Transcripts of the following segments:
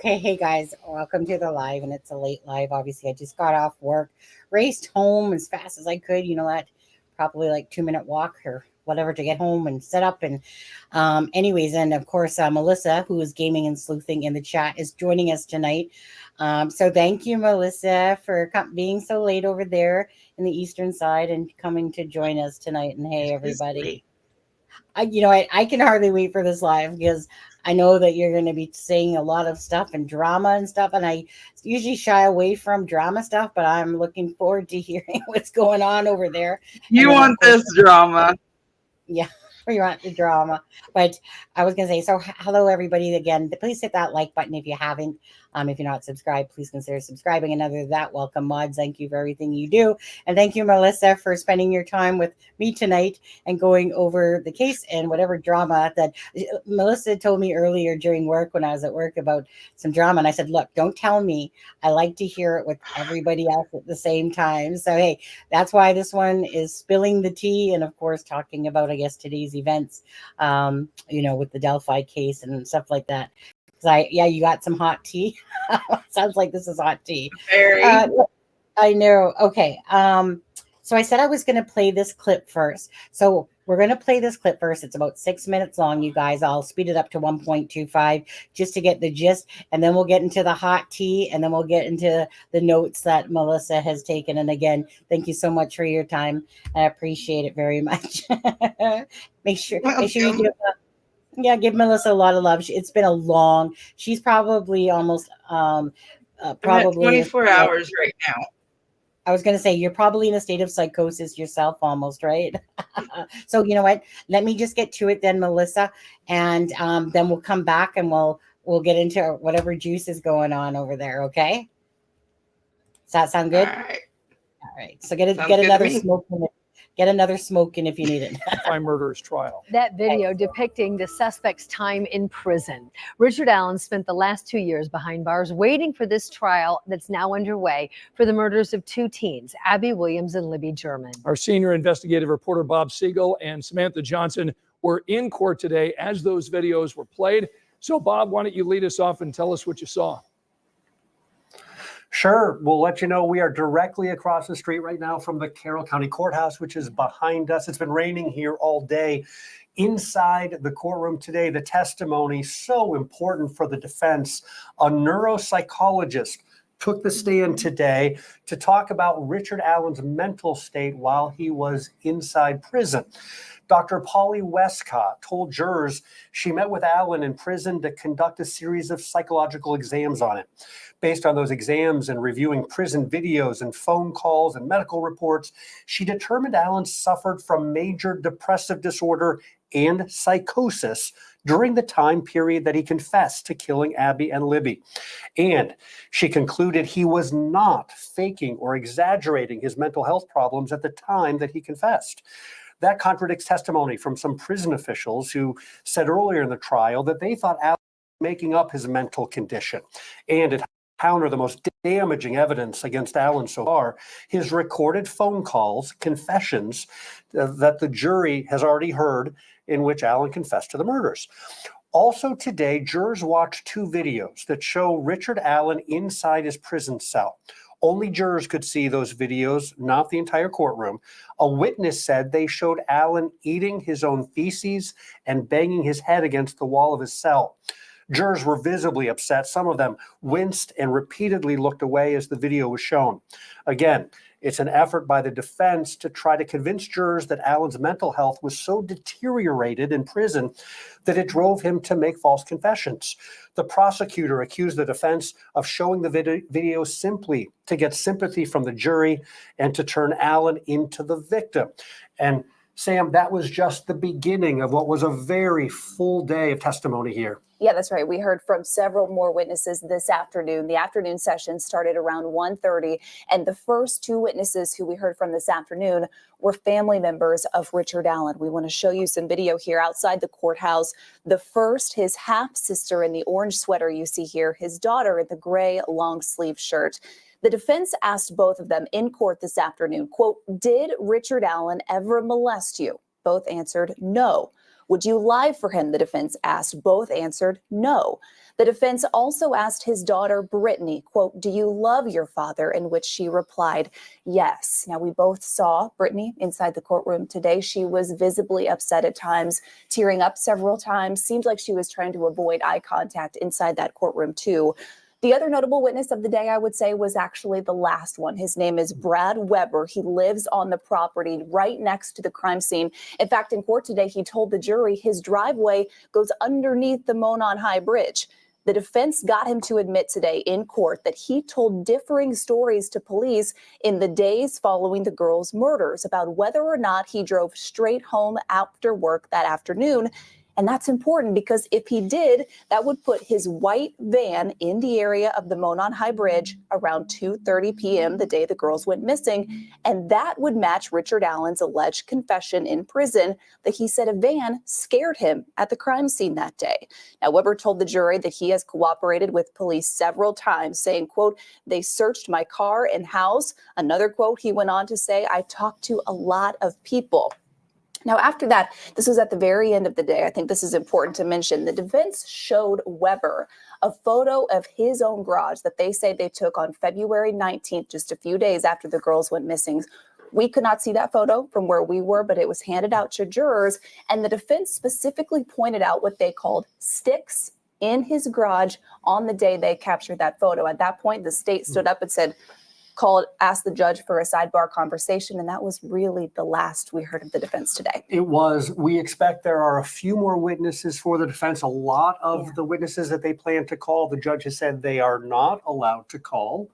Okay, hey guys, welcome to the live, and it's a late live. Obviously, I just got off work, raced home as fast as I could. You know that, probably like 2 minute walk or whatever to get home and set up. And anyways, and of course, Melissa, who is gaming and sleuthing in the chat, is joining us tonight. So thank you, Melissa, for being so late over there in the eastern side and coming to join us tonight. And hey, everybody. I can hardly wait for this live because I know that you're going to be saying a lot of stuff and drama and stuff. And I usually shy away from drama stuff, but I'm looking forward to hearing what's going on over there. You want this drama. Yeah, we want the drama. But I was going to say, so hello, everybody. Again, please hit that like button if you haven't. If you're not subscribed, please consider subscribing. And other than that, welcome, mods. Thank you for everything you do. And thank you, Melissa, for spending your time with me tonight and going over the case and whatever drama that Melissa told me earlier during work when I was at work about some drama. And I said, look, don't tell me. I like to hear it with everybody else at the same time. So, hey, that's why this one is spilling the tea and, of course, talking about, I guess, today's events, with the Delphi case and stuff like that. You got some hot tea. Sounds like this is hot tea. Very. I know. Okay. So I said I was going to play this clip first. So we're going to play this clip first. It's about 6 minutes long, you guys. I'll speed it up to 1.25 just to get the gist. And then we'll get into the hot tea. And then we'll get into the notes that Melissa has taken. And again, thank you so much for your time. I appreciate it very much. Make sure you do give Melissa a lot of love. It's been she's probably almost probably 24 hours right now. I was going to say, you're probably in a state of psychosis yourself almost, right? So you know what? Let me just get to it then, Melissa. And then we'll come back and we'll get into whatever juice is going on over there. Okay. Does that sound good? All right. So get another smoke in it. Get another smoke in if you need it. By murder's trial. That video depicting the suspect's time in prison. Richard Allen spent the last 2 years behind bars waiting for this trial that's now underway for the murders of two teens, Abby Williams and Libby German. Our senior investigative reporter Bob Siegel and Samantha Johnson were in court today as those videos were played. So Bob, why don't you lead us off and tell us what you saw? Sure. We'll let you know we are directly across the street right now from the Carroll County Courthouse, which is behind us. It's been raining here all day. Inside the courtroom today, the testimony, so important for the defense. A neuropsychologist took the stand today to talk about Richard Allen's mental state while he was inside prison. Dr. Polly Westcott told jurors she met with Allen in prison to conduct a series of psychological exams on him. Based on those exams and reviewing prison videos and phone calls and medical reports, she determined Allen suffered from major depressive disorder and psychosis during the time period that he confessed to killing Abby and Libby. And she concluded he was not faking or exaggerating his mental health problems at the time that he confessed. That contradicts testimony from some prison officials who said earlier in the trial that they thought Allen was making up his mental condition. And it counter the most damaging evidence against Allen so far, his recorded phone calls, confessions that the jury has already heard in which Allen confessed to the murders. Also today, jurors watched two videos that show Richard Allen inside his prison cell. Only jurors could see those videos, not the entire courtroom. A witness said they showed Allen eating his own feces and banging his head against the wall of his cell. Jurors were visibly upset. Some of them winced and repeatedly looked away as the video was shown. Again, it's an effort by the defense to try to convince jurors that Allen's mental health was so deteriorated in prison that it drove him to make false confessions. The prosecutor accused the defense of showing the video simply to get sympathy from the jury and to turn Allen into the victim. And Sam, that was just the beginning of what was a very full day of testimony here. Yeah, that's right. We heard from several more witnesses this afternoon. The afternoon session started around 1:30, and the first two witnesses who we heard from this afternoon were family members of Richard Allen. We want to show you some video here outside the courthouse. The first, his half-sister in the orange sweater you see here, his daughter in the gray long-sleeve shirt. The defense asked both of them in court this afternoon, quote, "Did Richard Allen ever molest you?" Both answered no. Would you lie for him? The defense asked. Both answered no. The defense also asked his daughter, Brittany, quote, do you love your father? In which she replied, yes. Now, we both saw Brittany inside the courtroom today. She was visibly upset at times, tearing up several times. Seemed like she was trying to avoid eye contact inside that courtroom, too. The other notable witness of the day, I would say, was actually the last one. His name is Brad Weber. He lives on the property right next to the crime scene. In fact, in court today, he told the jury his driveway goes underneath the Monon High Bridge. The defense got him to admit today in court that he told differing stories to police in the days following the girls' murders about whether or not he drove straight home after work that afternoon. And that's important because if he did, that would put his white van in the area of the Monon High Bridge around 2:30 p.m. the day the girls went missing. And that would match Richard Allen's alleged confession in prison that he said a van scared him at the crime scene that day. Now, Weber told the jury that he has cooperated with police several times, saying, quote, they searched my car and house. Another quote, he went on to say, I talked to a lot of people. Now, after that, this was at the very end of the day. I think this is important to mention. The defense showed Weber a photo of his own garage that they say they took on February 19th, just a few days after the girls went missing. We could not see that photo from where we were, but it was handed out to jurors. And the defense specifically pointed out what they called sticks in his garage on the day they captured that photo. At that point, the state stood up and said, asked the judge for a sidebar conversation, and that was really the last we heard of the defense today. It was. We expect there are a few more witnesses for the defense. A lot of the witnesses that they plan to call, the judge has said they are not allowed to call,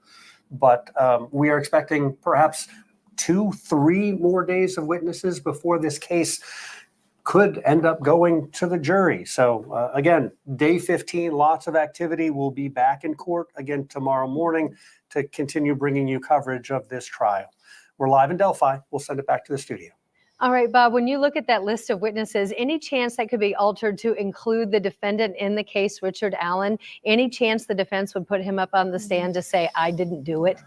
but we are expecting perhaps 2-3 more days of witnesses before this case could end up going to the jury. So again, day 15, lots of activity. We'll be back in court again tomorrow morning to continue bringing you coverage of this trial. We're live in Delphi. We'll send it back to the studio. All right, Bob, when you look at that list of witnesses, any chance that could be altered to include the defendant in the case, Richard Allen? Any chance the defense would put him up on the stand to say, I didn't do it?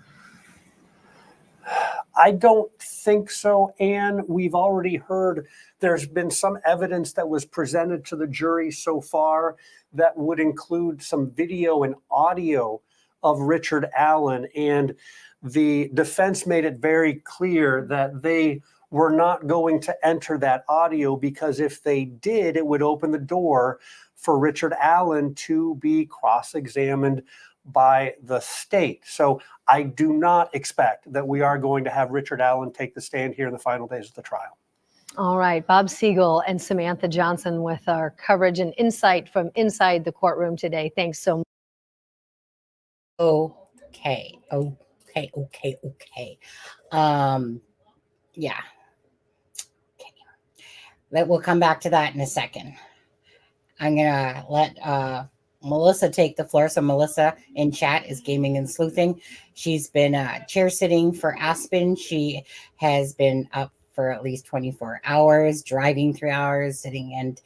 I don't think so, Anne. We've already heard there's been some evidence that was presented to the jury so far that would include some video and audio of Richard Allen. And the defense made it very clear that they were not going to enter that audio because if they did, it would open the door for Richard Allen to be cross-examined by the state. So I do not expect that we are going to have Richard Allen take the stand here in the final days of the trial. All right, Bob Siegel and Samantha Johnson with our coverage and insight from inside the courtroom today. Thanks so much. Okay. Yeah. Okay. We'll come back to that in a second. I'm gonna let Melissa take the floor. So Melissa in chat is gaming and sleuthing. She's been chair sitting for Aspen. She has been up for at least 24 hours, driving 3 hours, sitting. And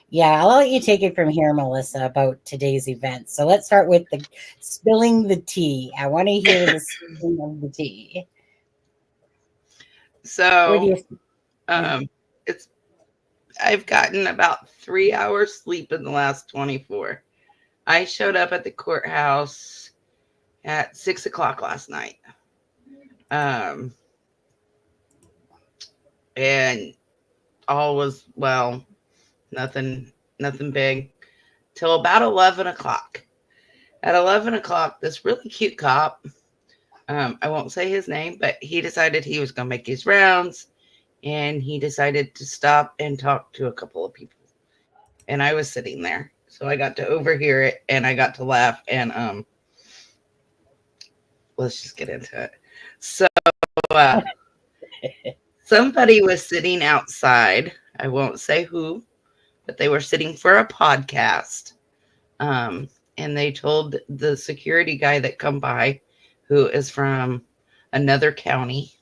yeah, I'll let you take it from here, Melissa, about today's event. So let's start with the spilling the tea. I want to hear the spilling of the tea. So I've gotten about 3 hours sleep in the last 24. I showed up at the courthouse at 6 o'clock last night. And all was, well, nothing big till about 11 o'clock. At 11 o'clock, this really cute cop, I won't say his name, but he decided he was going to make his rounds, and he decided to stop and talk to a couple of people. And I was sitting there, so I got to overhear it, and I got to laugh, and let's just get into it. So somebody was sitting outside. I won't say who, but they were sitting for a podcast. And they told the security guy that come by, who is from another county,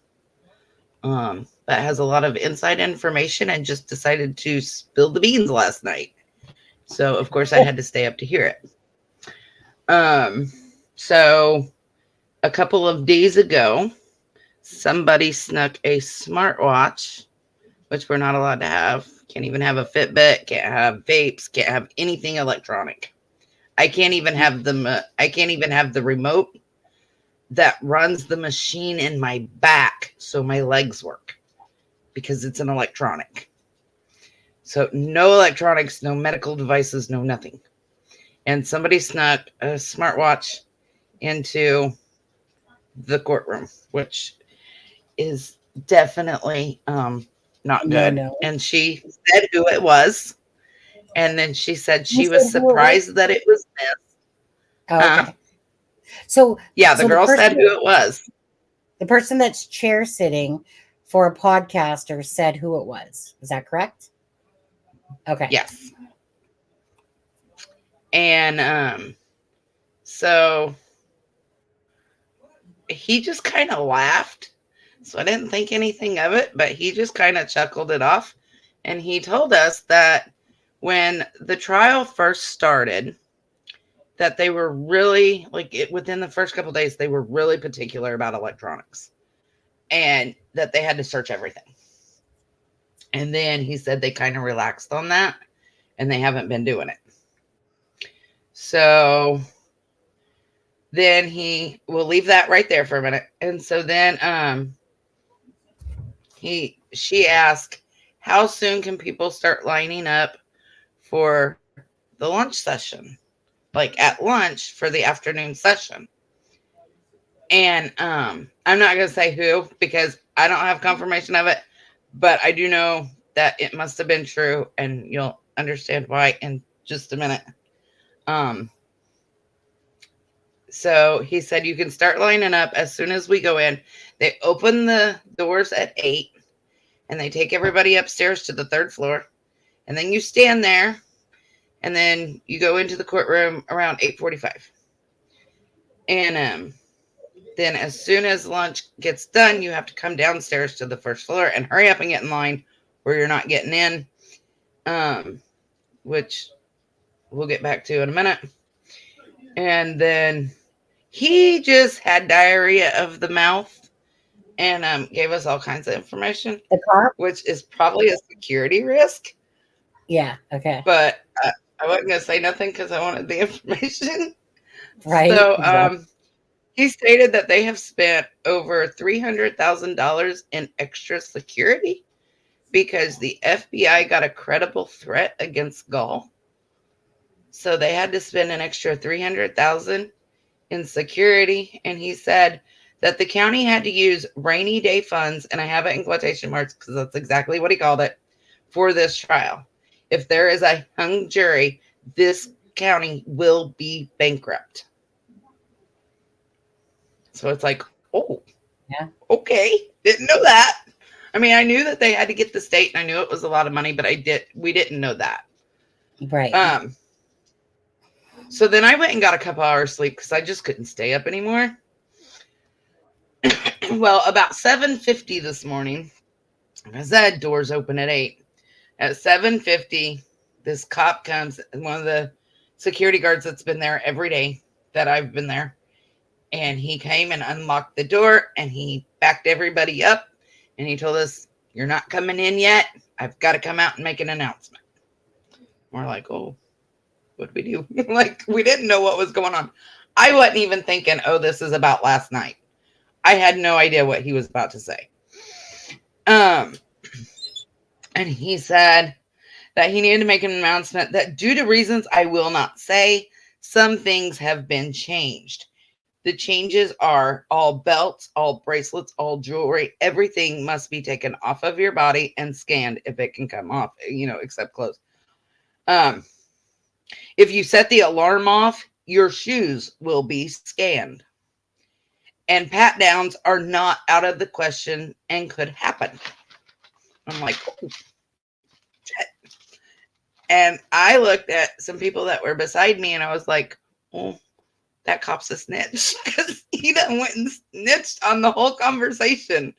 that has a lot of inside information and just decided to spill the beans last night. So, of course, I had to stay up to hear it. So a couple of days ago, somebody snuck a smartwatch, which we're not allowed to have, Can't even have a Fitbit. Can't have vapes. Can't have anything electronic. I can't even have the remote that runs the machine in my back so my legs work, because it's an electronic. So no electronics, no medical devices, no nothing. And somebody snuck a smartwatch into the courtroom, which is definitely not good. No. And she said who it was. And then she said she You was said who it was? surprised that it was this. Oh, okay. So Yeah, the girl said who it was. The person that's chair sitting for a podcaster said who it was. Is that correct? Okay. Yes. And so he just kind of laughed. So I didn't think anything of it, but he just kind of chuckled it off. And he told us that when the trial first started, that they were really, within the first couple of days, they were really particular about electronics and that they had to search everything. And then he said they kind of relaxed on that and they haven't been doing it. So then we'll leave that right there for a minute. And so then she asked, how soon can people start lining up for the lunch session? Like at lunch for the afternoon session. And I'm not going to say who, because I don't have confirmation of it, but I do know that it must have been true, and you'll understand why in just a minute. So he said you can start lining up as soon as we go in. They open the doors at 8, and they take everybody upstairs to the 3rd floor, and then you stand there, and then you go into the courtroom around 8:45. And then as soon as lunch gets done, you have to come downstairs to the 1st floor and hurry up and get in line, or you're not getting in, which we'll get back to in a minute. And then he just had diarrhea of the mouth and gave us all kinds of information, The cop? which is probably a security risk. Yeah. Okay. But I wasn't going to say nothing because I wanted the information. Right. So Exactly. he stated that they have spent over $300,000 in extra security because the FBI got a credible threat against Gall. So they had to spend an extra $300,000 in security. And he said that the county had to use rainy day funds, and I have it in quotation marks because that's exactly what he called it, for this trial. If there is a hung jury, this county will be bankrupt. So it's like, oh, Yeah. Okay. Didn't know that. I mean, I knew that they had to get the state, and I knew it was a lot of money, but we didn't know that. Right. So then I went and got a couple hours sleep because I just couldn't stay up anymore. Well, about 7:50 this morning, I said doors open at 8. At 7:50, this cop comes, one of the security guards that's been there every day that I've been there. And he came and unlocked the door, and he backed everybody up, and he told us, you're not coming in yet. I've got to come out and make an announcement. We're like, oh, what do we do? Like, we didn't know what was going on. I wasn't even thinking, oh, this is about last night. I had no idea what he was about to say. And he said that he needed to make an announcement that due to reasons I will not say, some things have been changed. The changes are all belts, all bracelets, all jewelry. Everything must be taken off of your body and scanned if it can come off, except clothes. If you set the alarm off, your shoes will be scanned. And pat downs are not out of the question and could happen. I'm like, oh, shit. And I looked at some people that were beside me and I was like, oh, that cop's a snitch, because he done went and snitched on the whole conversation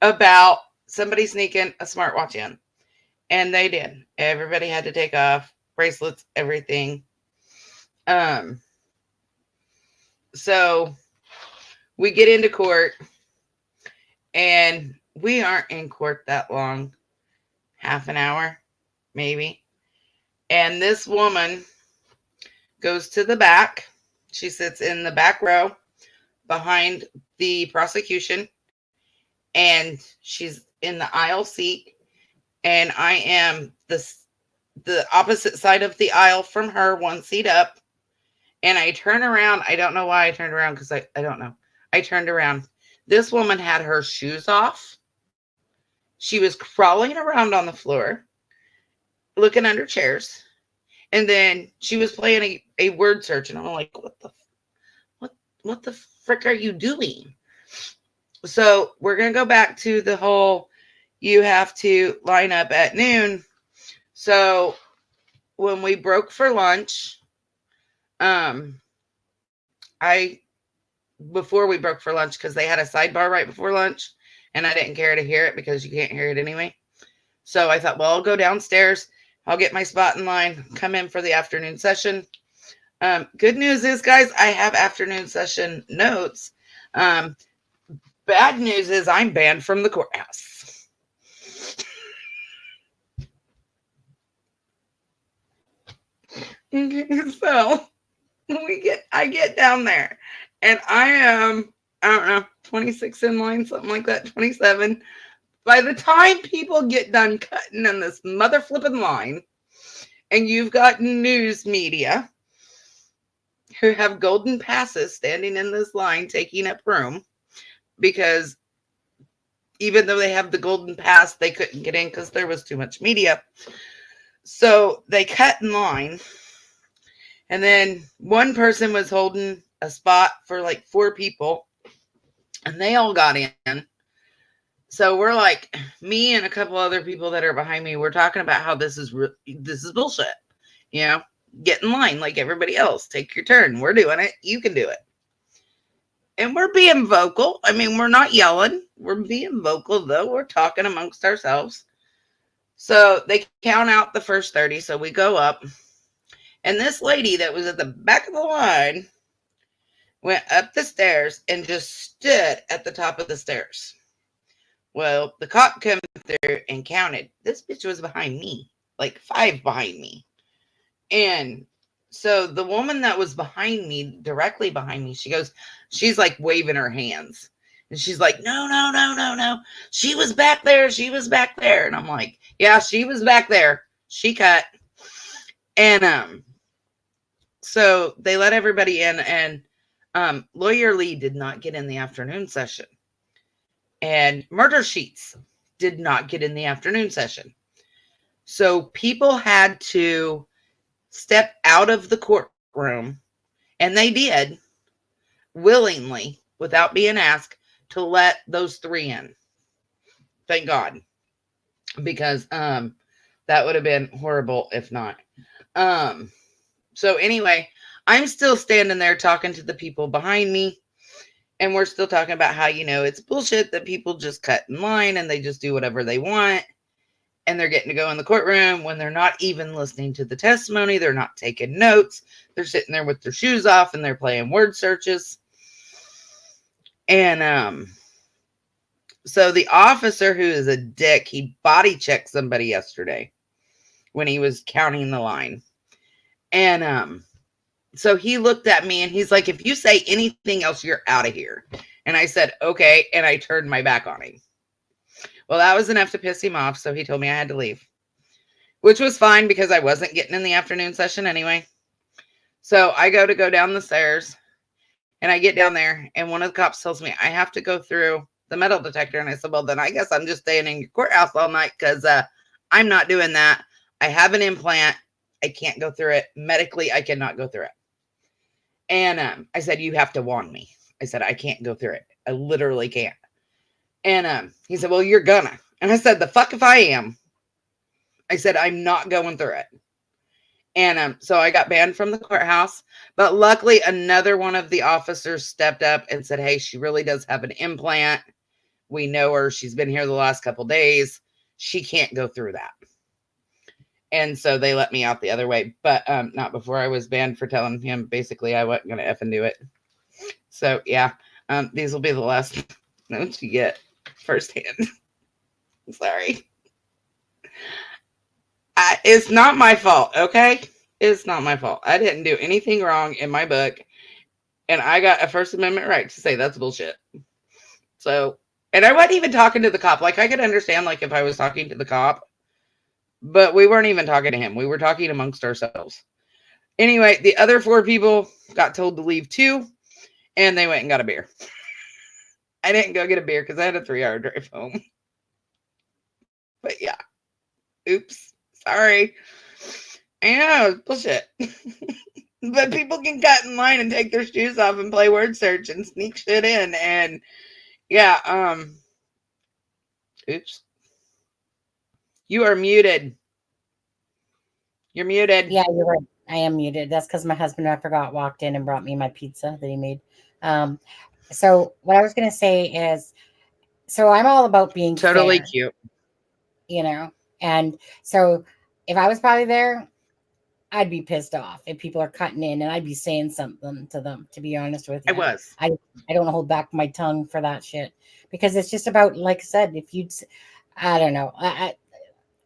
about somebody sneaking a smartwatch in. And they did. Everybody had to take off bracelets, everything. So we get into court, and we aren't in court that long. half an hour, maybe. And this woman goes to the back. She sits in the back row behind the prosecution, and she's in the aisle seat. And I am the opposite side of the aisle from her, one seat up. And I turn around. I don't know why I turned around, because I don't know. I turned around. This woman had her shoes off. She was crawling around on the floor, looking under chairs. And then she was playing a word search. And I'm like, what the frick are you doing? So we're going to go back to the whole, you have to line up at noon. So when we broke for lunch, before we broke for lunch, because they had a sidebar right before lunch, and I didn't care to hear it because you can't hear it anyway. So I thought, well, I'll go downstairs. I'll get my spot in line, come in for the afternoon session. Good news is, guys, I have afternoon session notes. Bad news is I'm banned from the courthouse. So I get down there, and I am, I don't know, 26 in line, something like that, 27. By the time people get done cutting in this mother flipping line, and you've got news media who have golden passes standing in this line taking up room, because even though they have the golden pass, they couldn't get in because there was too much media. So they cut in line. And then one person was holding a spot for like 4 people, and they all got in. So we're like, me and a couple other people that are behind me, we're talking about how this is bullshit. You know, get in line like everybody else. Take your turn. We're doing it. You can do it. And we're being vocal. I mean, we're not yelling. We're being vocal, though. We're talking amongst ourselves. So they count out the first 30. So we go up. And this lady that was at the back of the line went up the stairs and just stood at the top of the stairs. Well, the cop came through and counted. This bitch was behind me, like 5 behind me. And so the woman that was behind me, directly behind me, she's like waving her hands. And she's like, no. She was back there. And I'm like, yeah, she was back there. She cut. And so they let everybody in, and Lawyer Lee did not get in the afternoon session. And Murder Sheets did not get in the afternoon session. So people had to step out of the courtroom, and they did willingly, without being asked, to let those 3 in. Thank God. Because that would have been horrible if not. So anyway, I'm still standing there talking to the people behind me, and we're still talking about how, it's bullshit that people just cut in line and they just do whatever they want, and they're getting to go in the courtroom when they're not even listening to the testimony. They're not taking notes. They're sitting there with their shoes off and they're playing word searches. And so the officer, who is a dick, he body checked somebody yesterday when he was counting the line. And so he looked at me and he's like, if you say anything else, you're out of here. And I said, okay. And I turned my back on him. Well, that was enough to piss him off. So he told me I had to leave, which was fine because I wasn't getting in the afternoon session anyway. So I go down the stairs, and I get down there, and one of the cops tells me I have to go through the metal detector. And I said, well, then I guess I'm just staying in your courthouse all night, because I'm not doing that. I have an implant. I can't go through it. Medically, I cannot go through it. And I said, you have to warn me. I said, I can't go through it. I literally can't. And he said, well, you're gonna. And I said, the fuck if I am. I said, I'm not going through it. And so I got banned from the courthouse. But luckily, another one of the officers stepped up and said, hey, she really does have an implant. We know her. She's been here the last couple days. She can't go through that. And so they let me out the other way. But not before I was banned for telling him basically I wasn't going to effing do it. So, yeah, these will be the last notes you get firsthand. Sorry. It's not my fault, okay? It's not my fault. I didn't do anything wrong in my book, and I got a First Amendment right to say that's bullshit. So, and I wasn't even talking to the cop. Like, I could understand, like, if I was talking to the cop, but we weren't even talking to him. We were talking amongst ourselves. Anyway, the other 4 people got told to leave too, and they went and got a beer. I didn't go get a beer because I had a 3-hour drive home. But yeah, oops, sorry. I know, bullshit. But people can cut in line and take their shoes off and play word search and sneak shit in. And yeah, oops. You are muted. You're muted. Yeah, you're right. I am muted. That's because my husband, I forgot, walked in and brought me my pizza that he made. So what I was going to say is, so I'm all about being Totally fair, cute. you know? And so if I was probably there, I'd be pissed off if people are cutting in, and I'd be saying something to them, to be honest with I you. was. I don't hold back my tongue for that shit, because it's just about, like I said, if you'd, I don't know.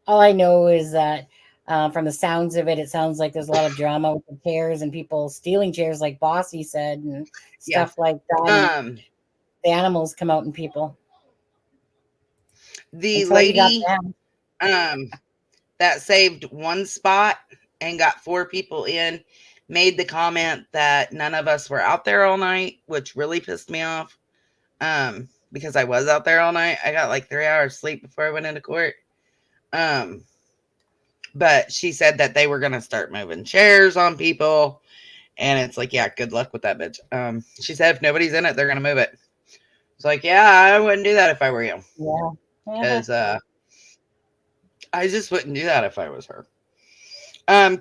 All I know is that from the sounds of it, it sounds like there's a lot of drama with the chairs and people stealing chairs, like Bossy said, and Yeah. stuff like that. And the animals come out and people. The Until you got lady them. that saved one spot and got 4 people in made the comment that none of us were out there all night, which really pissed me off. Because I was out there all night. I got like 3 hours sleep before I went into court. But she said that they were going to start moving chairs on people. And it's like, yeah, good luck with that bitch. She said if nobody's in it, they're going to move it. It's like, yeah, I wouldn't do that if I were you. Yeah. Because I just wouldn't do that if I was her.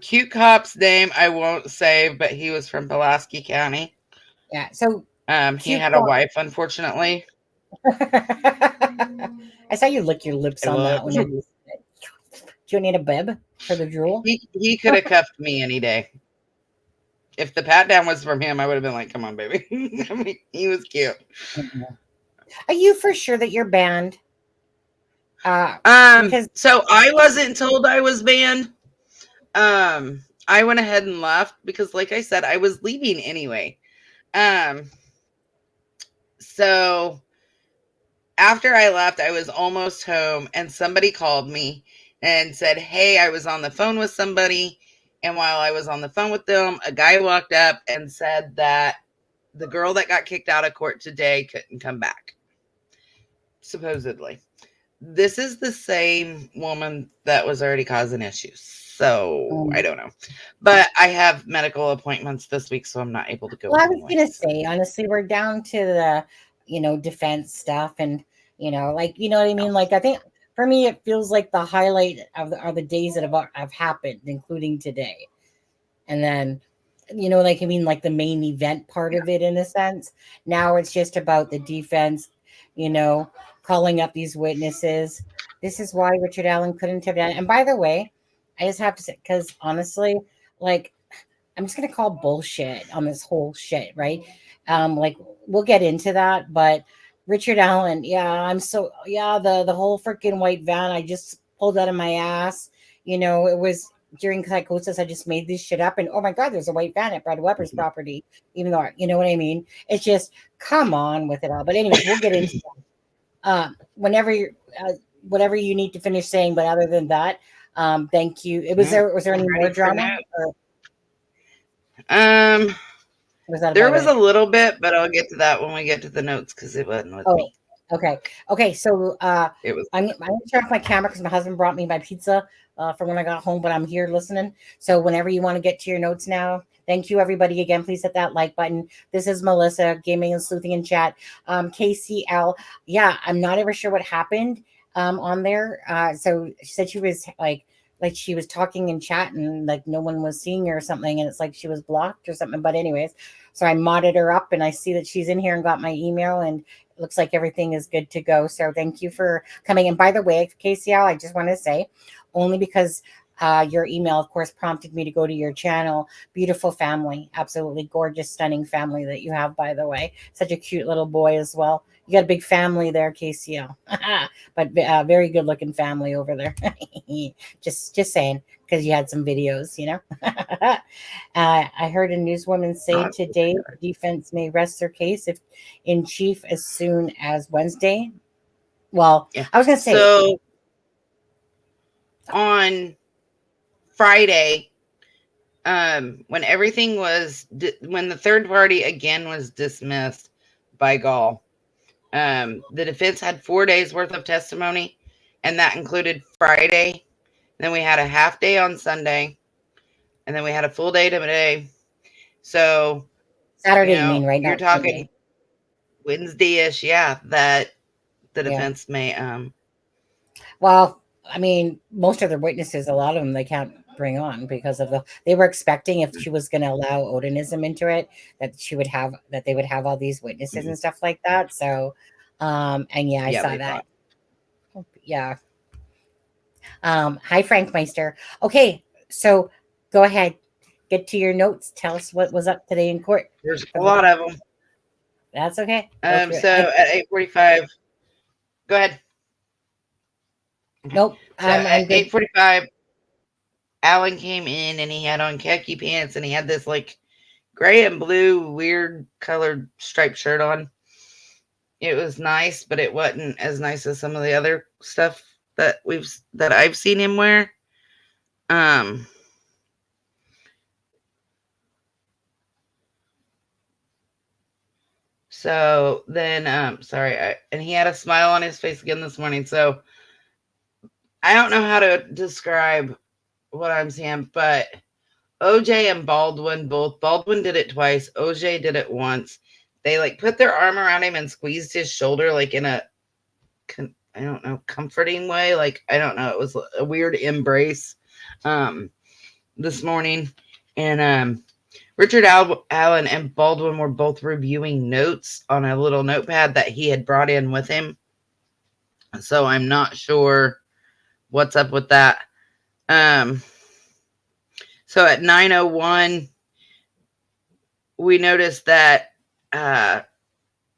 Cute cop's name I won't say, but he was from Pulaski County. Yeah. So he had a wife, unfortunately. I saw you lick your lips on that one. Do you need a bib for the drool? He could have cuffed me any day. If the pat down was from him, I would have been like, come on, baby. I mean, he was cute. Are you for sure that you're banned? So I wasn't told I was banned. I went ahead and left because, like I said, I was leaving anyway. So after I left, I was almost home and somebody called me and said, hey, I was on the phone with somebody. And while I was on the phone with them, a guy walked up and said that the girl that got kicked out of court today couldn't come back. Supposedly. This is the same woman that was already causing issues. So I don't know. But I have medical appointments this week, so I'm not able to go. Well, I was going to say, honestly, we're down to the, defense stuff and, like, you know what I mean? Like, I think for me, it feels like the highlight are the days that have happened, including today. And then, like the main event part of it, in a sense. Now it's just about the defense, calling up these witnesses. This is why Richard Allen couldn't have done it. And by the way, I just have to say, because honestly, like, I'm just going to call bullshit on this whole shit, right? Like, we'll get into that, but Richard Allen, the whole freaking white van I just pulled out of my ass. It was during psychosis. I just made this shit up, and oh my God, there's a white van at Brad Weber's property, even though, you know what I mean? It's just, come on with it all. But anyway, we'll get into that. Whenever you're, whatever you need to finish saying, but other than that, thank you. Was there any more drama? There was a little bit, but I'll get to that when we get to the notes because it wasn't with me. Okay. So it was. I'm going to turn off my camera because my husband brought me my pizza from when I got home, but I'm here listening. So whenever you want to get to your notes now, thank you everybody again. Please hit that like button. This is Melissa, Gaming and Sleuthing in Chat. KCL. Yeah, I'm not ever sure what happened on there. So she said she was like she was talking in chat and like no one was seeing her or something, and it's like she was blocked or something. But anyways, so I modded her up and I see that she's in here and got my email, and it looks like everything is good to go. So thank you for coming. And by the way, KCL, I just want to say, only because Your email, of course, prompted me to go to your channel. Beautiful family, absolutely gorgeous, stunning family that you have, by the way. Such a cute little boy as well. You got a big family there, KCL, but very good looking family over there. just saying, because you had some videos, you know. I heard a newswoman say today the defense may rest their case if in chief as soon as Wednesday. Well, Yeah. I was going to say. So on Friday, when everything was, when the third party again was dismissed by Gall, the defense had 4 days worth of testimony, and that included Friday. Then we had a half day on Sunday, and then we had a full day today. So Saturday, you mean, right? You're Not talking Sunday. Wednesday-ish, yeah, that the Yeah. defense may Well, I mean, most of the witnesses, a lot of them, they can't bring on because of they were expecting if she was going to allow Odinism into it, that they would have all these witnesses and stuff like that. So, and yeah, I Yeah, saw they that. thought. Yeah. Hi, Frank Meister. Okay, so go ahead, get to your notes. Tell us what was up today in court. There's a lot of them. That's okay. Go through it. So at 8:45, go ahead. Nope, So I'm at good. 8:45, Alan came in and he had on khaki pants and he had this like gray and blue weird colored striped shirt on. It was nice, but it wasn't as nice as some of the other stuff that I've seen him wear. So then and he had a smile on his face again this morning. So I don't know how to describe what I'm seeing, but OJ and Baldwin did it twice. OJ did it once. They like put their arm around him and squeezed his shoulder like in a I don't know, comforting way. Like, I don't know. It was a weird embrace this morning. And Richard Allen and Baldwin were both reviewing notes on a little notepad that he had brought in with him. So I'm not sure what's up with that. So at 9:01, we noticed that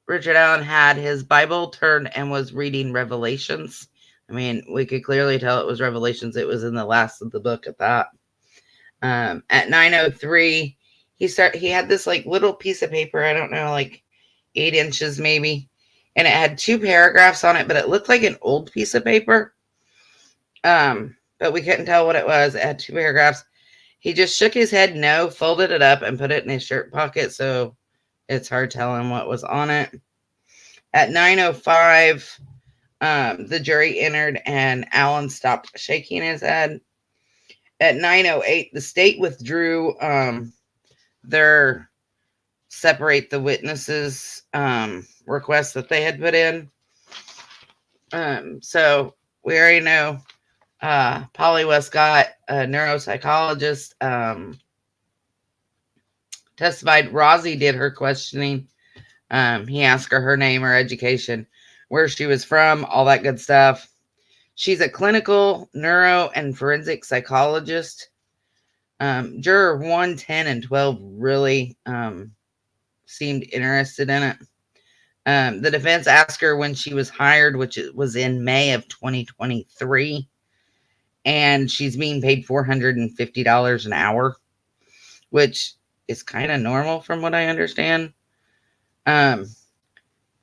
Richard Allen had his Bible turned and was reading Revelations. I mean, we could clearly tell it was Revelations. It was in the last of the book at that. At 9:03, he had this like little piece of paper, I don't know, like 8 inches maybe, and it had 2 paragraphs on it, but it looked like an old piece of paper. But we couldn't tell what it was. It had 2 paragraphs. He just shook his head no, folded it up, and put it in his shirt pocket, so it's hard telling what was on it. At 9:05, the jury entered, and Allen stopped shaking his head. At 9:08, the state withdrew their separate the witnesses request that they had put in. So we already know Polly Westcott, a neuropsychologist, testified. Rozzy did her questioning. He asked her name, her education, where she was from, all that good stuff. She's a clinical neuro and forensic psychologist. Juror 1, 10, and 12 really seemed interested in it. The defense asked her when she was hired, which was in May of 2023, and she's being paid $450 an hour, which is kind of normal from what I understand.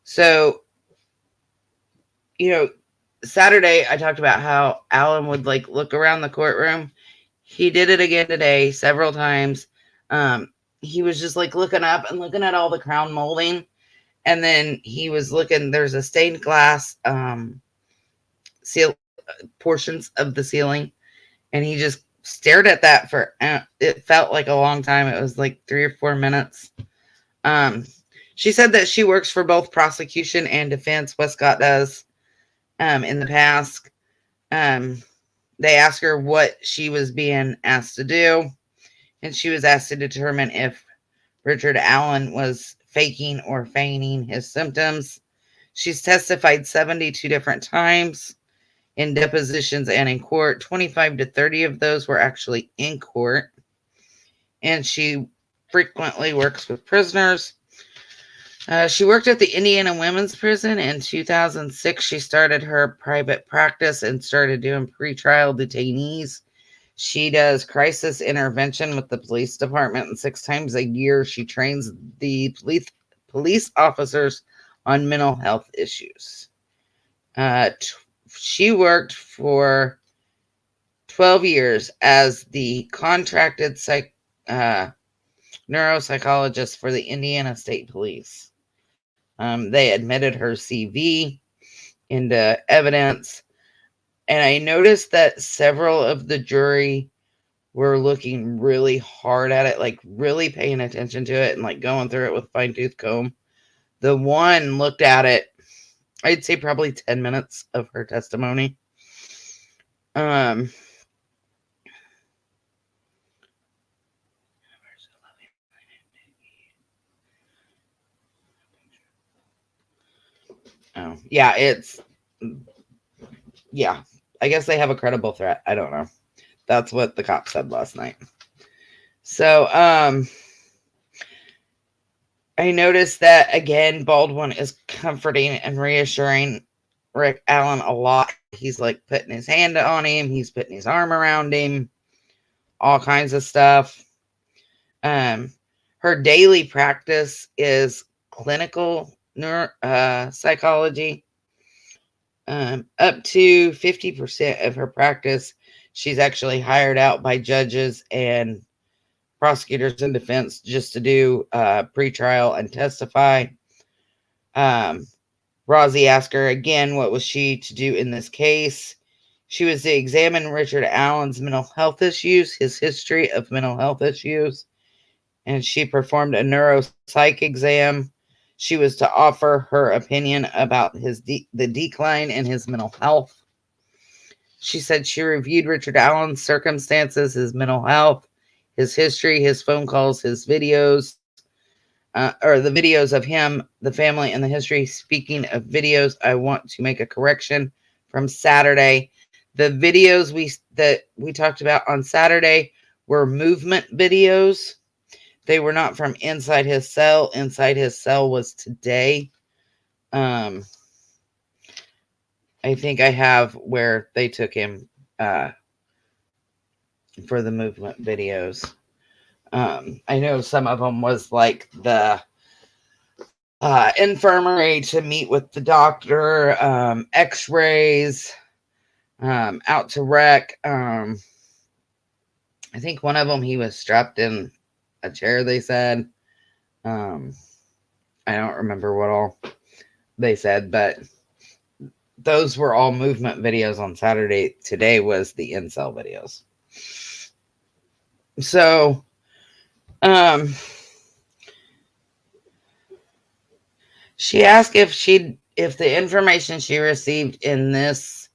So, Saturday I talked about how Alan would like look around the courtroom. He did it again today several times. He was just like looking up and looking at all the crown molding. And then he was looking, there's a stained glass seal portions of the ceiling. And he just stared at that for, it felt like a long time. It was like 3 or 4 minutes. She said that she works for both prosecution and defense. Westcott does in the past. They asked her what she was being asked to do. And she was asked to determine if Richard Allen was faking or feigning his symptoms. She's testified 72 different times. in depositions and in court. 25 to 30 of those were actually in court. And she frequently works with prisoners. She worked at the Indiana Women's Prison. In 2006, she started her private practice and started doing pretrial detainees. She does crisis intervention with the police department, and 6 times a year she trains the police officers on mental health issues. She worked for 12 years as the contracted neuropsychologist for the Indiana State Police. They admitted her CV into evidence, and I noticed that several of the jury were looking really hard at it, like really paying attention to it and like going through it with a fine-tooth comb. The one looked at it, I'd say probably 10 minutes of her testimony. Oh, yeah, I guess they have a credible threat. I don't know. That's what the cop said last night. So, I noticed that, again, Baldwin is comforting and reassuring Rick Allen a lot. He's like putting his hand on him. He's putting his arm around him. All kinds of stuff. Her daily practice is clinical psychology. Up to 50% of her practice, she's actually hired out by judges and prosecutors in defense just to do pretrial and testify. Rozzi asked her again, what was she to do in this case? She was to examine Richard Allen's mental health issues, his history of mental health issues, and she performed a neuropsych exam. She was to offer her opinion about the decline in his mental health. She said she reviewed Richard Allen's circumstances, his mental health, his history, his phone calls, his videos, or the videos of him, the family, and the history. Speaking of videos, I want to make a correction from Saturday. The videos that we talked about on Saturday were movement videos. They were not from inside his cell. Inside his cell was today. I think I have where they took him for the movement videos. I know some of them was like the infirmary to meet with the doctor, x-rays, out to rec. I think one of them he was strapped in a chair, they said. I don't remember what all they said, but those were all movement videos on Saturday. Today was the in-cell videos. So, she asked if the information she received in this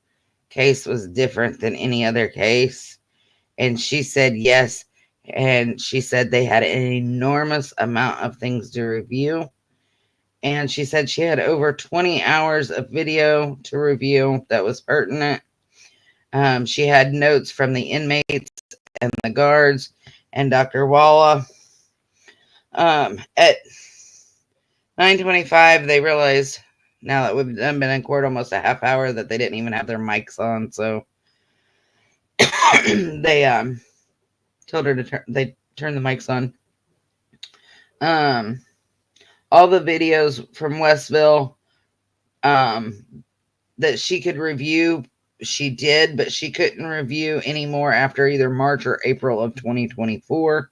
case was different than any other case. And she said yes. And she said they had an enormous amount of things to review. And she said she had over 20 hours of video to review that was pertinent. She had notes from the inmates and the guards and Dr. Walla. At 9:25, they realized, now that we've been in court almost a half hour, that they didn't even have their mics on. So they told her to turn the mics on. All the videos from Westville that she could review, she did, but she couldn't review anymore after either March or April of 2024.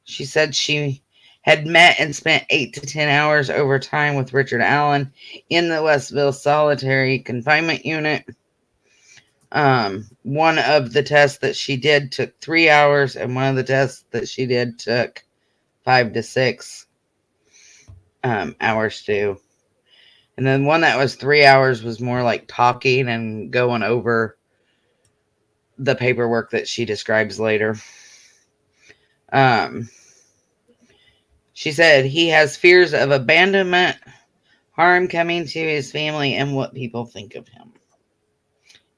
She said she had met and spent 8 to 10 hours overtime with Richard Allen in the Westville solitary confinement unit. One of the tests that she did took 3 hours, and one of the tests that she did took 5 to 6 hours too. And then one that was 3 hours was more like talking and going over the paperwork that she describes later. She said he has fears of abandonment, harm coming to his family, and what people think of him.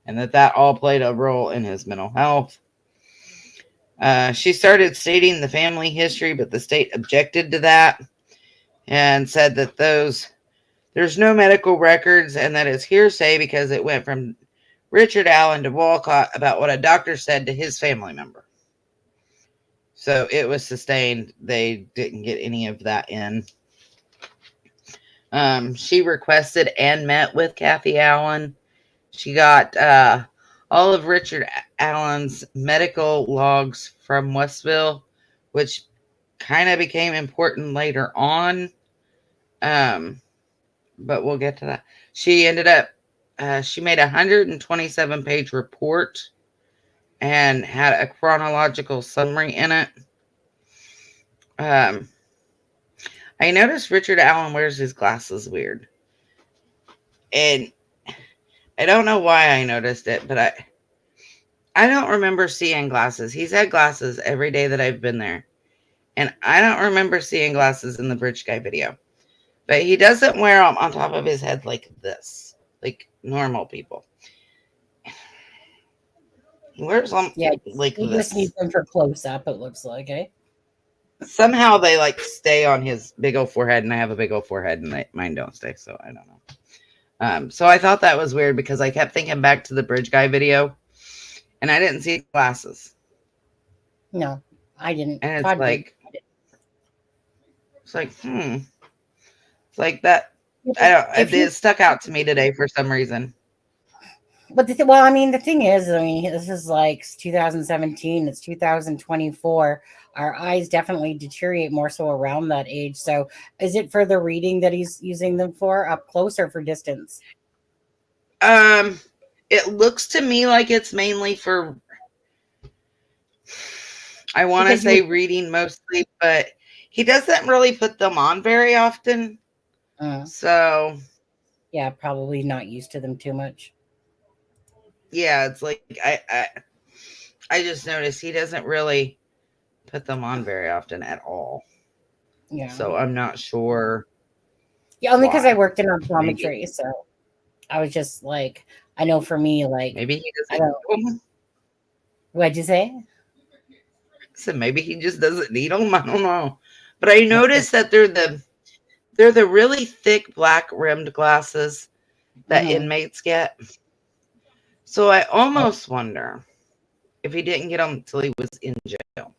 and that all played a role in his mental health. She started stating the family history, but the state objected to that and said that there's no medical records and that it's hearsay because it went from Richard Allen to Walcott about what a doctor said to his family member. So it was sustained. They didn't get any of that in. She requested and met with Kathy Allen. She got all of Richard Allen's medical logs from Westville, which kind of became important later on. But we'll get to that. She ended up, she made a 127-page report and had a chronological summary in it. I noticed Richard Allen wears his glasses weird. And I don't know why I noticed it, but I don't remember seeing glasses. He's had glasses every day that I've been there. And I don't remember seeing glasses in the Bridge Guy video. But he doesn't wear them on top of his head like this, like normal people. He wears them like he this. just needs them for close up, it looks like, eh? Somehow they like stay on his big old forehead, and I have a big old forehead, and mine don't stay, so I don't know. So I thought that was weird because I kept thinking back to the Bridge Guy video, and I didn't see glasses. No, I didn't. And it's Todd like, did. it's like, It's like that. I don't. It stuck out to me today for some reason. But well, I mean, the thing is, I mean, this is like 2017. It's 2024. Our eyes definitely deteriorate more so around that age. So, is it for the reading that he's using them for, up close or for distance? It looks to me like it's mainly for. I want to say reading mostly, but he doesn't really put them on very often. So, yeah, probably not used to them too much. Yeah, it's like I just noticed he doesn't really put them on very often at all. Yeah. So I'm not sure. Yeah, only because I worked in optometry, so I was just like, I know for me, like maybe he doesn't. What'd you say? So maybe he just doesn't need them. I don't know, but I noticed that they're the really thick black rimmed glasses that inmates get. So I almost wonder if he didn't get them until he was in jail.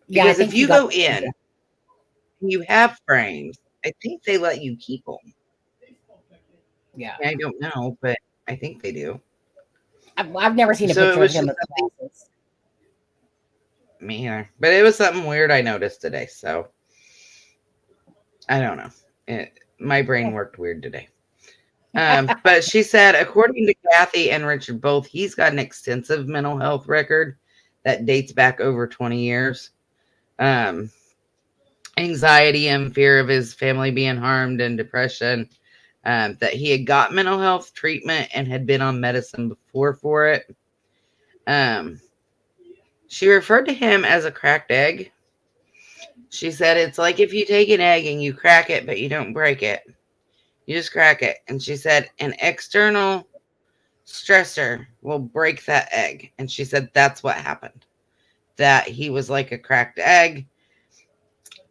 Because if you go in and you have frames, I think they let you keep them. Yeah. I don't know, but I think they do. I've never seen a picture of him with glasses. Me either. But it was something weird I noticed today, so I don't know. My brain worked weird today. But she said, according to Kathy and Richard both, he's got an extensive mental health record that dates back over 20 years. Anxiety and fear of his family being harmed and depression. That he had got mental health treatment and had been on medicine before for it. She referred to him as a cracked egg. She said, it's like if you take an egg and you crack it, but you don't break it. You just crack it. And she said, an external stressor will break that egg. And she said, that's what happened. That he was like a cracked egg.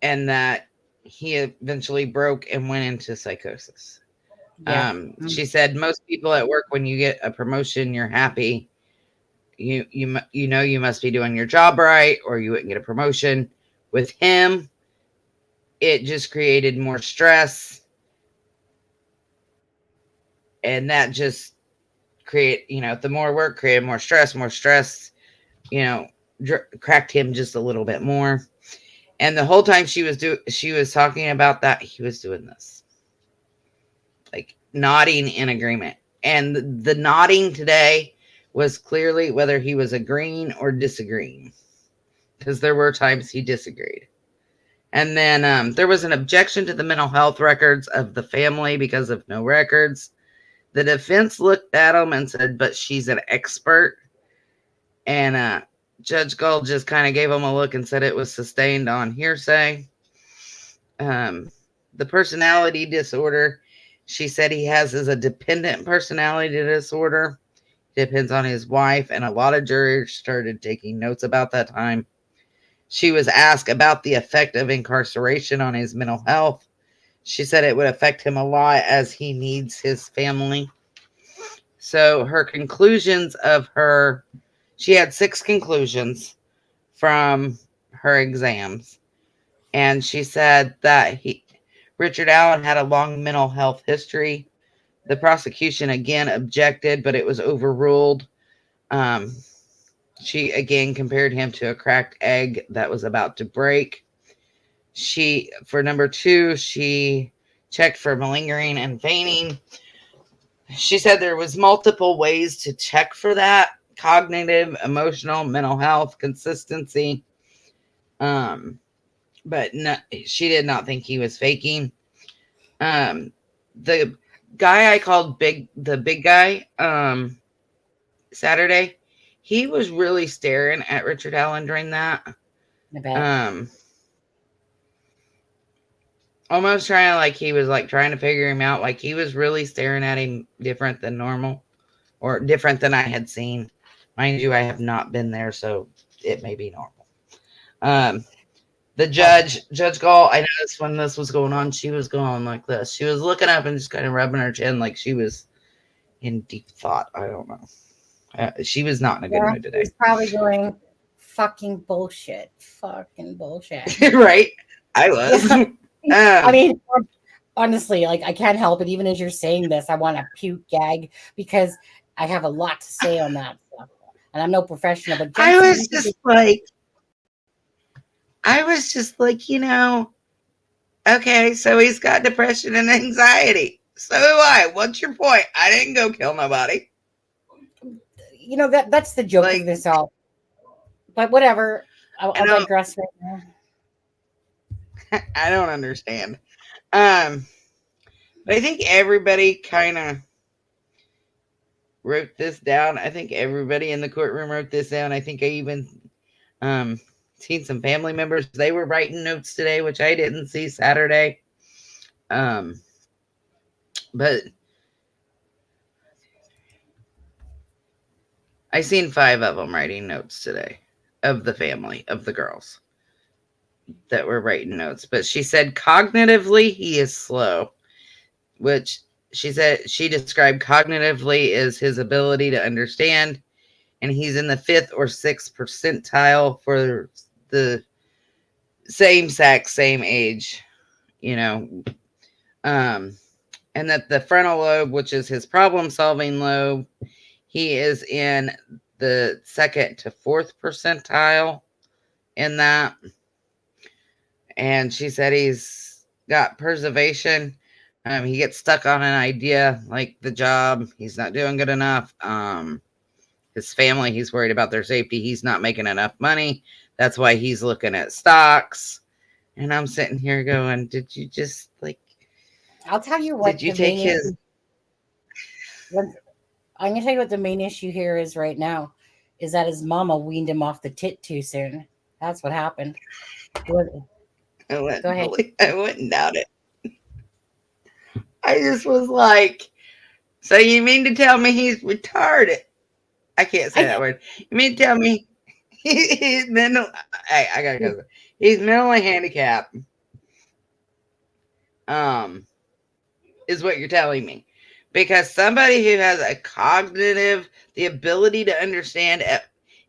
And that he eventually broke and went into psychosis. Yeah. She said, most people at work, when you get a promotion, you're happy. You know you must be doing your job right, or you wouldn't get a promotion. With him, it just created more stress. And that just the more work created more stress, cracked him just a little bit more. And the whole time she was talking about that, he was doing this, like nodding in agreement. And the nodding today was clearly whether he was agreeing or disagreeing, because there were times he disagreed. And then there was an objection to the mental health records of the family because of no records. The defense looked at him and said, but she's an expert. And Judge Gull just kind of gave him a look and said it was sustained on hearsay. The personality disorder, she said he has is a dependent personality disorder. depends on his wife, and a lot of jurors started taking notes about that time. She was asked about the effect of incarceration on his mental health. She said it would affect him a lot as he needs his family. So her conclusions of she had 6 conclusions from her exams. And she said that Richard Allen had a long mental health history. The prosecution again objected, but it was overruled. She again compared him to a cracked egg that was about to break. For number 2, she checked for malingering and feigning. She said there was multiple ways to check for that: cognitive, emotional, mental health, consistency. But no, she did not think he was faking. The guy I called the big guy, Saturday, he was really staring at Richard Allen during that. I bet. Almost trying he was trying to figure him out. He was really staring at him different than normal, or different than I had seen. Mind you, I have not been there, so it may be normal. The Judge Gall, I noticed when this was going on, she was going like this. She was looking up and just kind of rubbing her chin like she was in deep thought. I don't know. She was not in a good mood today. She's probably going, fucking bullshit. Fucking bullshit. Right? I was. I mean, honestly, I can't help it. Even as you're saying this, I want to puke gag because I have a lot to say on that stuff. And I'm no professional, but I was just okay, so he's got depression and anxiety. So do I. What's your point? I didn't go kill nobody. That's the joke of this all. But whatever. I'll digress right now. I don't understand. But I think everybody kind of wrote this down. I think everybody in the courtroom wrote this down. I think I even seen some family members. They were writing notes today, which I didn't see Saturday. But I seen 5 of them writing notes today, of the family, of the girls that were writing notes. But she said cognitively he is slow, which she said she described cognitively as his ability to understand, and he's in the 5th or 6th percentile for the same sex, same age, and that the frontal lobe, which is his problem solving lobe, he is in the 2nd to 4th percentile in that. And she said he's got preservation. He gets stuck on an idea, like the job. He's not doing good enough. His family, he's worried about their safety. He's not making enough money. That's why he's looking at stocks. And I'm sitting here going, did you just I'll tell you what. Did you take his? I'm going to tell you what the main issue here is right now, is that his mama weaned him off the tit too soon. That's what happened. Go ahead. I wouldn't doubt it. I just was like, so you mean to tell me he's retarded? I can't say that word. You mean to tell me he's mental? I gotta go. He's mentally handicapped. Is what you're telling me. Because somebody who has the ability to understand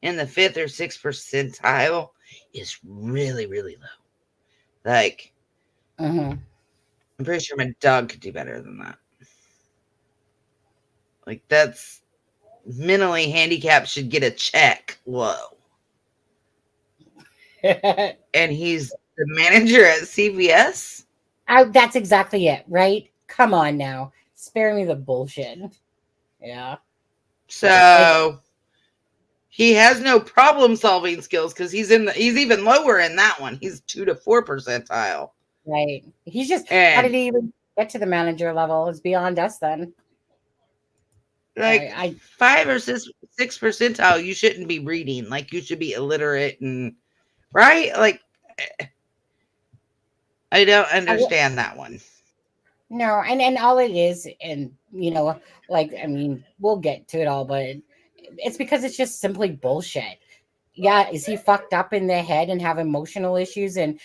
in the 5th or 6th percentile is really, really low. I'm pretty sure my dog could do better than that. That's mentally handicapped should get a check low. And he's the manager at CVS? That's exactly it, right? Come on now. Spare me the bullshit. Yeah. So he has no problem solving skills because he's even lower in that one. He's 2 to 4 percentile. Right. He's just how did he even get to the manager level? It's beyond us then. 5 or 6 percentile, you shouldn't be reading. You should be illiterate and right? I don't understand that one. No, and all it is, and we'll get to it all, but it's because it's just simply bullshit. Yeah, is he fucked up in the head and have emotional issues and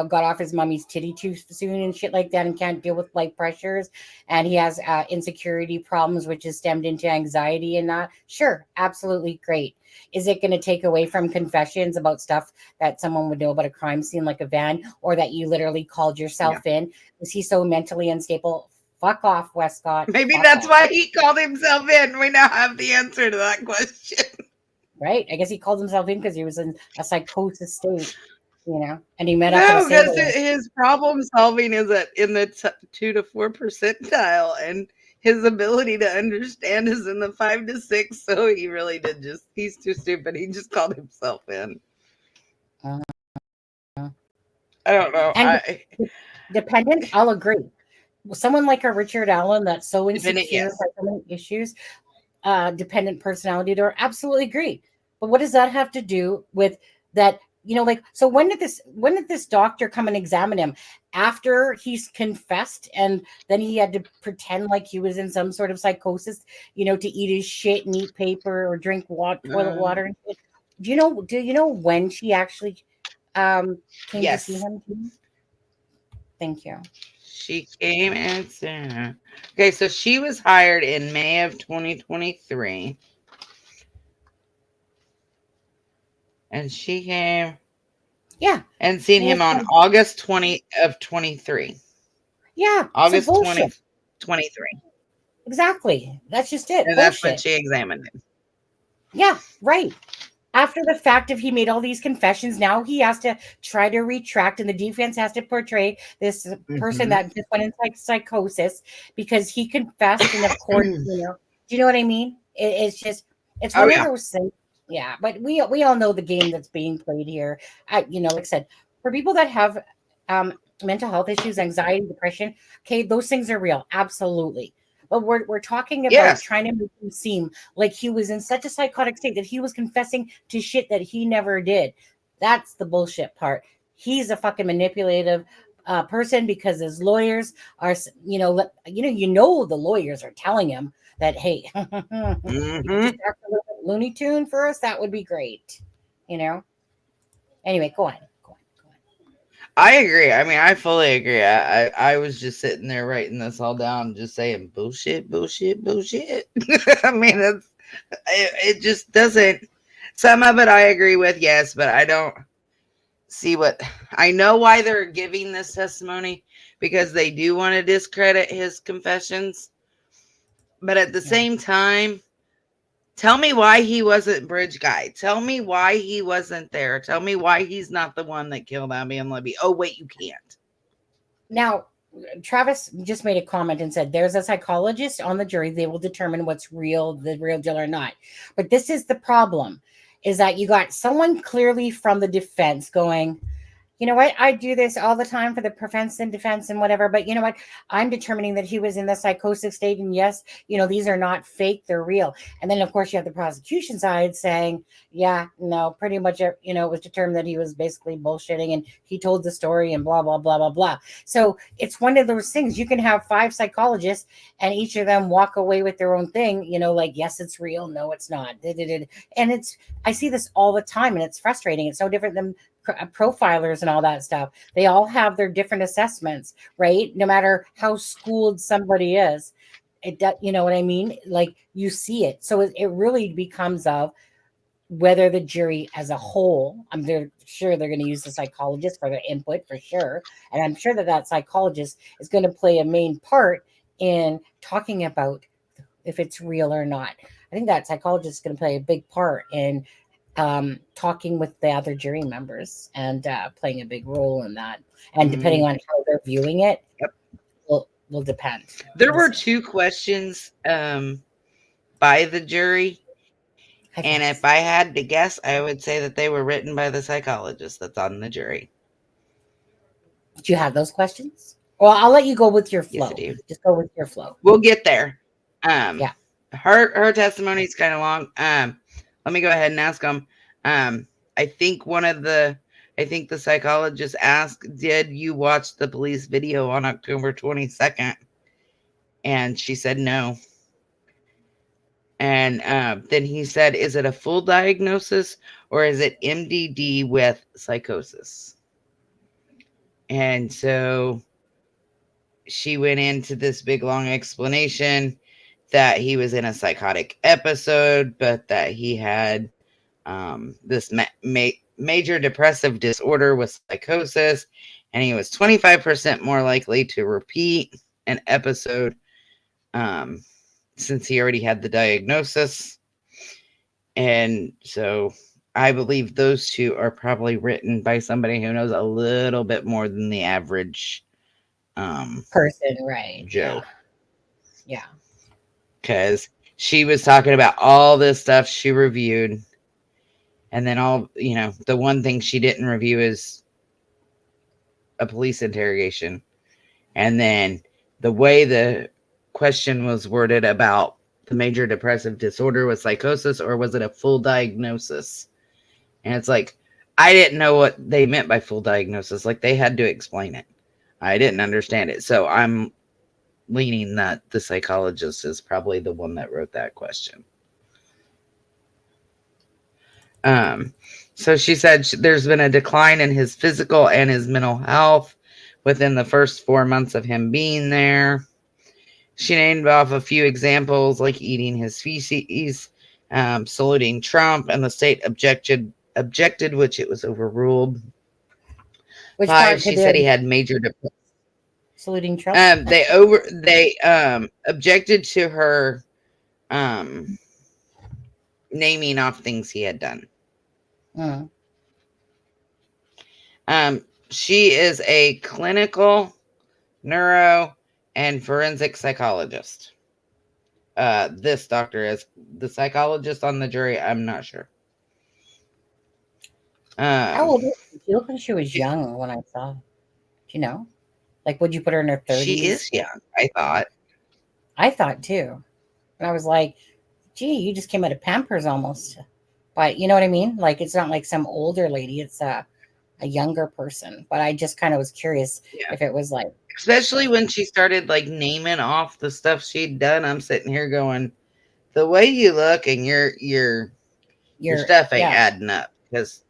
got off his mommy's titty too soon and shit like that and can't deal with life pressures, and he has insecurity problems which is stemmed into anxiety and that? Sure, absolutely great. Is it going to take away from confessions about stuff that someone would know about a crime scene like a van, or that you literally called yourself in? Is he so mentally unstable? Fuck off, Westcott. Maybe Fuck that's off. why he called himself in. We now have the answer to that question. Right? I guess he called himself in because he was in a psychosis state, and he met up No, with a because sailor. his problem solving is in the 2 to 4 percentile, and his ability to understand is in the 5 to 6. So he really did he's too stupid. He just called himself in. Uh, I don't know. and dependent, I'll agree. Someone like a Richard Allen that's so Dependent, insecure yes. by so many issues, dependent personality disorder, absolutely agree. But what does that have to do with that? So when did this doctor come and examine him? After he's confessed, and then he had to pretend like he was in some sort of psychosis, to eat his shit and eat paper or drink toilet water and shit. Do you know when she actually came Yes. to see him? Thank you. She came in. Okay, so she was hired in May of 2023. And she came and seen him on August 20 of 23. Yeah. August so 2023. Exactly. That's just it. And that's when she examined him. Yeah, right. After the fact, if he made all these confessions, now he has to try to retract, and the defense has to portray this person that just went into psychosis because he confessed. And of course, do you know what I mean? It's one of those things. Yeah, but we all know the game that's being played here. Like I said, for people that have mental health issues, anxiety, depression, okay, those things are real, absolutely. But we're talking about trying to make him seem like he was in such a psychotic state that he was confessing to shit that he never did. That's the bullshit part. He's a fucking manipulative person because his lawyers are, the lawyers are telling him that, hey, you could just act a little bit Looney Tune for us. That would be great. Anyway, go on. I agree. I mean, I fully agree. I was just sitting there writing this all down, just saying bullshit, bullshit, bullshit. I mean, it just doesn't. Some of it I agree with, yes, but I don't see I know why they're giving this testimony, because they do want to discredit his confessions. But at the same time, tell me why he wasn't bridge guy. Tell me why he wasn't there. Tell me why he's not the one that killed Abby and Libby. Oh, wait, you can't. Now, Travis just made a comment and said, there's a psychologist on the jury. They will determine what's real, the real deal or not. But this is the problem, is that you got someone clearly from the defense going, you know what? I do this all the time for the defense and whatever. But you know what? I'm determining that he was in the psychosis state. And yes, these are not fake. They're real. And then, of course, you have the prosecution side saying, yeah, no, pretty much, it was determined that he was basically bullshitting and he told the story and blah, blah, blah, blah, blah. So it's one of those things. You can have 5 psychologists and each of them walk away with their own thing, like, yes, it's real. No, it's not. And I see this all the time and it's frustrating. It's no different than profilers and all that stuff. They all have their different assessments, right? No matter how schooled somebody is, you know what I mean? Like, you see it. So it really becomes of whether the jury as a whole, I'm sure they're going to use the psychologist for their input for sure. And I'm sure that psychologist is going to play a main part in talking about if it's real or not. I think that psychologist is going to play a big part in talking with the other jury members and playing a big role in that. And depending on how they're viewing it, will depend. There were 2 questions by the jury. And if I had to guess, I would say that they were written by the psychologist that's on the jury. Do you have those questions? Well, I'll let you go with your flow. Yes, I do. Just go with your flow. We'll get there. Yeah. Her testimony is kind of long. Let me go ahead and ask them. I think the psychologist asked, did you watch the police video on October 22nd? And she said no. And then he said, is it a full diagnosis or is it MDD with psychosis? And so she went into this big long explanation that he was in a psychotic episode, but that he had this major depressive disorder with psychosis, and he was 25% more likely to repeat an episode since he already had the diagnosis. And so I believe those two are probably written by somebody who knows a little bit more than the average person, right? Joe. Yeah. Because she was talking about all this stuff she reviewed. And then the one thing she didn't review is a police interrogation. And then the way the question was worded about the major depressive disorder with psychosis, or was it a full diagnosis? And it's like, I didn't know what they meant by full diagnosis. Like, they had to explain it. I didn't understand it. So I'm leaning that the psychologist is probably the one that wrote that question. So she said there's been a decline in his physical and his mental health within the first 4 months of him being there. She named off a few examples, like eating his feces, saluting Trump, and the state objected, which it was overruled. Which 5, part she could said they he had major depression. saluting Trump? They objected to her naming off things he had done. She is a clinical neuro and forensic psychologist. This doctor is the psychologist on the jury. I'm not sure. How old is she? She looked like she was young when I saw. Do you know? Like, would you put her in her 30s? She is young, I thought. I thought too. And I was like, gee, you just came out of Pampers almost. But you know what I mean? Like, it's not like some older lady. It's a younger person. But I just kind of was curious if it was like. Especially when she started like naming off the stuff she'd done. I'm sitting here going, the way you look and your stuff ain't adding up. Because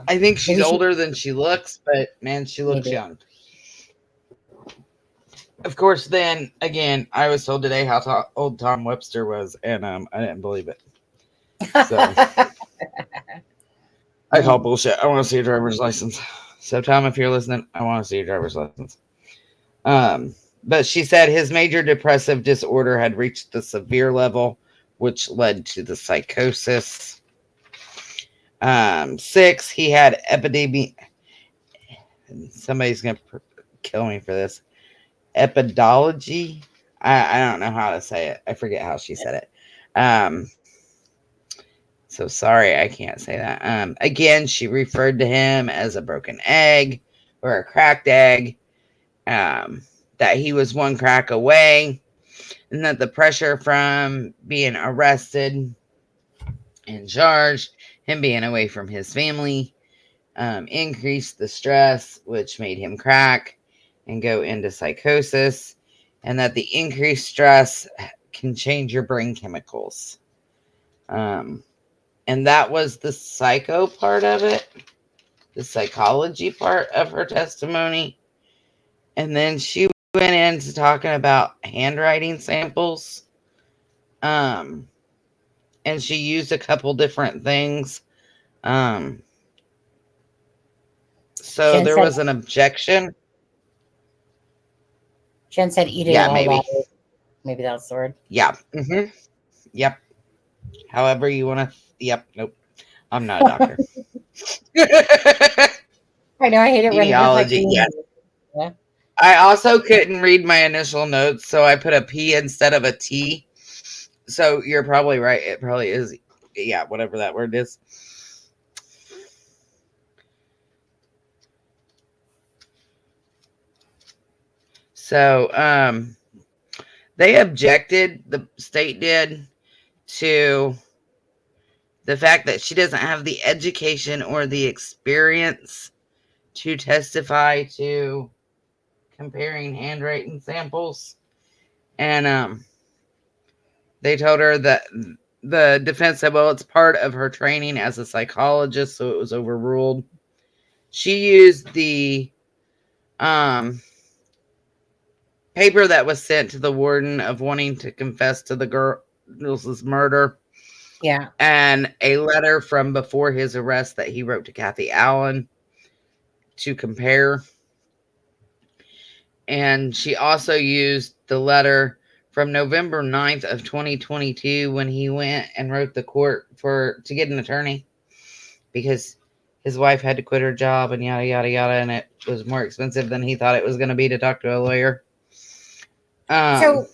I think she's older than she looks, but man, she looks young. Of course, then again, I was told today how old Tom Webster was, and I didn't believe it. So I call bullshit. I want to see a driver's license. So Tom, if you're listening, I want to see your driver's license. But she said his major depressive disorder had reached the severe level, which led to the psychosis. 6, he had somebody's going to kill me for this. Epidology. I don't know how to say it. I forget how she said it. So sorry, I can't say that. Again, she referred to him as a broken egg or a cracked egg. That he was one crack away, and that the pressure from being arrested and charged, him being away from his family, increased the stress, which made him crack and go into psychosis, and that the increased stress can change your brain chemicals. And that was the psycho part of it, the psychology part of her testimony. And then she went into talking about handwriting samples. And she used a couple different things. So there was an objection. Jen said, eat it all maybe. Maybe that's the word. Yeah. Mm-hmm. Yep. However you want to. Yep. Nope. I'm not a doctor. I know. I hate it. Etiology. Yeah. I also couldn't read my initial notes, so I put a P instead of a T. So you're probably right. It probably is. Yeah, whatever that word is. So they objected, the state did, to the fact that she doesn't have the education or the experience to testify to comparing handwriting samples. And they told her that the defense said, well, it's part of her training as a psychologist, so it was overruled. She used the paper that was sent to the warden of wanting to confess to the girl's murder. Yeah. And a letter from before his arrest that he wrote to Kathy Allen to compare. And she also used the letter from November 9th of 2022 when he went and wrote the court to get an attorney because his wife had to quit her job and yada, yada, yada. And it was more expensive than he thought it was going to be to talk to a lawyer. So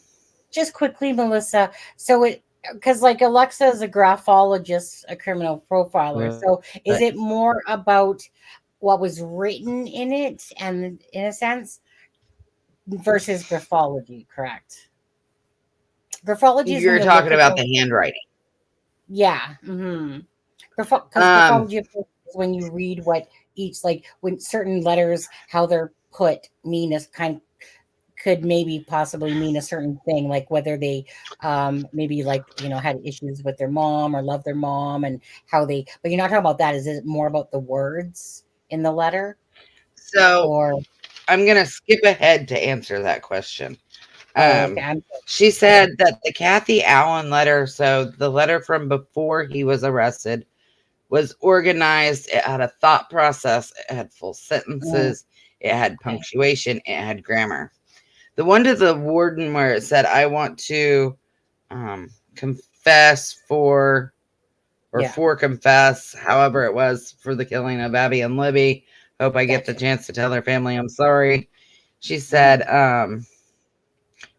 just quickly, Melissa. So because like Alexa is a graphologist, a criminal profiler. So is it more about what was written in it and in a sense versus graphology, correct? Graphology is when you're you talking look about at the handwriting. Yeah. Mm-hmm. Because graphology is when you read what each, like when certain letters, how they're put mean is could maybe possibly mean a certain thing, like whether they maybe like, had issues with their mom or love their mom and how they, but you're not talking about that. Is it more about the words in the letter? So Or I'm going to skip ahead to answer that question. okay. She said that the Kathy Allen letter, so the letter from before he was arrested, was organized. It had a thought process. It had full sentences. It had punctuation. It had grammar. The one to the warden where it said, I want to confess for confess, however it was, for the killing of Abby and Libby. Hope I get the chance to tell their family I'm sorry. She said,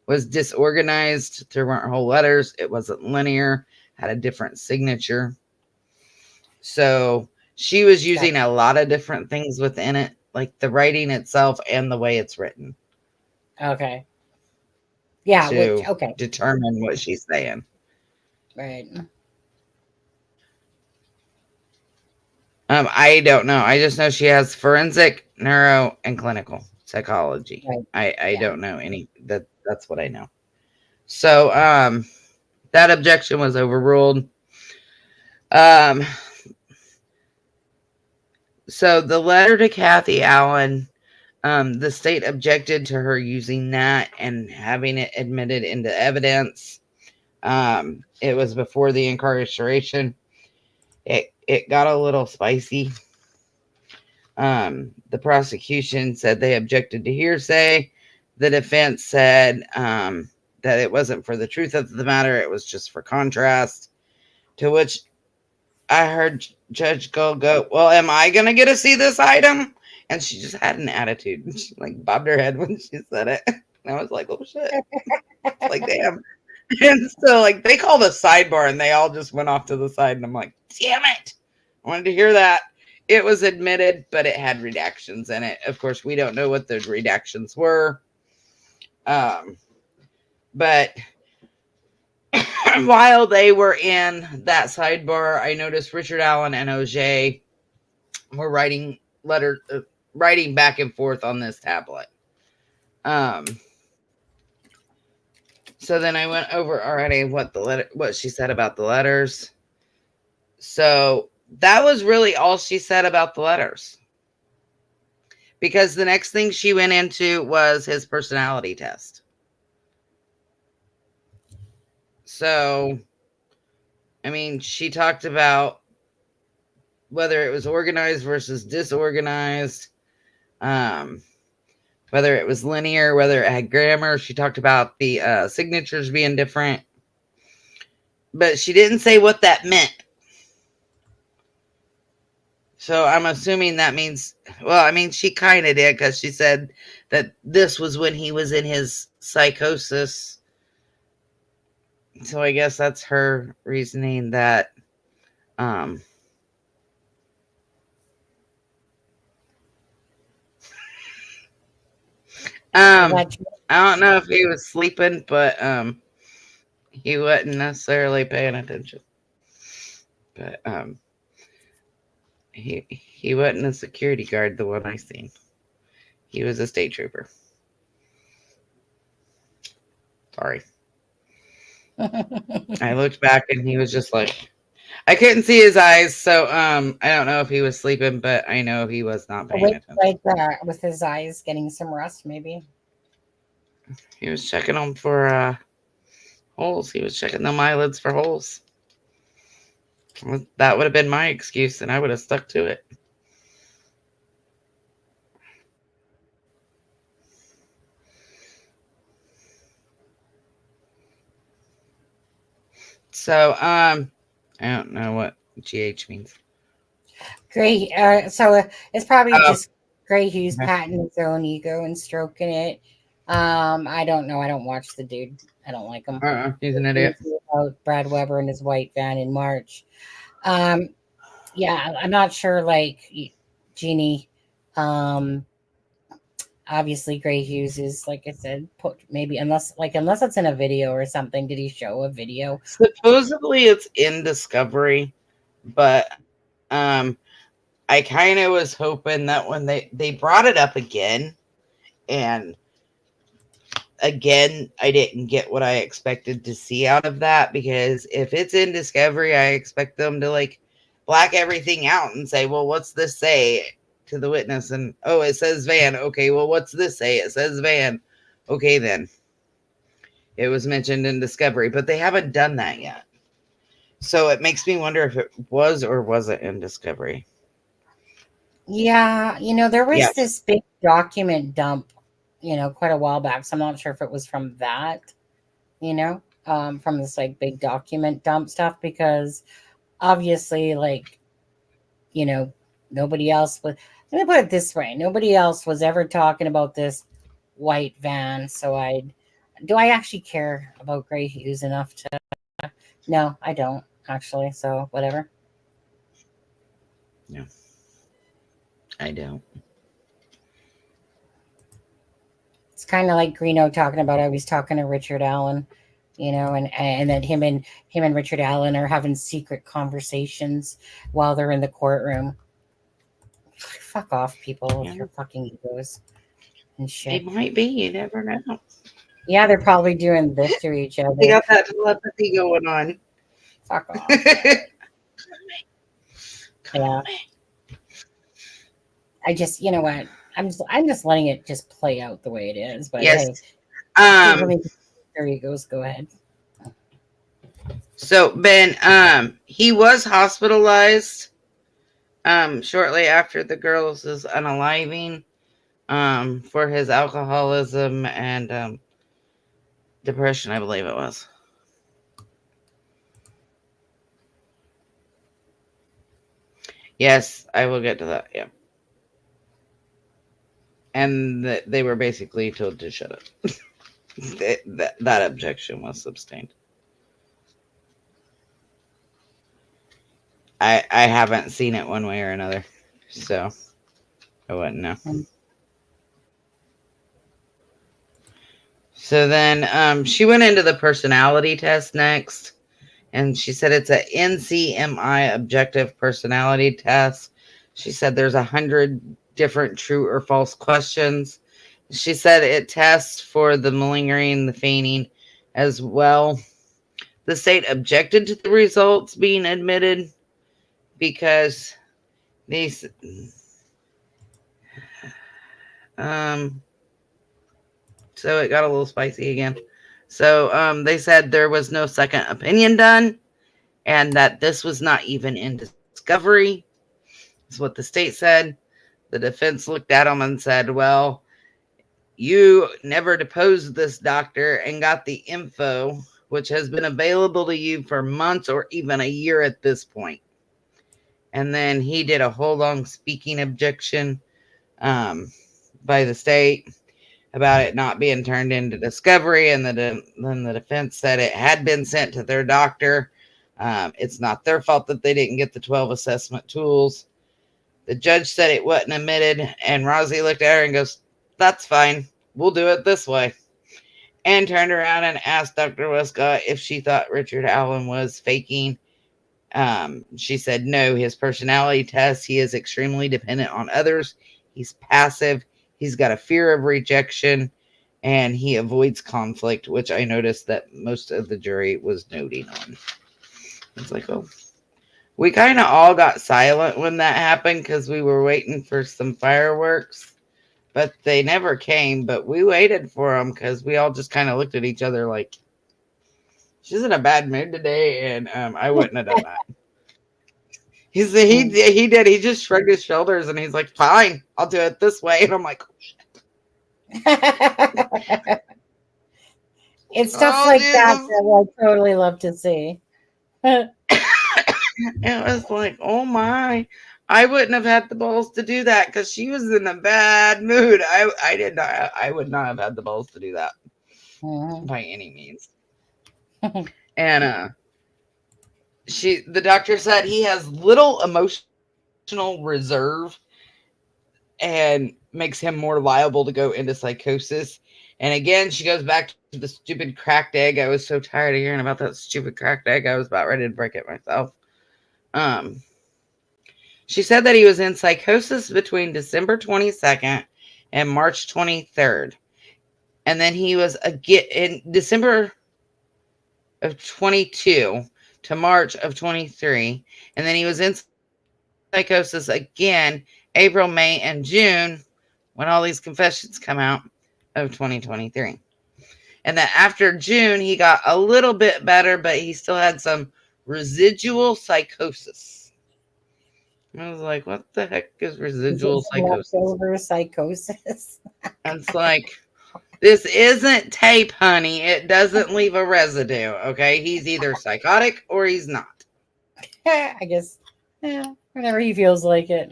was disorganized. There weren't whole letters. It wasn't linear. Had a different signature. So she was using a lot of different things within it, like the writing itself and the way it's written. Okay. Yeah. To determine what she's saying. Right. I don't know. I just know she has forensic, neuro, and clinical psychology. Right. I don't know any. That's what I know. So that objection was overruled. So the letter to Kathy Allen, the state objected to her using that and having it admitted into evidence. It was before the incarceration. It got a little spicy. The prosecution said they objected to hearsay. The defense said that it wasn't for the truth of the matter. It was just for contrast. To which I heard Judge go, well, am I going to get to see this item? And she just had an attitude. She like bobbed her head when she said it. And I was like, oh shit. Like, damn. And so like they called a sidebar and they all just went off to the side. And I'm like, damn it. I wanted to hear that. It was admitted, but it had redactions in it. Of course, we don't know what those redactions were. But while they were in that sidebar, I noticed Richard Allen and OJ were writing back and forth on this tablet. So then I went over already what she said about the letters. So that was really all she said about the letters. Because the next thing she went into was his personality test. So, I mean, she talked about whether it was organized versus disorganized, whether it was linear, whether it had grammar. She talked about the signatures being different. But she didn't say what that meant. So I'm assuming that means, well, I mean, she kind of did because she said that this was when he was in his psychosis. So I guess that's her reasoning that I don't know if he was sleeping, but he wasn't necessarily paying attention. But he wasn't a security guard, the one I seen. He was a state trooper. Sorry. I looked back and he was just like, I couldn't see his eyes, so I don't know if he was sleeping, but I know he was not paying Wait, attention. like with his eyes getting some rest, maybe. He was checking them for holes. He was checking them eyelids for holes. That would have been my excuse, and I would have stuck to it. So I don't know what GH means. Gray. So it's probably Oh. just Gray Hughes Okay. patting his own ego and stroking it. I don't know. I don't watch the dude. I don't like him. He's an idiot. About Brad Weber and his white van in March. Yeah, I'm not sure. Like Jeannie, obviously Gray Hughes is, like I said, maybe unless it's in a video or something. Did he show a video? Supposedly it's in Discovery, but I kind of was hoping that when they brought it up again, and again, I didn't get what I expected to see out of that, because if it's in Discovery, I expect them to like black everything out and say, well, what's this say to the witness? And oh, it says van. Okay, well, what's this say? It says van. Okay, then. It was mentioned in Discovery, but they haven't done that yet. So it makes me wonder if it was or wasn't in Discovery. Yeah, there was Yes. this big document dump, quite a while back. So I'm not sure if it was from that, from this like big document dump stuff, because obviously, like, nobody else was. Let me put it this way: nobody else was ever talking about this white van. So do I actually care about Gray Hughes enough to? No, I don't actually. So whatever. No, I don't. It's kind of like Greeno talking about. I was talking to Richard Allen, and then him and Richard Allen are having secret conversations while they're in the courtroom. Fuck off, people, with your fucking egos and shit. It might be. You never know. Yeah, they're probably doing this to each other. They got that telepathy going on. Fuck off. Come on. I just, you know what? I'm just letting it just play out the way it is. But Yes. hey, there he goes. Go ahead. So Ben, he was hospitalized shortly after the girls' unaliving for his alcoholism and depression, I believe it was. Yes, I will get to that. Yeah. And they were basically told to shut up. that objection was sustained. I haven't seen it one way or another, so I wouldn't know. So then she went into the personality test next, and she said it's a NCMI objective personality test. She said there's 100 different true or false questions. She said it tests for the malingering, the feigning as well. The state objected to the results being admitted because these so it got a little spicy again. So they said there was no second opinion done, and that this was not even in discovery. That's what the state said. The defense looked at them and said, well, you never deposed this doctor and got the info, which has been available to you for months or even a year at this point. And then he did a whole long speaking objection by the state about it not being turned into discovery. And then the defense said it had been sent to their doctor. It's not their fault that they didn't get the 12 assessment tools. The judge said it wasn't admitted, and Rosie looked at her and goes, that's fine. We'll do it this way. And turned around and asked Dr. Westcott if she thought Richard Allen was faking. She said no, his personality test, he is extremely dependent on others. He's passive. He's got a fear of rejection. and he avoids conflict, which I noticed that most of the jury was noting on. It's like, oh, we kind of all got silent when that happened because we were waiting for some fireworks, but they never came. But we waited for them because we all just kind of looked at each other like, she's in a bad mood today, and I wouldn't have done that. He did. He just shrugged his shoulders and he's like, fine, I'll do it this way. And I'm like, oh, shit. It's stuff Oh, like Jesus. that that I totally love to see. It was like, oh my, I wouldn't have had the balls to do that because she was in a bad mood. I would not have had the balls to do that by any means. And the doctor said he has little emotional reserve and makes him more liable to go into psychosis. And again, she goes back to the stupid cracked egg. I was so tired of hearing about that stupid cracked egg. I was about ready to break it myself. She said that he was in psychosis between December 22nd and March 23rd. And then he was again in December of 22 to March of 23. And then he was in psychosis again April, May, and June when all these confessions come out of 2023. And then after June, he got a little bit better, but he still had some residual psychosis. I was like, what the heck is residual psychosis? Leftover psychosis. And it's like, this isn't tape, honey. It doesn't leave a residue, okay? He's either psychotic or he's not. I guess, whenever he feels like it.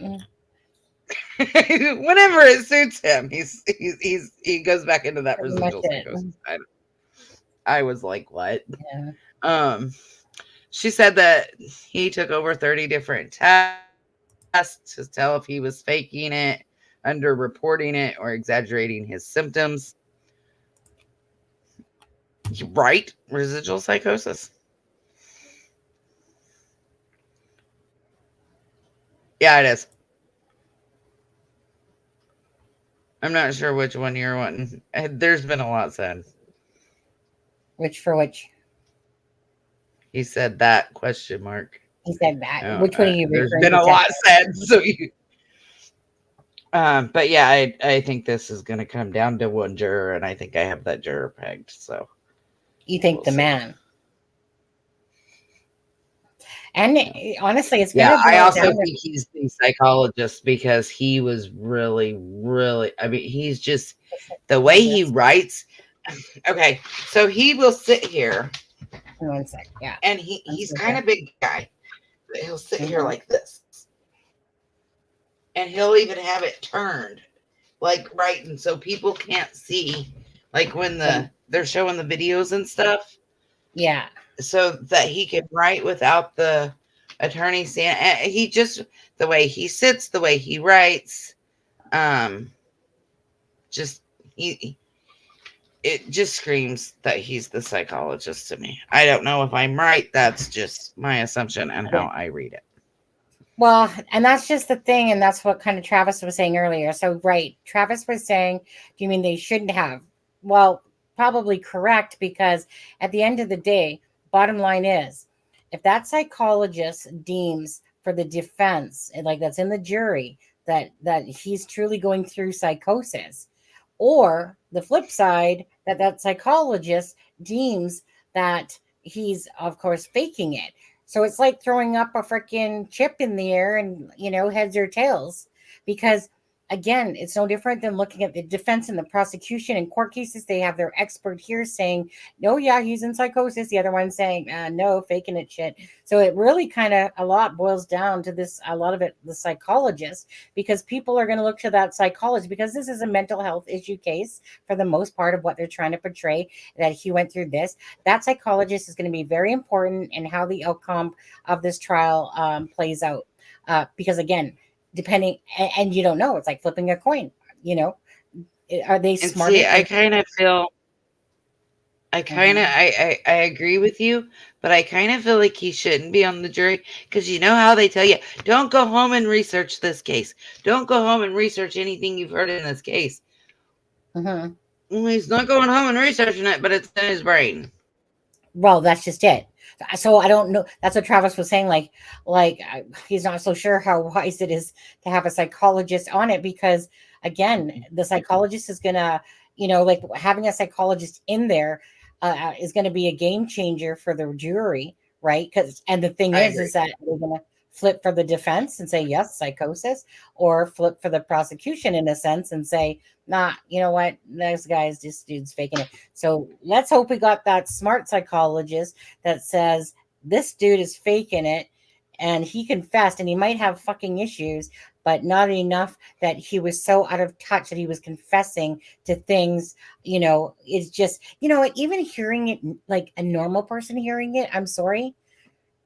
Whenever it suits him, he goes back into that Pretty residual much it. psychosis. I was like, what? Yeah. She said that he took over 30 different tests to tell if he was faking it, underreporting it, or exaggerating his symptoms. Right? Residual psychosis. Yeah, it is. I'm not sure which one you're wanting. There's been a lot said. Which for which? He said that question mark. He said that. Oh, Which one are you there's referring been to? a lot said. So you. But yeah, I think this is going to come down to one juror, and I think I have that juror pegged. So You think we'll the see. man? And honestly, it's Yeah, gonna I boil also down to- think he's the psychologist because he was really, really. I mean, he's just the way he writes. Okay, so he will sit here, One sec. Yeah. and he's Okay. kind of big guy. But he'll sit here Mhm. like this, and he'll even have it turned, like right, and so people can't see, like when they're showing the videos and stuff. Yeah. So that he can write without the attorney saying, and he just, the way he sits, the way he writes, just it just screams that he's the psychologist to me. I don't know if I'm right. That's just my assumption and how I read it. Well, and that's just the thing, and that's what kind of Travis was saying earlier. So, right, Travis was saying, do you mean they shouldn't have? Well, probably correct, because at the end of the day, bottom line is, if that psychologist deems for the defense, and like that's in the jury, that he's truly going through psychosis, or the flip side, that psychologist deems that he's, of course, faking it. So it's like throwing up a freaking chip in the air and, heads or tails. Because, again, it's no different than looking at the defense and the prosecution. In court cases, they have their expert here saying, no, yeah, he's in psychosis. The other one saying, no, faking it shit. So it really kind of a lot boils down to this, a lot of it, the psychologist, because people are going to look to that psychologist because this is a mental health issue case for the most part of what they're trying to portray, that he went through this. That psychologist is going to be very important in how the outcome of this trial plays out. Because again, depending, and you don't know, it's like flipping a coin, are they And smart? see, I kind of feel, I agree with you, but I kind of feel like he shouldn't be on the jury because you know how they tell you, don't go home and research this case. Don't go home and research anything you've heard in this case. Mm-hmm. Well, he's not going home and researching it, but it's in his brain. Well, that's just it. So I don't know. That's what Travis was saying. He's not so sure how wise it is to have a psychologist on it, because again, the psychologist is gonna, like having a psychologist in there is going to be a game changer for the jury, right? And the thing I is that they're gonna flip for the defense and say yes, psychosis, or flip for the prosecution in a sense and say, nah, you know what, this dude's faking it. So let's hope we got that smart psychologist that says this dude is faking it, and he confessed, and he might have fucking issues, but not enough that he was so out of touch that he was confessing to things. It's just, even hearing it like a normal person hearing it, I'm sorry.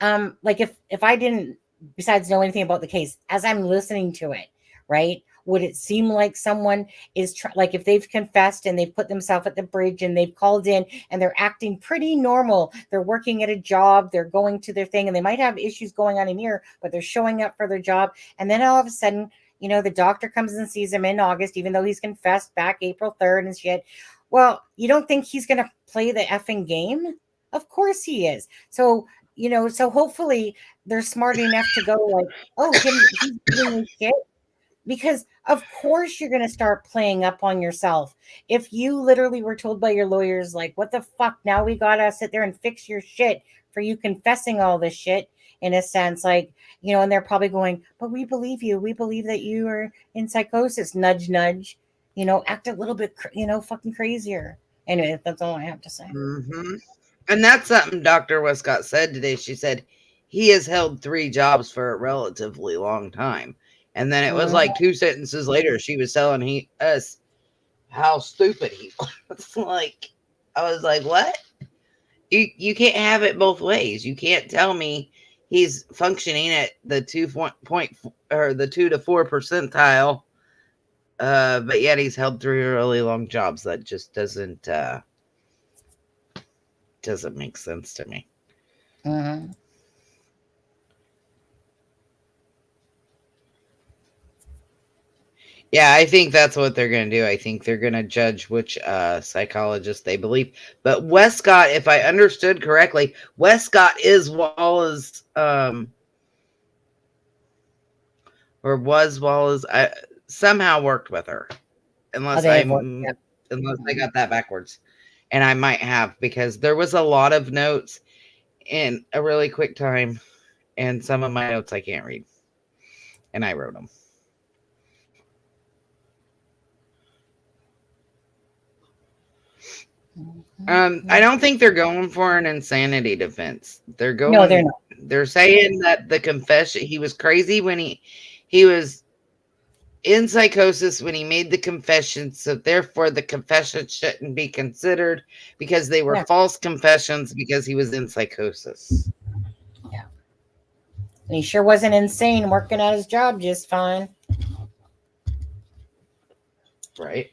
Like if I didn't, besides know anything about the case, as I'm listening to it, right, would it seem like someone is like, if they've confessed and they've put themselves at the bridge and they've called in and they're acting pretty normal, they're working at a job, they're going to their thing, and they might have issues going on in here, but they're showing up for their job, and then all of a sudden, the doctor comes and sees him in August, even though he's confessed back April 3rd and shit. Well, you don't think he's going to play the effing game? Of course he is. So so hopefully they're smart enough to go like, oh, he's doing this shit. Because of course you're going to start playing up on yourself. If you literally were told by your lawyers, like, what the fuck, now we got to sit there and fix your shit for you confessing all this shit, in a sense, like, and they're probably going, but we believe you. We believe that you are in psychosis. Nudge, nudge, act a little bit, fucking crazier. Anyway, that's all I have to say. Mm-hmm. And that's something Dr. Westcott said today. She said he has held 3 jobs for a relatively long time. And then it was like 2 sentences later, she was telling us how stupid he was. Like, I was like, what? You can't have it both ways. You can't tell me he's functioning at the 2 to 4 percentile, but yet he's held 3 really long jobs. That just doesn't make sense to me. Mm-hmm. Yeah, I think that's what they're going to do. I think they're going to judge which psychologist they believe. But Westcott, if I understood correctly, Westcott is Wallace, or was Wallace, somehow worked with her, unless I got that backwards. And I might have, because there was a lot of notes in a really quick time, and some of my notes I can't read, and I wrote them. I don't think they're going for an insanity defense. They're going. No, they're not. They're saying that the confession, he was crazy when he was in psychosis when he made the confession, so therefore the confession shouldn't be considered because they were false confessions because he was in psychosis. Yeah. And he sure wasn't insane, working at his job just fine. Right.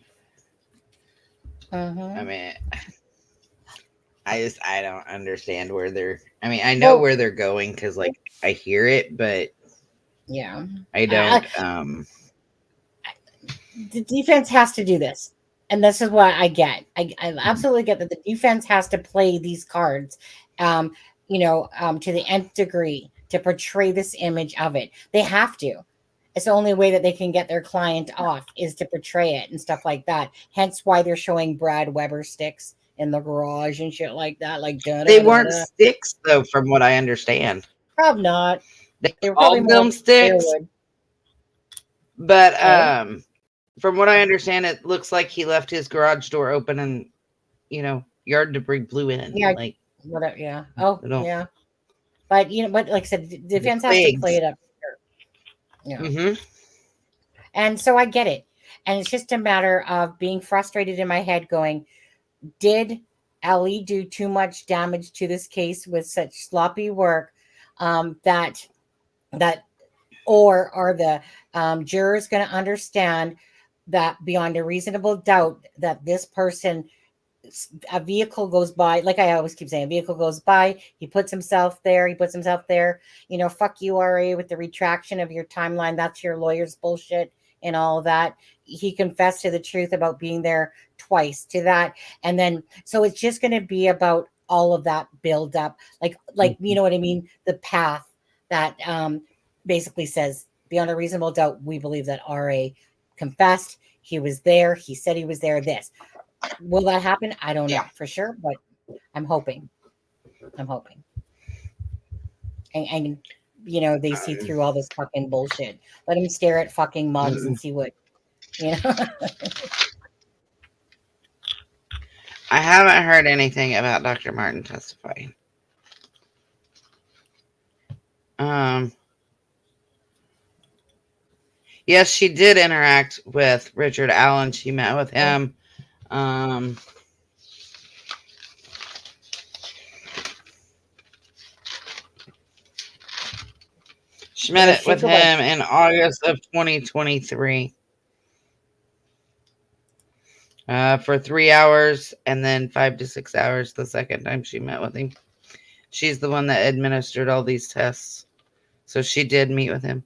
Mm-hmm. I mean, I don't understand where they're. I mean, I know where they're going because, like, I hear it, but yeah, I don't. The defense has to do this, and this is what I get. I absolutely get that the defense has to play these cards, to the nth degree to portray this image of it. They have to. It's the only way that they can get their client off is to portray it and stuff like that. Hence why they're showing Brad Weber sticks in the garage and shit like that. Like, they weren't sticks, though, from what I understand. Probably not. They were called them sticks. But from what I understand, it looks like he left his garage door open and, yard debris blew in. Yeah. Like, whatever. Yeah. Oh, yeah. But, but like I said, the defense has to play it up. Yeah. Mm-hmm. And so I get it. And it's just a matter of being frustrated in my head going, did Ellie do too much damage to this case with such sloppy work that or are the jurors going to understand that beyond a reasonable doubt that this person, a vehicle goes by, like I always keep saying, a vehicle goes by, he puts himself there, fuck you, RA, with the retraction of your timeline. That's your lawyer's bullshit and all of that. he confessed to the truth about being there twice to that. And then, so it's just going to be about all of that build up. Like, you know what I mean? The path that basically says beyond a reasonable doubt, we believe that RA confessed. He was there. He said he was there. This. Will that happen? I don't know for sure, but I'm hoping. I'm hoping. And you know, they see through all this fucking bullshit. Let them stare at fucking mugs and see what, you know. I haven't heard anything about Dr. Martin testifying. Yes, she did interact with Richard Allen. She met with him. She met with him in August of 2023 for 3 hours and then 5 to 6 hours the second time she met with him. She's the one that administered all these tests. So she did meet with him.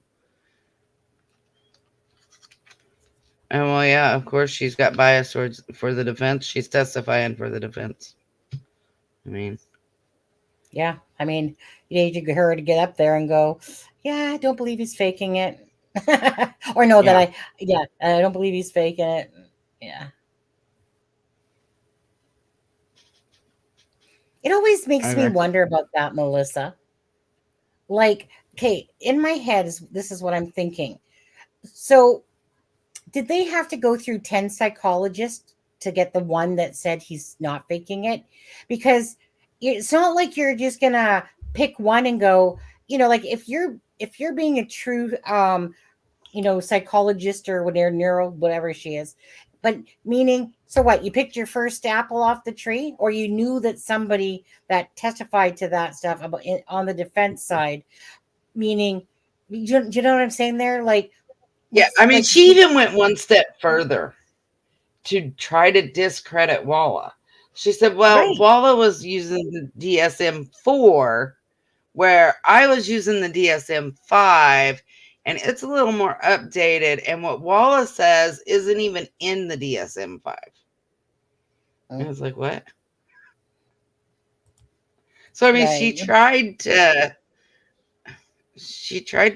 And well, yeah, of course, she's got bias towards for the defense. She's testifying for the defense. I mean, yeah, I mean, you need her to get up there and go, yeah, I don't believe he's faking it. Or no, that I don't believe he's faking it. Yeah. It always makes me wonder about that, Melissa. Like, okay, in my head, this is what I'm thinking. So, did they have to go through 10 psychologists to get the one that said he's not faking it? Because it's not like you're just gonna pick one and go, you know, like if you're being a true you know, psychologist or whatever she is, but meaning, so what, you picked your first apple off the tree, or you knew that somebody that testified to that stuff about on the defense side, meaning, do you know what I'm saying there? Like, yeah, I mean, she even went one step further to try to discredit Walla. She said, well, Walla was using the DSM-4, where I was using the DSM-5, and it's a little more updated. And what Walla says isn't even in the DSM-5. I was like, what? So, I mean, she tried to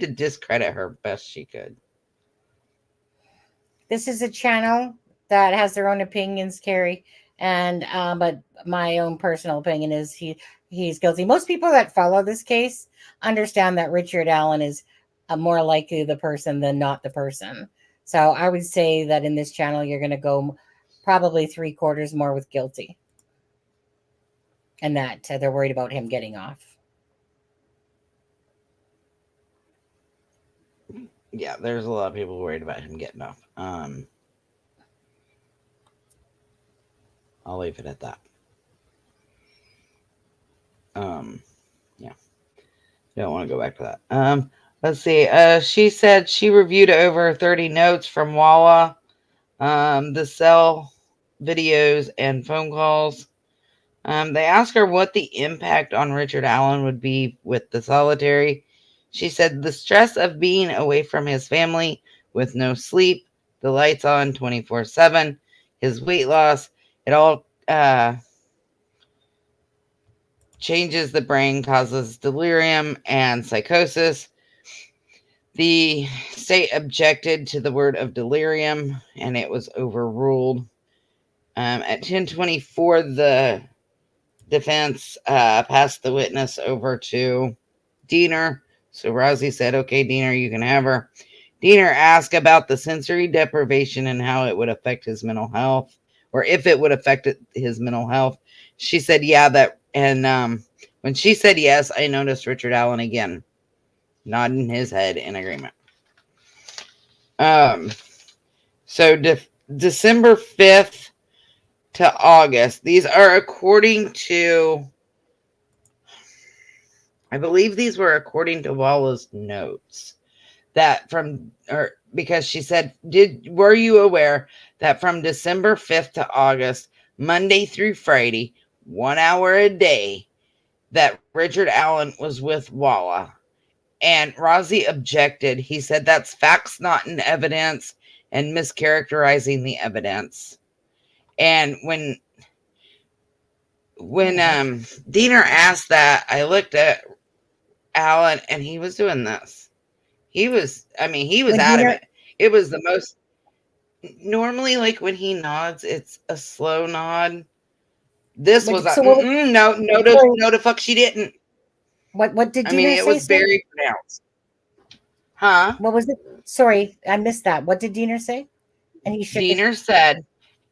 discredit her best she could. This is a channel that has their own opinions, Carrie. And but my own personal opinion is he's guilty. Most people that follow this case understand that Richard Allen is more likely the person than not the person. So I would say that in this channel, you're going to go probably 3/4 more with guilty. And that they're worried about him getting off. Yeah, there's a lot of people worried about him getting off. I'll leave it at that. Yeah. Don't want to go back to that. Let's see. She said she reviewed over 30 notes from Walla, the cell videos and phone calls. They asked her what the impact on Richard Allen would be with the solitary. She said the stress of being away from his family with no sleep, the lights on 24/7, his weight loss, it all changes the brain, causes delirium and psychosis. The state objected to the word of delirium, and it was overruled. At 10:24, the defense passed the witness over to Diener. So Rosie said, okay, Diener, you can have her. Diener asked about the sensory deprivation and how it would affect his mental health, or if it would affect his mental health. She said, yeah, that. And when she said yes, I noticed Richard Allen again, nodding his head in agreement. So December 5th to August, these are according to, I believe these were according to Walla's notes. Because she said, were you aware that from December 5th to August, Monday through Friday, 1 hour a day, that Richard Allen was with Walla? And Rosie objected. He said, that's facts, not in evidence. and mischaracterizing the evidence. And when Diener asked that, I looked at Alan, and he was doing this. He was out of it. It was the most, normally, like when he nods, it's a slow nod. This was no, the fuck she didn't. What did Diener say? It was very pronounced. Huh? What was it? Sorry, I missed that. What did Diener say? And he shook Diener said,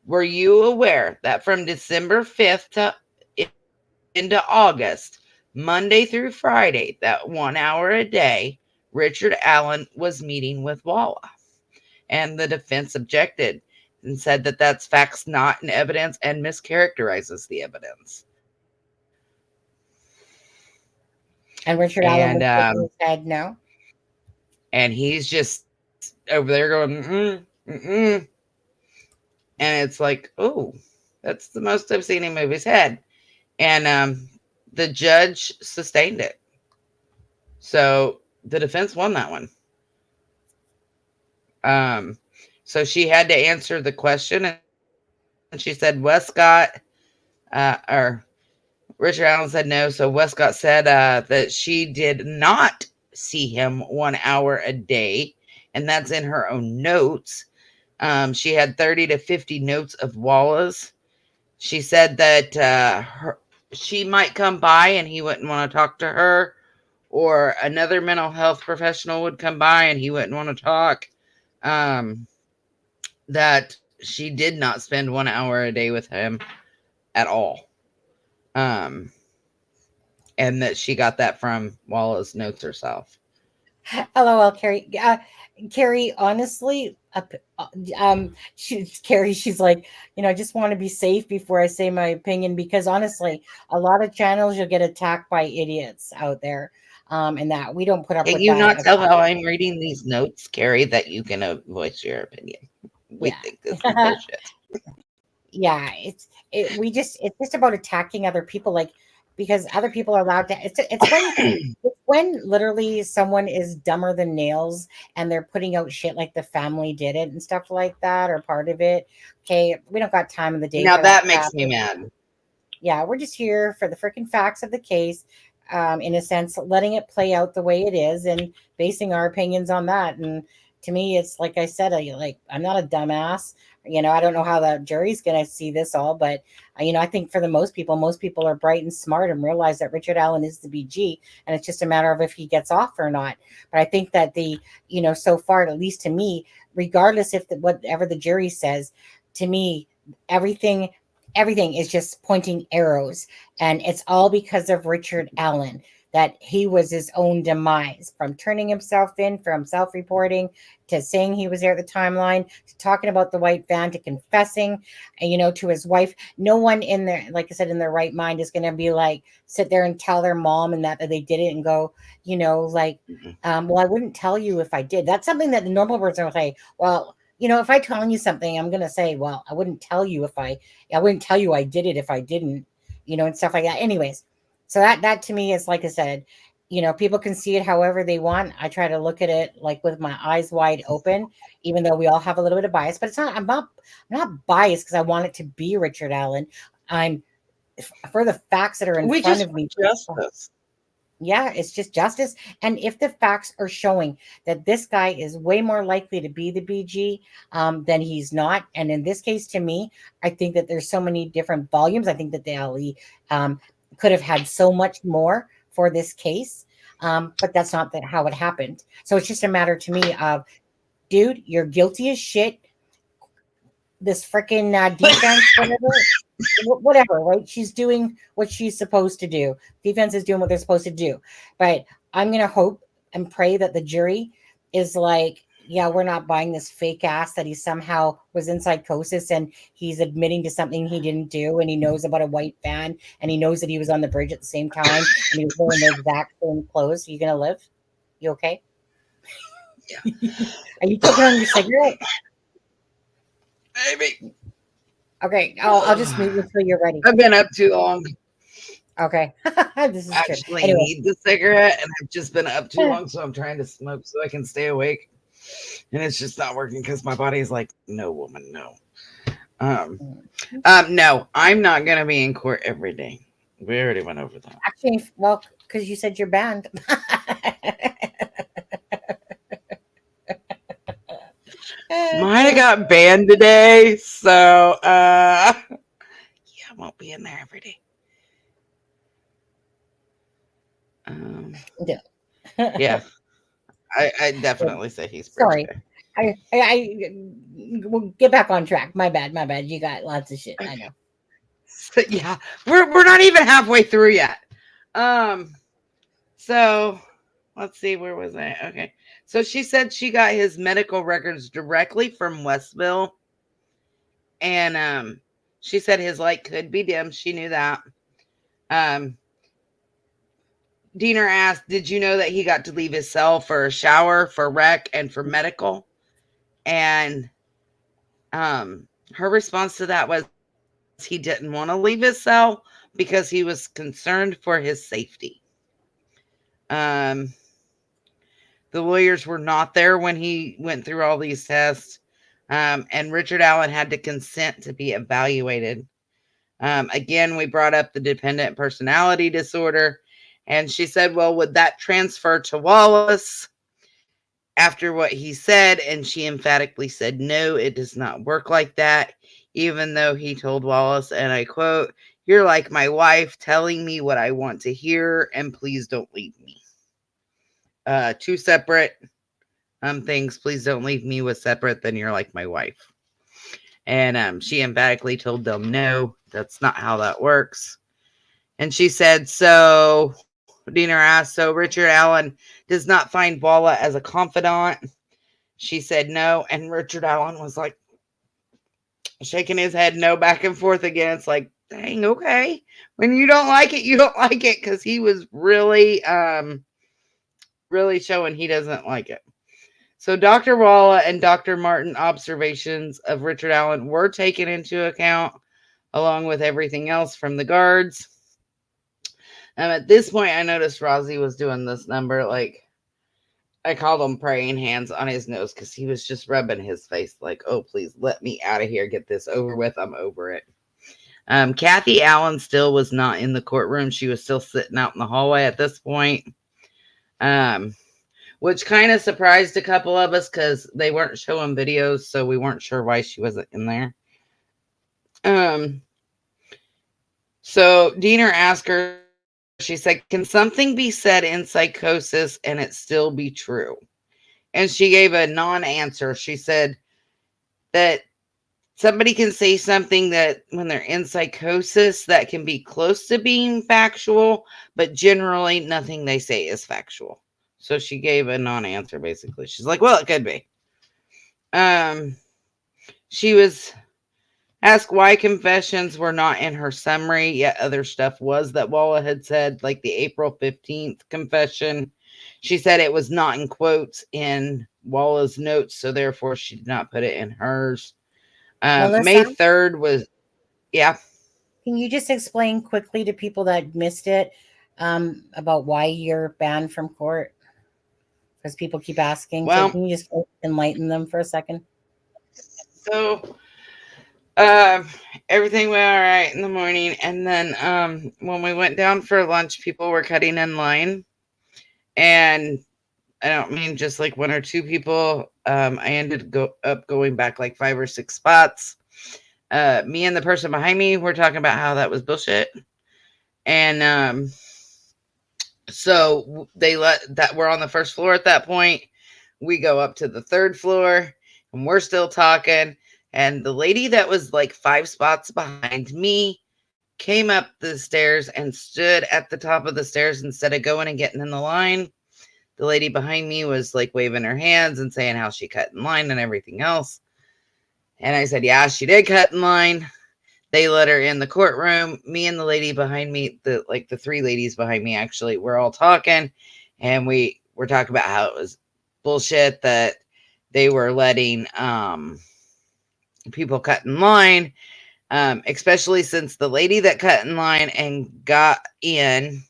"Were you aware that from December 5th into August, Monday through Friday, that 1 hour a day, Richard Allen was meeting with Walla?" And the defense objected and said that that's facts not in evidence and mischaracterizes the evidence. And Richard Allen said no. And he's just over there going, and it's like, oh, that's the most I've seen him move his head. And the judge sustained it. So the defense won that one. So she had to answer the question, and she said Westcott, or Richard Allen said no. So Westcott said that she did not see him 1 hour a day, and that's in her own notes. She had 30 to 50 notes of Walla's. She said that she might come by and he wouldn't want to talk to her, or another mental health professional would come by and he wouldn't want to talk. That she did not spend 1 hour a day with him at all. And that she got that from Walla's notes herself. LOL, Carrie. Carrie, honestly, she's like, I just want to be safe before I say my opinion, because honestly, a lot of channels you'll get attacked by idiots out there. And that we don't put up with that. Can you not tell how I'm reading these notes, Carrie, that you can voice your opinion? We think this is bullshit. Yeah, it's just about attacking other people, like, because other people are allowed to. It's when literally someone is dumber than nails and they're putting out shit like the family did it and stuff like that, or part of it. Okay, we don't got time of the day. Now that makes me mad. Yeah, we're just here for the freaking facts of the case. In a sense, letting it play out the way it is and basing our opinions on that. And to me, it's like I said, I'm not a dumbass. I don't know how the jury's going to see this all, but I think for most people are bright and smart and realize that Richard Allen is the BG, and it's just a matter of if he gets off or not. But I think that so far, at least to me, regardless if whatever the jury says, to me, everything is just pointing arrows, and it's all because of Richard Allen, that he was his own demise, from turning himself in, from self-reporting, to saying he was there at the timeline, to talking about the white van, to confessing, to his wife. No one in there, like I said, in their right mind is going to be like, sit there and tell their mom and that they did it and go, well, I wouldn't tell you if I did. That's something that the normal person will say, well, if I telling you something, I'm going to say, well, I wouldn't tell you I wouldn't tell you I did it if I didn't, and stuff like that. Anyways, so that to me is, like I said, people can see it however they want. I try to look at it like with my eyes wide open, even though we all have a little bit of bias, but I'm not biased because I want it to be Richard Allen. I'm for the facts that are in front of me. Justice. Yeah, it's just justice. And if the facts are showing that this guy is way more likely to be the BG than he's not, and in this case, to me, I think that there's so many different volumes. I think that the LE could have had so much more for this case, but that's not how it happened. So it's just a matter to me of, dude, you're guilty as shit. This freaking defense, whatever, right? She's doing what she's supposed to do. Defense is doing what they're supposed to do. But I'm going to hope and pray that the jury is like, yeah, we're not buying this fake ass that he somehow was in psychosis and he's admitting to something he didn't do, and he knows about a white van, and he knows that he was on the bridge at the same time, and he was wearing the exact same clothes. Are you going to live? You okay? Yeah. Are you choking on your cigarette? Maybe. Okay, I'll just mute until you're ready. I've been up too long. Okay. This is Actually anyway. need the cigarette, and I've just been up too long, so I'm trying to smoke so I can stay awake. And it's just not working because my body is like, no, woman, no. No, I'm not gonna be in court every day. We already went over that. Actually, well, because you said you're banned. Might have got banned today, so yeah, I won't be in there every day. Yeah. Yeah, I definitely say he's Sorry. Bridget. I we'll get back on track. My bad. You got lots of shit. I know. So, yeah, we're not even halfway through yet. So let's see, where was I? Okay. So she said she got his medical records directly from Westville. And she said his light could be dim. She knew that. Diener asked, did you know that he got to leave his cell for a shower, for rec, and for medical? And her response to that was he didn't want to leave his cell because he was concerned for his safety. The lawyers were not there when he went through all these tests. And Richard Allen had to consent to be evaluated. Again, we brought up the dependent personality disorder. And she said, well, would that transfer to Wallace after what he said? And she emphatically said, no, it does not work like that. Even though he told Wallace, and I quote, you're like my wife telling me what I want to hear, and please don't leave me. Two separate things. Please don't leave me was separate than you're like my wife. And she emphatically told them, no, that's not how that works. And she said, so Diener asked, so Richard Allen does not find Walla as a confidant? She said no. And Richard Allen was like shaking his head no, back and forth again. It's like, dang, okay. When you don't like it, you don't like it. Because he was really, really showing he doesn't like it. So Dr. Walla and Dr. Martin observations of Richard Allen were taken into account, along with everything else from the guards. At this point, I noticed Rozzy was doing this number, like, I called him praying hands on his nose because he was just rubbing his face like, oh, please let me out of here. Get this over with. I'm over it. Kathy Allen still was not in the courtroom. She was still sitting out in the hallway at this point, which kind of surprised a couple of us because they weren't showing videos, so we weren't sure why she wasn't in there. So Diener asked her, she said, can something be said in psychosis and it still be true? And she gave a non-answer. She said that somebody can say something that when they're in psychosis that can be close to being factual, but generally nothing they say is factual. So she gave a non-answer, basically. She's like, well, it could be. She was asked why confessions were not in her summary, yet other stuff was that Walla had said, like the April 15th confession. She said it was not in quotes in Walla's notes, so therefore she did not put it in hers. May 3rd was, yeah. Can you just explain quickly to people that missed it about why you're banned from court? Because people keep asking. Well, so can you just enlighten them for a second? So everything went all right in the morning, and then when we went down for lunch, people were cutting in line, and I don't mean just like one or two people. I ended up going back like 5 or 6 spots. Me and the person behind me were talking about how that was bullshit, and so they let that we're on the first floor at that point. We go up to the 3rd floor, and we're still talking. And the lady that was like 5 spots behind me came up the stairs and stood at the top of the stairs instead of going and getting in the line. The lady behind me was like waving her hands and saying how she cut in line and everything else. And I said, yeah, she did cut in line. They let her in the courtroom. Me and the lady behind me, the 3 ladies behind me, actually, we're all talking. And we were talking about how it was bullshit that they were letting people cut in line, especially since the lady that cut in line and got in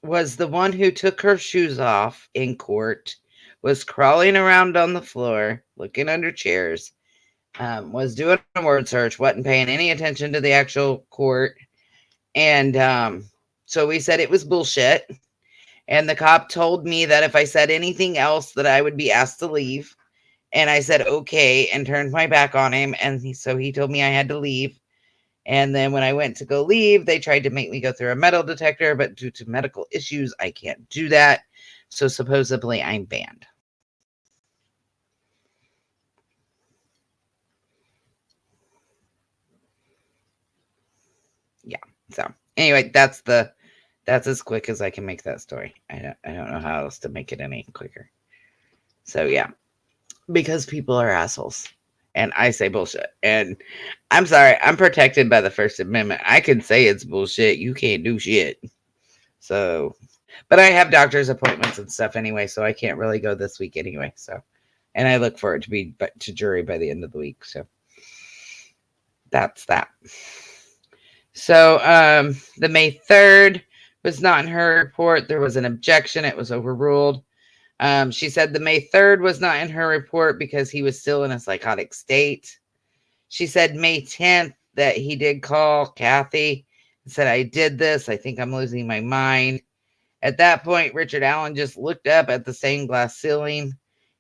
was the one who took her shoes off in court, was crawling around on the floor, looking under chairs, was doing a word search, wasn't paying any attention to the actual court. And so we said it was bullshit. And the cop told me that if I said anything else that I would be asked to leave. And I said, okay, and turned my back on him. And so he told me I had to leave. And then when I went to go leave, they tried to make me go through a metal detector, but due to medical issues, I can't do that. So supposedly I'm banned. Yeah. So anyway, that's as quick as I can make that story. I don't know how else to make it any quicker. So yeah, because people are assholes. And I say bullshit. And I'm sorry, I'm protected by the First Amendment. I can say it's bullshit. You can't do shit. So, but I have doctor's appointments and stuff anyway, so I can't really go this week anyway. So, and I look forward to be to jury by the end of the week. So that's that. So, the May 3rd was not in her report. There was an objection. It was overruled. She said the May 3rd was not in her report because he was still in a psychotic state. She said May 10th that he did call Kathy and said, I did this. I think I'm losing my mind. At that point, Richard Allen just looked up at the stained glass ceiling,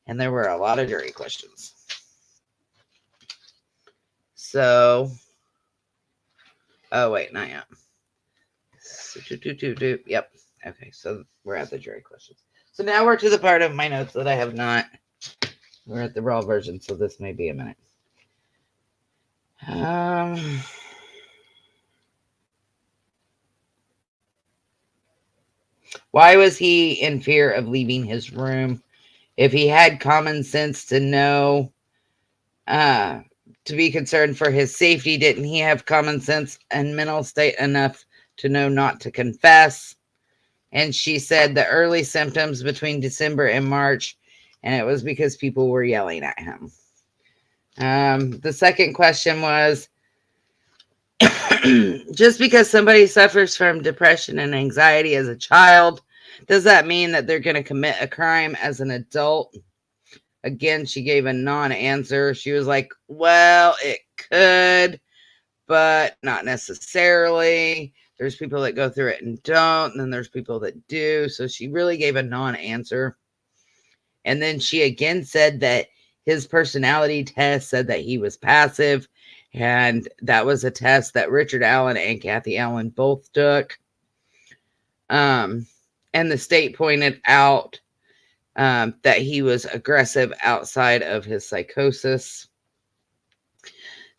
and there were a lot of jury questions. So, oh, wait, not yet. Yep. Okay, so we're at the jury questions. So now we're to the part of my notes that I have not. We're at the raw version, so this may be a minute. Why was he in fear of leaving his room? If he had common sense to know, to be concerned for his safety, didn't he have common sense and mental state enough to know not to confess? And she said the early symptoms between December and March, and it was because people were yelling at him. The second question was, just because somebody suffers from depression and anxiety as a child, does that mean that they're going to commit a crime as an adult? Again, she gave a non-answer. She was like, well, it could, but not necessarily. There's people that go through it and don't, and then there's people that do. So she really gave a non-answer. And then she again said that his personality test said that he was passive, and that was a test that Richard Allen and Kathy Allen both took. And the state pointed out that he was aggressive outside of his psychosis.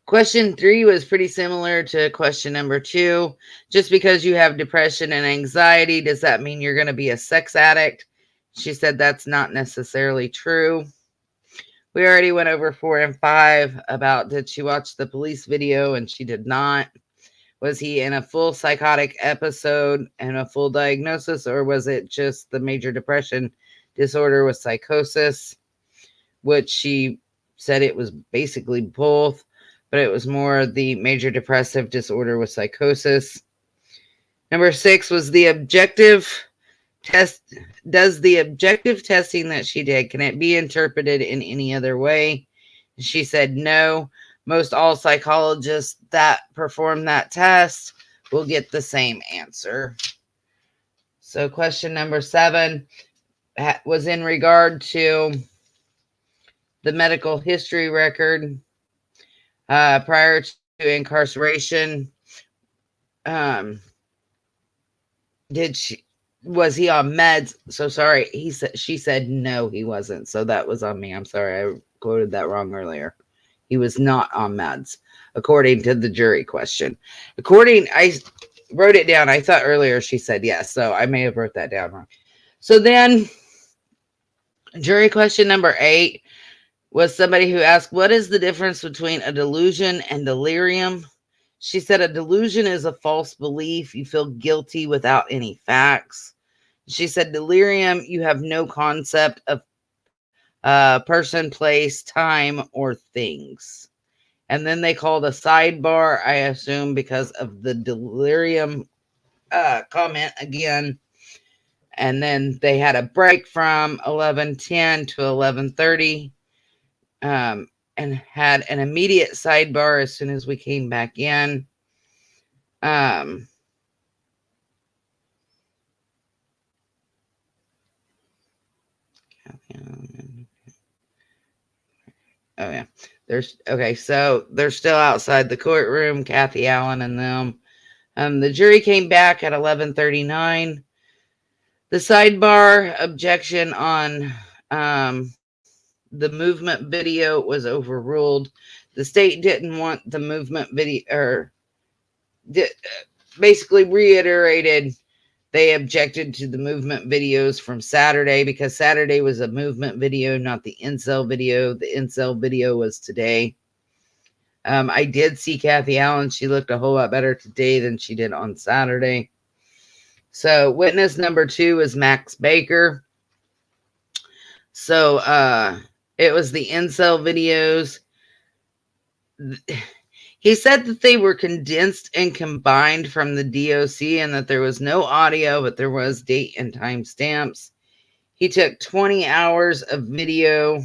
Question 3 was pretty similar to question number 2. Just because you have depression and anxiety, does that mean you're going to be a sex addict? She said that's not necessarily true. We already went over 4 and 5 about did she watch the police video, and she did not. Was he in a full psychotic episode and a full diagnosis, or was it just the major depression disorder with psychosis? Which she said it was basically both, but it was more the major depressive disorder with psychosis. Number 6 was the objective test. Does the objective testing that she did, can it be interpreted in any other way? She said no. Most all psychologists that perform that test will get the same answer. So question number 7 was in regard to the medical history record prior to incarceration. Was he on meds? So sorry, she said no, he wasn't. So that was on me. I'm sorry, I quoted that wrong earlier. He was not on meds, according to the jury question. I wrote it down. I thought earlier she said yes, so I may have wrote that down wrong. So then, jury question number 8 was somebody who asked, what is the difference between a delusion and delirium? She said a delusion is a false belief. You feel guilty without any facts. She said delirium, you have no concept of person, place, time, or things. And then they called a sidebar, I assume, because of the delirium comment again. And then they had a break from 11:10 to 11:30, and had an immediate sidebar as soon as we came back in. Oh yeah, so they're still outside the courtroom, Kathy Allen and them. The jury came back at 11:39. The sidebar objection on the movement video was overruled. The state didn't want the movement video, or basically reiterated they objected to the movement videos from Saturday, because Saturday was a movement video, not the incel video. The incel video was today. I did see Kathy Allen. She looked a whole lot better today than she did on Saturday. So witness number 2 is Max Baker. So it was the incel videos. He said that they were condensed and combined from the DOC, and that there was no audio, but there was date and time stamps. He took 20 hours of video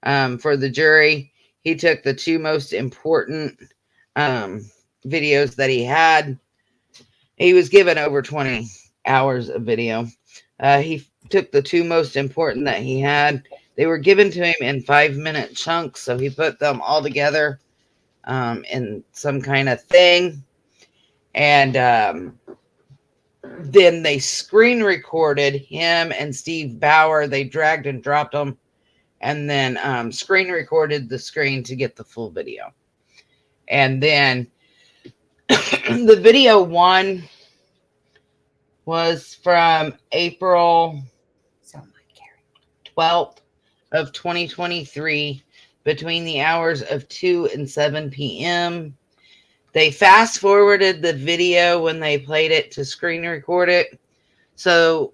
for the jury. He took the 2 most important videos that he had. He was given over 20 hours of video. He took the 2 most important that he had. They were given to him in 5-minute chunks, so he put them all together in some kind of thing. And then they screen recorded him and Steve Bauer. They dragged and dropped them, and then screen recorded the screen to get the full video. And then the video 1 was from April 12th of 2023, between the hours of 2 and 7 p.m. They fast forwarded the video when they played it to screen record it. So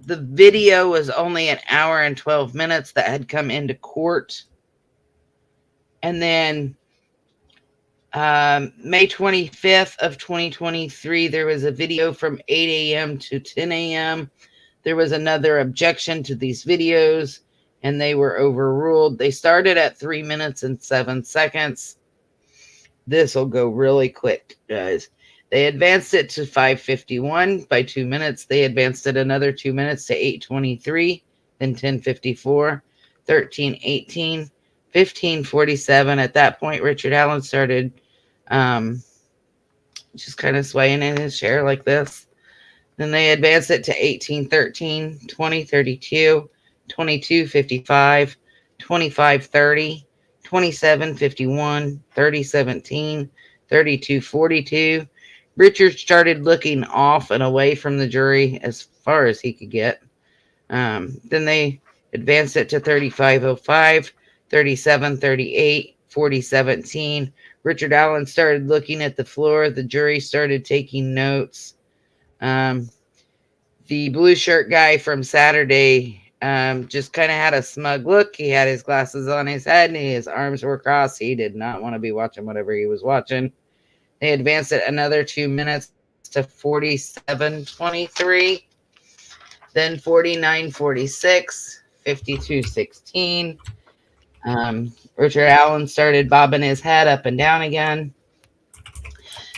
the video was only an hour and 12 minutes that had come into court. And then May 25th of 2023, there was a video from 8 a.m. to 10 a.m. There was another objection to these videos, and they were overruled. They started at 3 minutes and 7 seconds. This will go really quick, guys. They advanced it to 5:51 by 2 minutes. They advanced it another 2 minutes to 8:23, then 10:54, 13:18, 15:47. At that point, Richard Allen started just kind of swaying in his chair like this. Then they advanced it to 18:13, 20:32, 22:55, 25:30, 27:51, 30:17, 32:42. Richard started looking off and away from the jury as far as he could get. Then they advanced it to 35:05, 37:38, 40:17. Richard Allen started looking at the floor. The jury started taking notes. The blue shirt guy from Saturday just kind of had a smug look. He had his glasses on his head and his arms were crossed. He did not want to be watching whatever he was watching. They advanced it another 2 minutes to 47:23, then 49:46, 52:16. Richard Allen started bobbing his head up and down again.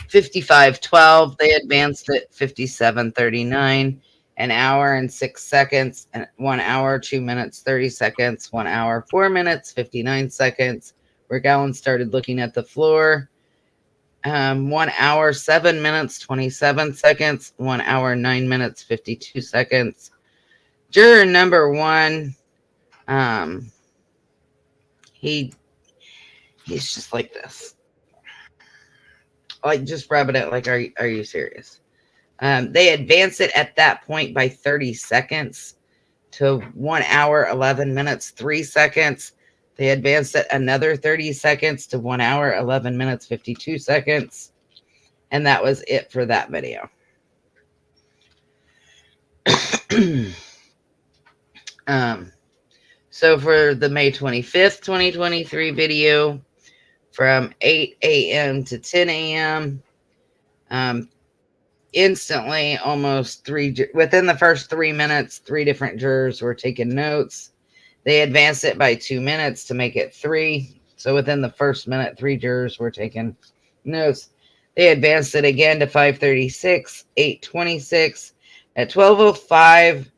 55:12, they advanced it 57:39, an hour and 6 seconds, and 1 hour, 2 minutes, 30 seconds, 1 hour, 4 minutes, 59 seconds. Rick Allen started looking at the floor. 1 hour, 7 minutes, 27 seconds, 1 hour, 9 minutes, 52 seconds. Juror number 1, he's just like this. Like, just rubbing it like, are you serious? They advanced it at that point by 30 seconds to 1 hour, 11 minutes, 3 seconds. They advanced it another 30 seconds to 1 hour, 11 minutes, 52 seconds. And that was it for that video. So for the May 25th, 2023 video, from 8 a.m. to 10 a.m., instantly, within the first 3 minutes, 3 different jurors were taking notes. They advanced it by 2 minutes to make it 3. So within the first minute, 3 jurors were taking notes. They advanced it again to 5:36, 8:26. At 12:05,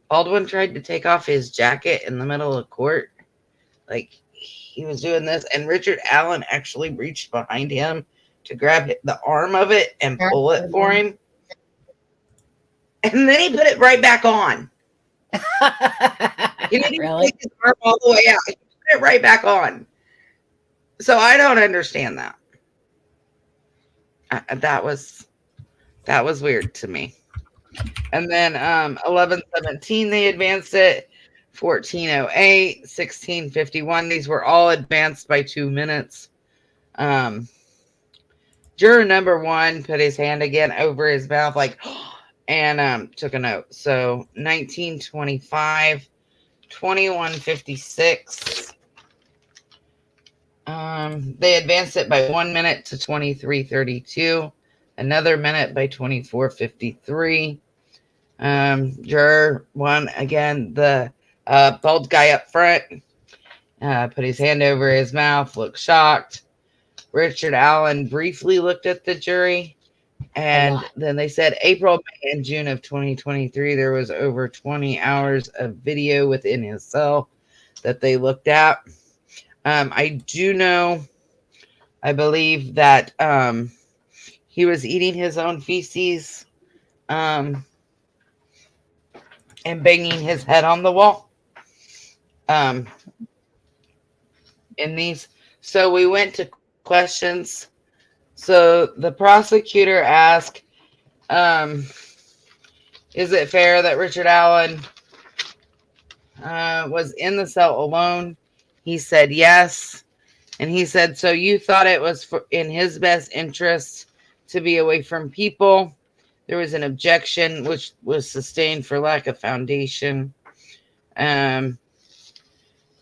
Baldwin tried to take off his jacket in the middle of court. Like, he was doing this, and Richard Allen actually reached behind him to grab the arm of it and pull it for him. And then he put it right back on. He didn't even take his arm all the way out. He put it right back on. So I don't understand that. That was weird to me. And then 11:17 they advanced it. 14:08, 16:51. These were all advanced by 2 minutes. Juror number 1 put his hand again over his mouth, like, and took a note. So 19:25, 21:56. They advanced it by 1 minute to 23:32. Another minute by 24:53. Juror 1 again, the bald guy up front, put his hand over his mouth, looked shocked. Richard Allen briefly looked at the jury, and then they said April, May, and June of 2023, there was over 20 hours of video within his cell that they looked at. I do know, I believe that he was eating his own feces and banging his head on the wall in these. So we went to questions. So the prosecutor asked, is it fair that Richard Allen was in the cell alone? He said yes. And he said, so you thought it was in his best interest to be away from people? There was an objection, which was sustained for lack of foundation.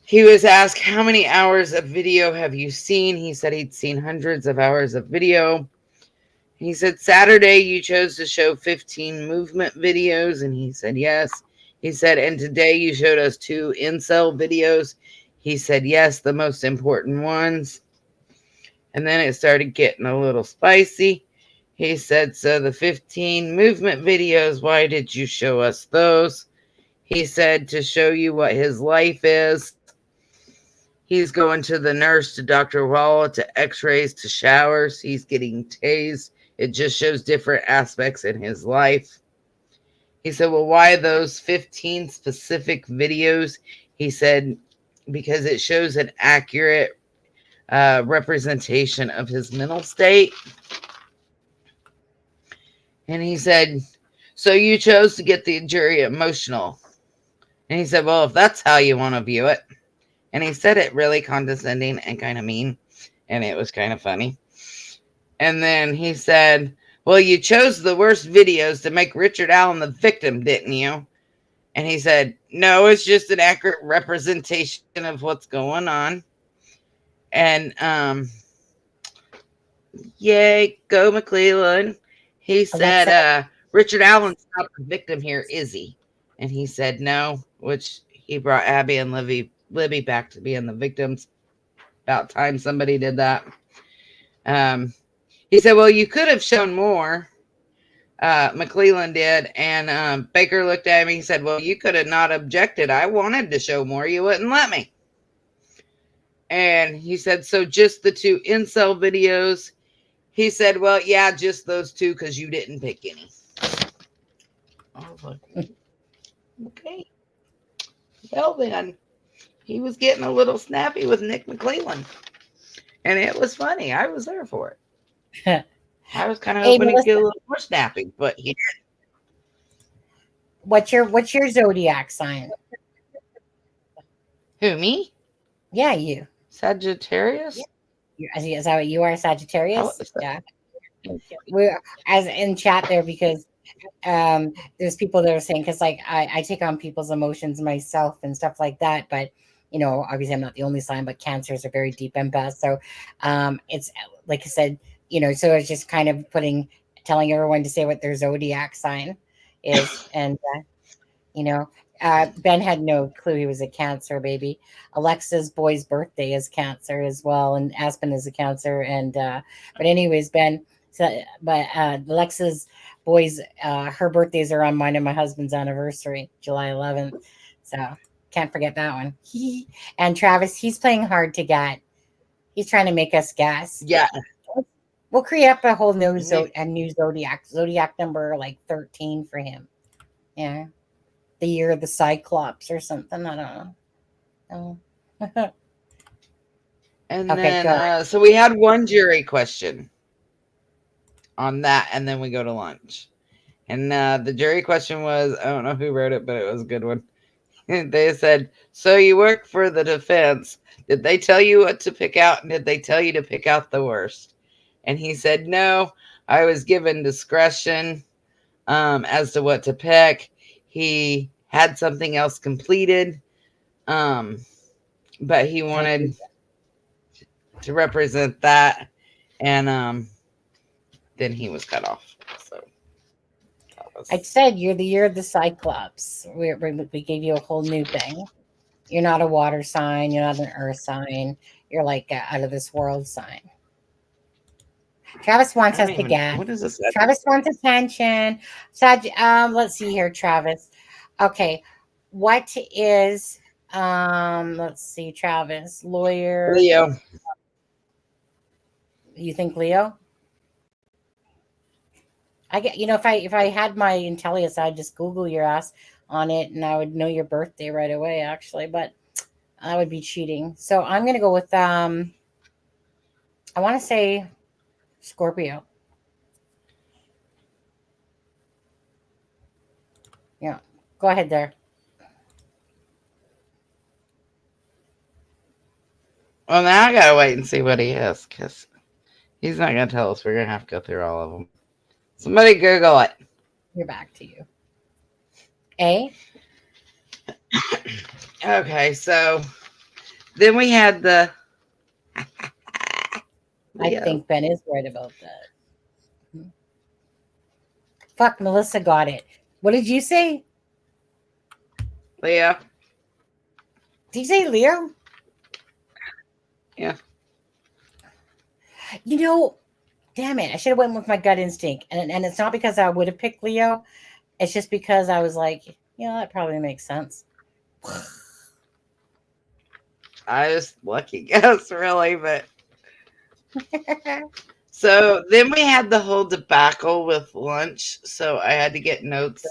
He was asked, how many hours of video have you seen? He said he'd seen hundreds of hours of video. He said, Saturday you chose to show 15 movement videos. And he said, yes. He said, and today you showed us 2 in-cell videos. He said, yes, the most important ones. And then it started getting a little spicy. He said, so the 15 movement videos, why did you show us those? He said, to show you what his life is. He's going to the nurse, to Dr. Walla, to x-rays, to showers. He's getting tased. It just shows different aspects in his life. He said, well, why those 15 specific videos? He said, because it shows an accurate representation of his mental state. And he said, so you chose to get the jury emotional. And he said, well, if that's how you want to view it. And he said it really condescending and kind of mean. And it was kind of funny. And then he said, well, you chose the worst videos to make Richard Allen the victim, didn't you? And he said, no, it's just an accurate representation of what's going on. And yay, go McClellan. He said, Richard Allen's not the victim here, is he? And he said no, which he brought Abby and Libby back to being the victims. About time somebody did that. He said, well, you could have shown more. McClellan did. And Baker looked at me. He said, well, you could have not objected. I wanted to show more. You wouldn't let me. And he said, so just the 2 incel videos? He said, well, yeah, just those 2 because you didn't pick any. I was like, okay. Well, then. He was getting a little snappy with Nick McClellan. And it was funny. I was there for it. I was kind of hoping he'd get a little more snappy, but he didn't. What's your zodiac sign? Who, me? Yeah, you. Sagittarius? Yeah. Is that what you are, Sagittarius? Yeah. We're as in chat there because there's people that are saying, because like I take on people's emotions myself and stuff like that, but you know, obviously I'm not the only sign, but Cancers are very deep empaths. So it's like I said, you know, so it's just kind of putting telling everyone to say what their zodiac sign is. And, Ben had no clue he was a Cancer baby. Alexa's boy's birthday is Cancer as well. And Aspen is a Cancer. And, but anyways, Ben, Alexa's boys, her birthdays are on mine and my husband's anniversary, July 11th. So can't forget that one. And Travis, he's playing hard to get. He's trying to make us guess. Yeah. We'll create up a whole new zodiac number like 13 for him. Yeah. The year of the Cyclops or something. I don't know. And Okay, then, so we had one jury question on that, and then we go to lunch. And the jury question was, I don't know who wrote it, but it was a good one. They said, so you work for the defense. Did they tell you what to pick out, and did they tell you to pick out the worst? And he said, no, I was given discretion as to what to pick. He had something else completed, but he wanted to represent that, and then he was cut off. So I said you're the year of the Cyclops. We gave you a whole new thing. You're not a water sign. You're not an earth sign. You're like an out of this world sign. Travis wants us to guess. What is this? Travis wants attention. Let's see here, Travis. Okay, what is let's see, Travis, lawyer. Leo. You think Leo? I get, if I had my Intellius, I'd just Google your ass on it and I would know your birthday right away, actually, but that would be cheating. So I'm gonna go with I want to say Scorpio. Yeah, go ahead there. Well, now I gotta wait and see what he is, because he's not gonna tell us. We're gonna have to go through all of them. Somebody Google it. You're back to you. A. Okay, so then we had the. I think Ben is right about that. Fuck, Melissa got it. What did you say? Leo. Did you say Leo? Yeah. Damn it. I should have went with my gut instinct. And it's not because I would have picked Leo. It's just because I was like, that probably makes sense. I was lucky guess, really, but. So then we had the whole debacle with lunch. So I had to get notes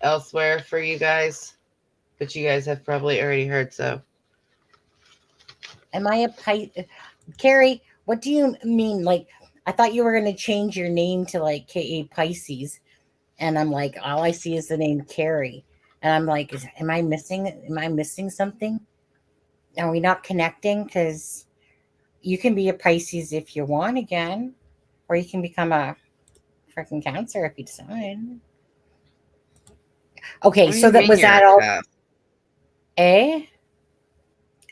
elsewhere for you guys, but you guys have probably already heard. So, am I a Pisces? Carrie, what do you mean? Like, I thought you were going to change your name to like K.A. Pisces. And I'm like, all I see is the name Carrie. And I'm like, am I missing something? Are we not connecting? Because you can be a Pisces if you want again, or you can become a freaking Cancer if you decide. Okay, so that was that all.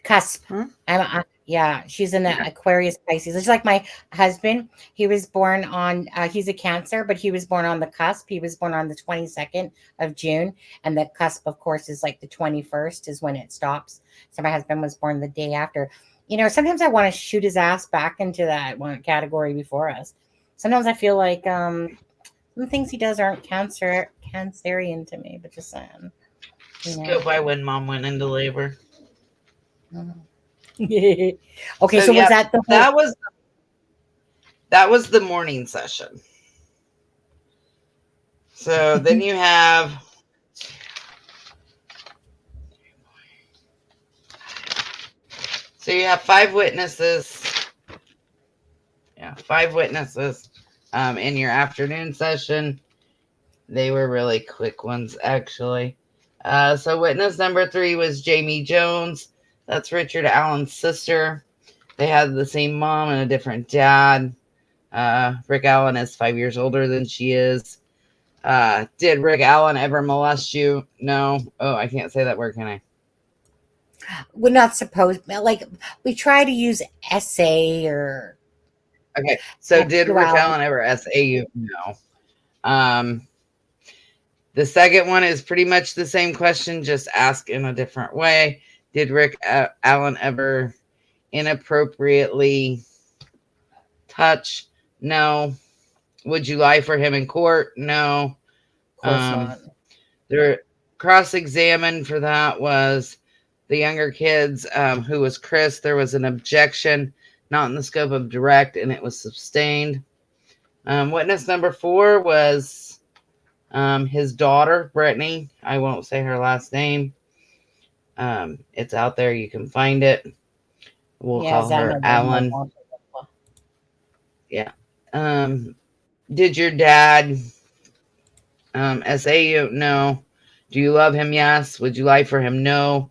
Cusp. Huh? Yeah, she's an Aquarius Pisces. It's like my husband. He was born on, he's a Cancer, but he was born on the cusp. He was born on the 22nd of June. And the cusp, of course, is like the 21st is when it stops. So my husband was born the day after. Sometimes I want to shoot his ass back into that one category before us. Sometimes I feel like some things he does aren't Cancerian to me, but just saying. Just go by when mom went into labor. Okay, so yeah, was that the whole... that was the morning session. So then you have you have 5 witnesses. Yeah, 5 witnesses in your afternoon session. They were really quick ones, actually. So witness number 3 was Jamie Jones. That's Richard Allen's sister. They had the same mom and a different dad. Rick Allen is 5 years older than she is. Did Rick Allen ever molest you? No. Oh, I can't say that word, can I? We're not supposed, like, we try to use essay or Okay, so did Rick Sexuality. Allen ever SA you? No. The second one is pretty much the same question, just asked in a different way. Did Rick Allen ever inappropriately touch? No. Would you lie for him in court? No. Of course not. The cross-examined for that was the younger kids, who was Chris. There was an objection, not in the scope of direct, and it was sustained. Witness number 4 was his daughter, Brittany. I won't say her last name. It's out there. You can find it. We'll call her Alan. Yeah. Did your dad SA you? No. Do you love him? Yes. Would you lie for him? No.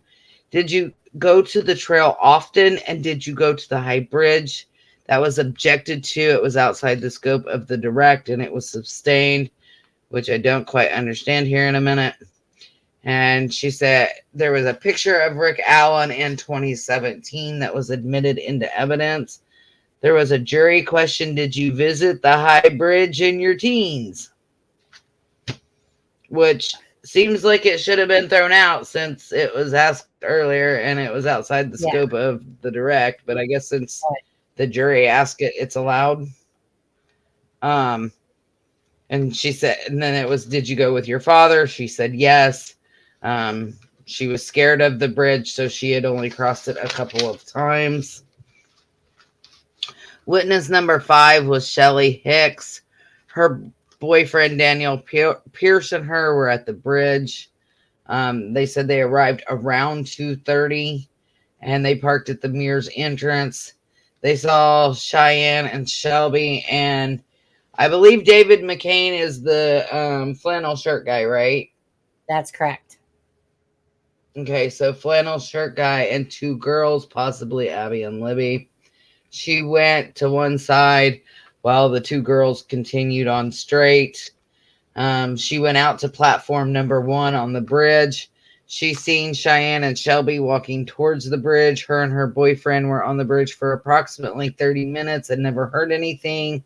Did you go to the trail often? And did you go to the high bridge? That was objected to. It was outside the scope of the direct, and it was sustained, which I don't quite understand here in a minute. And she said there was a picture of Rick Allen in 2017 that was admitted into evidence. There was a jury question. Did you visit the high bridge in your teens? Which seems like it should have been thrown out since it was asked earlier and it was outside the scope of the direct. But I guess since the jury asked it, it's allowed. And she said, and then it was, did you go with your father? She said yes. She was scared of the bridge, so she had only crossed it a couple of times. Witness number 5 was Shelly Hicks. Her boyfriend Daniel Pierce and her were at the bridge. They said they arrived around 2:30 and they parked at the Mears entrance. They saw Cheyenne and Shelby, and I believe David McCain is the flannel shirt guy, right? That's correct. Okay, so flannel shirt guy and 2 girls, possibly Abby and Libby. She went to one side while the 2 girls continued on straight. She went out to platform number 1 on the bridge. She seen Cheyenne and Shelby walking towards the bridge. Her and her boyfriend were on the bridge for approximately 30 minutes and never heard anything.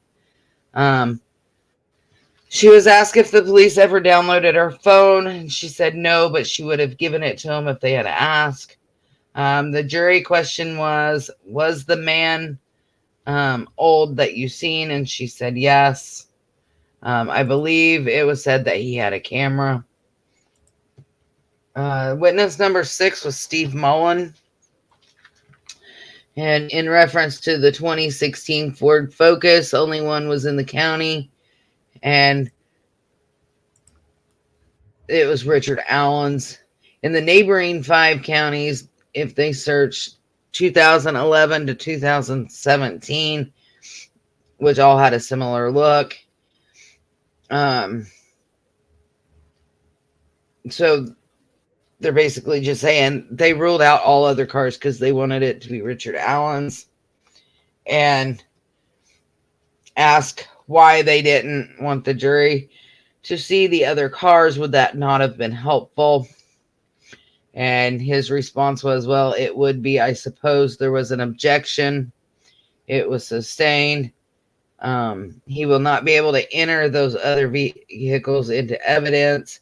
She was asked if the police ever downloaded her phone, and she said no, but she would have given it to them if they had asked. The jury question was the man old that you seen? And she said yes. I believe it was said that he had a camera. Witness number 6 was Steve Mullen. And in reference to the 2016 Ford Focus, only one was in the county. And it was Richard Allen's. In the neighboring 5 counties, if they searched 2011 to 2017, which all had a similar look. So they're basically just saying they ruled out all other cars because they wanted it to be Richard Allen's, and ask why they didn't want the jury to see the other cars. Would that not have been helpful? And his response was, well, it would be. I suppose there was an objection. It was sustained. He will not be able to enter those other vehicles into evidence.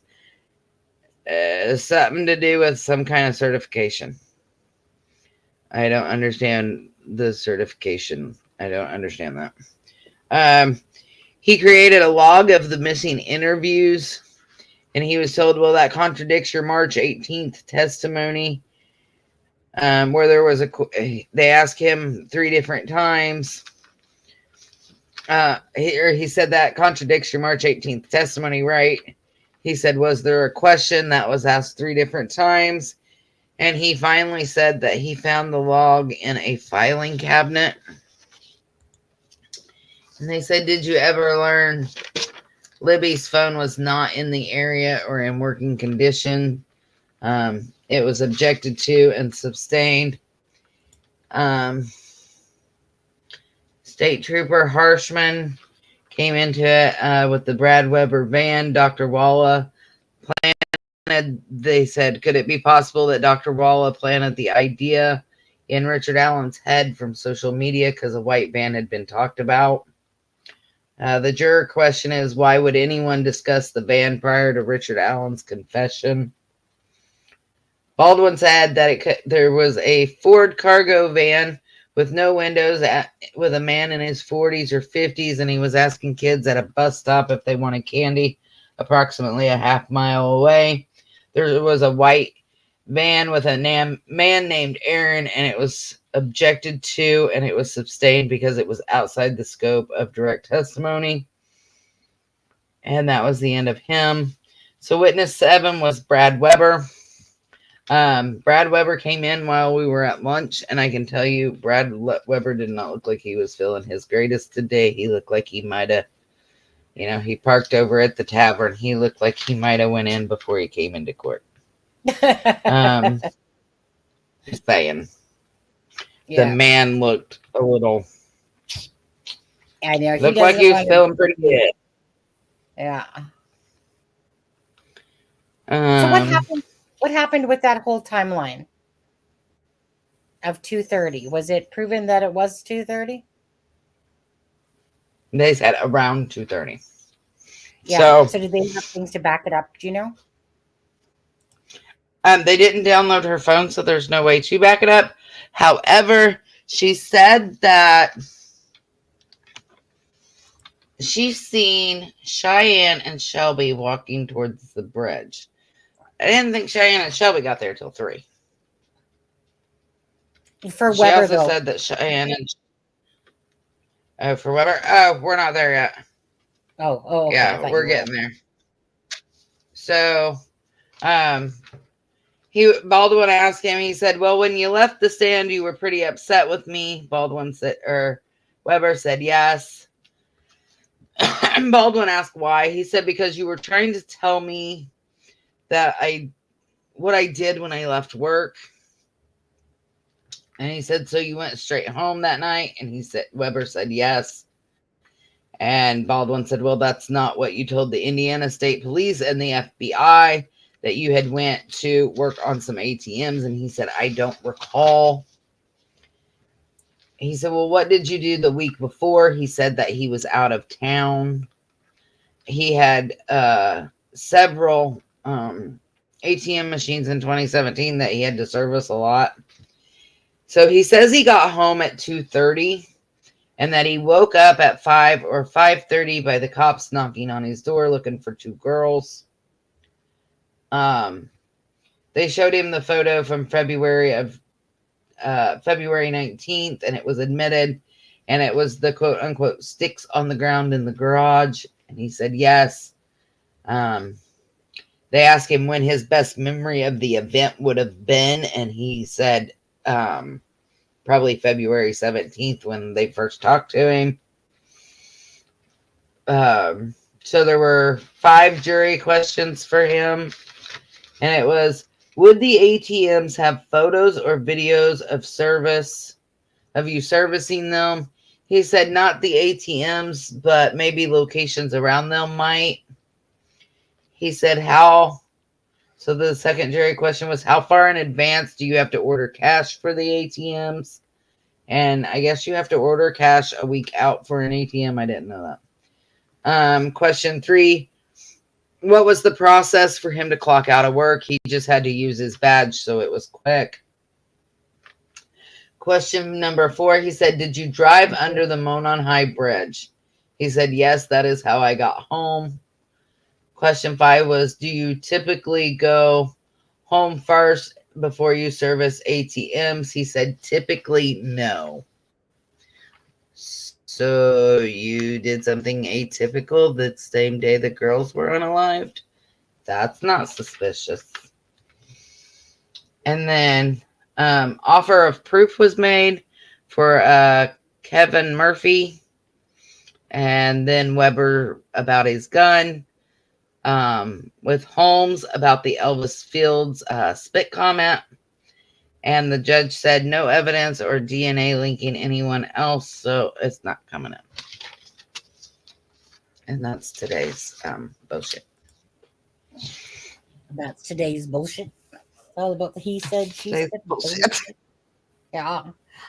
Something to do with some kind of certification. I don't understand the certification. I don't understand that. He created a log of the missing interviews, and he was told, well, that contradicts your March 18th testimony, where there was they asked him 3 different times. He said that contradicts your March 18th testimony, right? He said, was there a question that was asked 3 different times? And he finally said that he found the log in a filing cabinet. And they said, did you ever learn Libby's phone was not in the area or in working condition? It was objected to and sustained. State Trooper Harshman came into it with the Brad Weber van. Dr. Walla planted. They said, could it be possible that Dr. Walla planted the idea in Richard Allen's head from social media because a white van had been talked about. The juror question is, why would anyone discuss the van prior to Richard Allen's confession? Baldwin said that there was a Ford cargo van with no windows with a man in his 40s or 50s, and he was asking kids at a bus stop if they wanted candy approximately a half-mile away. There was a white van with a man named Aaron, and it was objected to, and it was sustained because it was outside the scope of direct testimony. And that was the end of him. So witness 7 was Brad Weber. Brad Weber came in while we were at lunch, and I can tell you, Brad Weber did not look like he was feeling his greatest today. He looked like he might have, he parked over at the tavern. He looked like he might have went in before he came into court. Just saying. Yeah. The man looked a little. I know. Looked like he was feeling pretty good. Yeah. So what happened? What happened with that whole timeline of 2:30? Was it proven that it was 2:30? They said around 2:30. Yeah. So did they have things to back it up? Do you know? They didn't download her phone, so there's no way to back it up. However, she said that she's seen Cheyenne and Shelby walking towards the bridge. I didn't think Cheyenne and Shelby got there till 3. For she Weber, also though. said that Cheyenne and for Weber. Oh, we're not there yet. Oh, okay. Yeah, we're getting there. So, Baldwin asked him. He said, "Well, when you left the stand, you were pretty upset with me." Weber said yes. Baldwin asked why. He said, "Because you were trying to tell me that what I did when I left work." And he said, "So you went straight home that night?" And Weber said yes. And Baldwin said, "Well, that's not what you told the Indiana State Police and the FBI, that you had went to work on some ATMs." And he said, "I don't recall." He said, "Well, what did you do the week before?" He said that he was out of town. He had several ATM machines in 2017 that he had to service a lot. So he says he got home at 2:30 and that he woke up at 5 or 5:30 by the cops knocking on his door looking for 2 girls. They showed him the photo from February 19th, and it was admitted, and it was the quote unquote sticks on the ground in the garage. And he said yes. They asked him when his best memory of the event would have been, and he said probably February 17th when they first talked to him. So there were 5 jury questions for him, and it was, would the ATMs have photos or videos of you servicing them? He said not the ATMs, but maybe locations around them might. He said so the second jury question was, how far in advance do you have to order cash for the ATMs? And I guess you have to order cash a week out for an ATM. I didn't know that. Question 3, what was the process for him to clock out of work? He just had to use his badge, so it was quick. Question number 4, he said, did you drive under the Monon High Bridge? He said, yes, that is how I got home. Question 5 was, do you typically go home first before you service ATMs? He said, typically no. So you did something atypical the same day the girls were unalived? That's not suspicious. And then offer of proof was made for Kevin Murphy, and then Weber about his gun, with Holmes about the Elvis Fields spit comment. And the judge said no evidence or DNA linking anyone else, so it's not coming up. And that's today's bullshit. That's today's bullshit. All about the he said, she said. Bullshit. Yeah.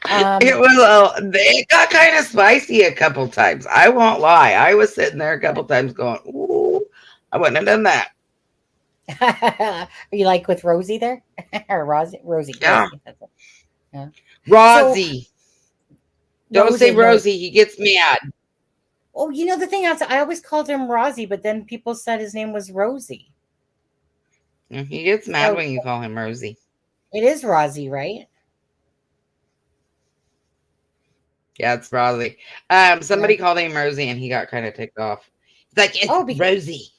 It was it got kind of spicy a couple times. I won't lie. I was sitting there a couple times going, "Ooh, I wouldn't have done that." Are you like with Rosie there? Or Rosie? Rosie. Yeah. Rosie. That's it. Yeah. Rosie. Don't say No. Rosie. He gets mad. Oh, you know the thing else, I always called him Rosie, but then people said his name was Rosie. He gets mad So when you call him Rosie. it is Rosie, right? Yeah, it's Rosie. Somebody called him Rosie, and he got kind of ticked off. He's like, "It's Rosie."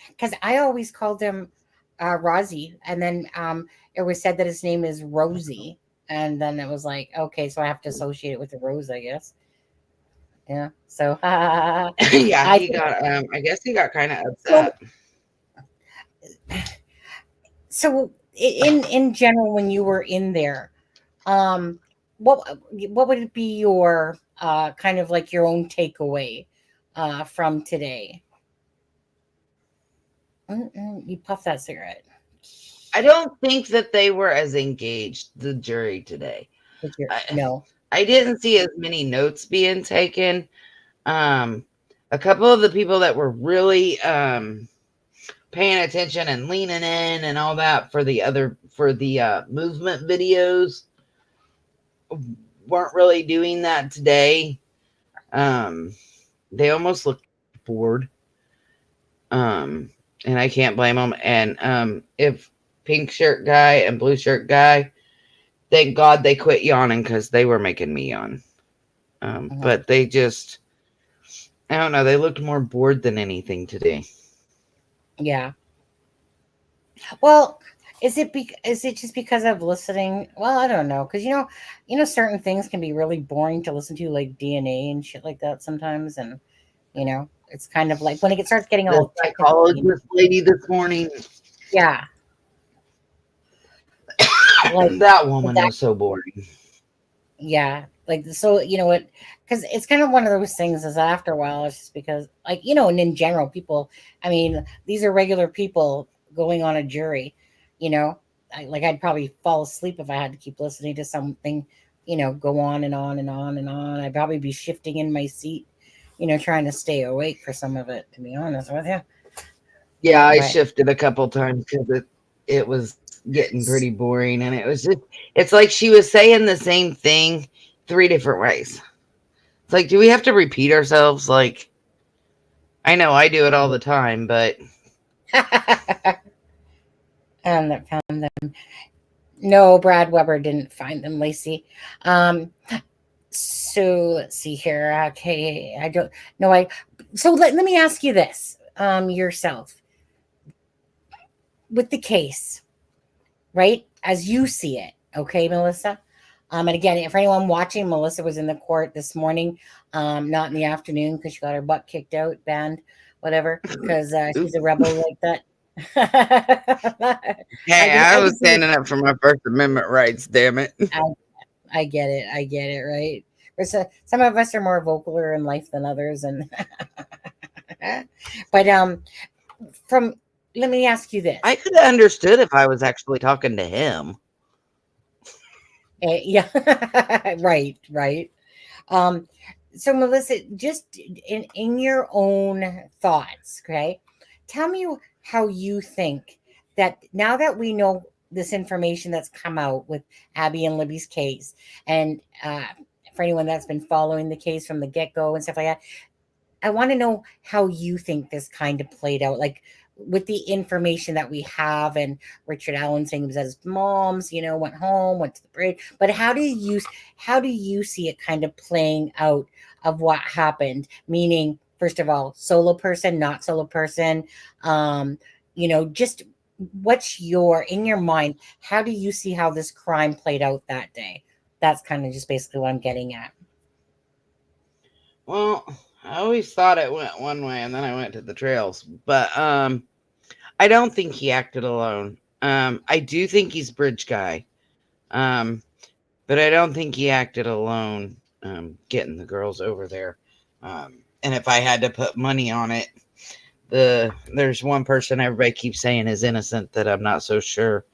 Because I always called him Rosie, and then it was said that his name is Rosie, and then it was like, okay, so I have to associate it with the rose, I guess. Yeah. So Yeah, he got. I guess he got kind of upset. So in general, when you were in there, what would it be your kind of like your own takeaway from today? You puff that cigarette. I don't think that they were as engaged, the jury today. No. I didn't see as many notes being taken. A couple of the people that were really paying attention and leaning in and all that for the movement videos weren't really doing that today. They almost looked bored. And I can't blame them. And if pink shirt guy and blue shirt guy, thank God they quit yawning, because they were making me yawn. But they just, I don't know, they looked more bored than anything today. Yeah. Well, is it just because of listening? Well, I don't know, because you know certain things can be really boring to listen to, like DNA and shit like that sometimes, and it's kind of like when it starts getting all The psychologist lady this morning. Yeah. Like that woman was so boring. Yeah. Like, so, you know what? Because it's kind of one of those things is after a while, it's just because, like, and in general, people, I mean, these are regular people going on a jury, I'd probably fall asleep if I had to keep listening to something, go on and on and on and on. I'd probably be shifting in my seat, trying to stay awake for some of it, to be honest with you. Yeah, I shifted a couple times because it was getting pretty boring, and it's like she was saying the same thing 3 different ways. It's like, do we have to repeat ourselves? Like, I know I do it all the time, but that found them. No, Brad Weber didn't find them, Lacey. So let's see here. Okay, I don't know. So let me ask you this, yourself, with the case, right, as you see it, okay, Melissa. And again, for anyone watching, Melissa was in the court this morning, not in the afternoon because she got her butt kicked out, banned, whatever, because she's a rebel like that. Hey, I was standing up for my First Amendment rights, damn it. I get it, right? Some of us are more vocaler in life than others, and but let me ask you this. I could have understood if I was actually talking to him. Yeah, right. So Melissa, just in your own thoughts, okay, tell me how you think that now that we know this information that's come out with Abby and Libby's case, and for anyone that's been following the case from the get-go and stuff like that, I want to know how you think this kind of played out, like with the information that we have, and Richard Allen saying it was at his mom's, went home, went to the bridge. But how do you see it kind of playing out of what happened? Meaning, first of all, solo person, not solo person, just what's in your mind, how do you see how this crime played out that day? That's kind of just basically what I'm getting at. Well, I always thought it went one way, and then I went to the trails. But I don't think he acted alone. I do think he's bridge guy. But I don't think he acted alone getting the girls over there. And if I had to put money on it, there's one person everybody keeps saying is innocent that I'm not so sure.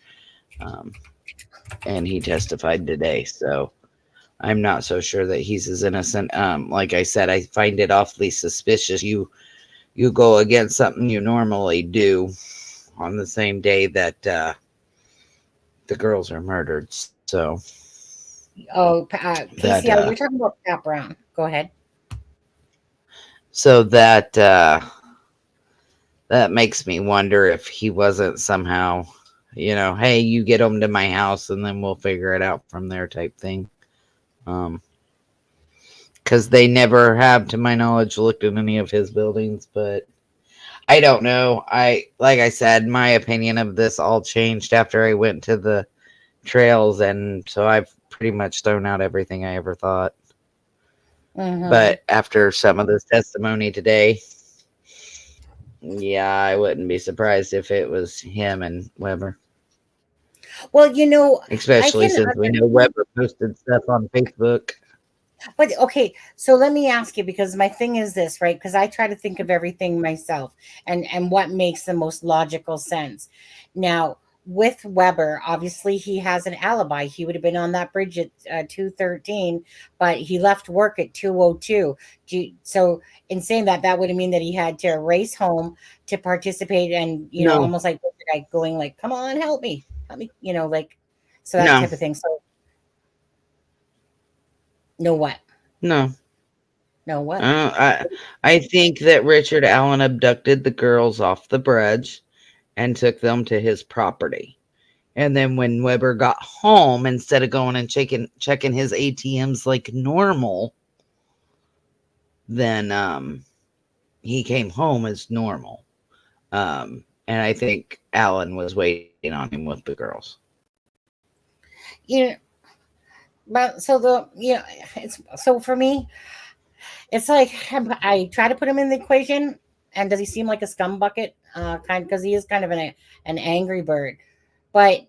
and he testified today. So I'm not so sure that he's as innocent. Like I said, I find it awfully suspicious. You go against something you normally do on the same day that the girls are murdered. So Casey, you're talking about Pat Brown. Go ahead. So that makes me wonder if he wasn't somehow, hey, you get them to my house and then we'll figure it out from there type thing. Because they never have, to my knowledge, looked at any of his buildings, but I don't know. Like I said, my opinion of this all changed after I went to the trails, and so I've pretty much thrown out everything I ever thought. Mm-hmm. But after some of this testimony today, yeah, I wouldn't be surprised if it was him and Weber. Well, especially since we know Weber posted stuff on Facebook. But okay, so let me ask you, because my thing is this, right? Because I try to think of everything myself and what makes the most logical sense. Now, with Weber, obviously he has an alibi. He would have been on that bridge at 2:13, but he left work at 2:02. So in saying that, that would mean that he had to race home to participate, and No. almost like going like, "Come on, help me," like so that No. type of thing. So no what? No. No what? I think that Richard Allen abducted the girls off the bridge and took them to his property. And then when Weber got home, instead of going and checking his ATMs like normal, then he came home as normal. And I think Allen was waiting on him with the girls. But so it's so for me, it's like I try to put him in the equation, and does he seem like a scum bucket? Because he is kind of an angry bird. But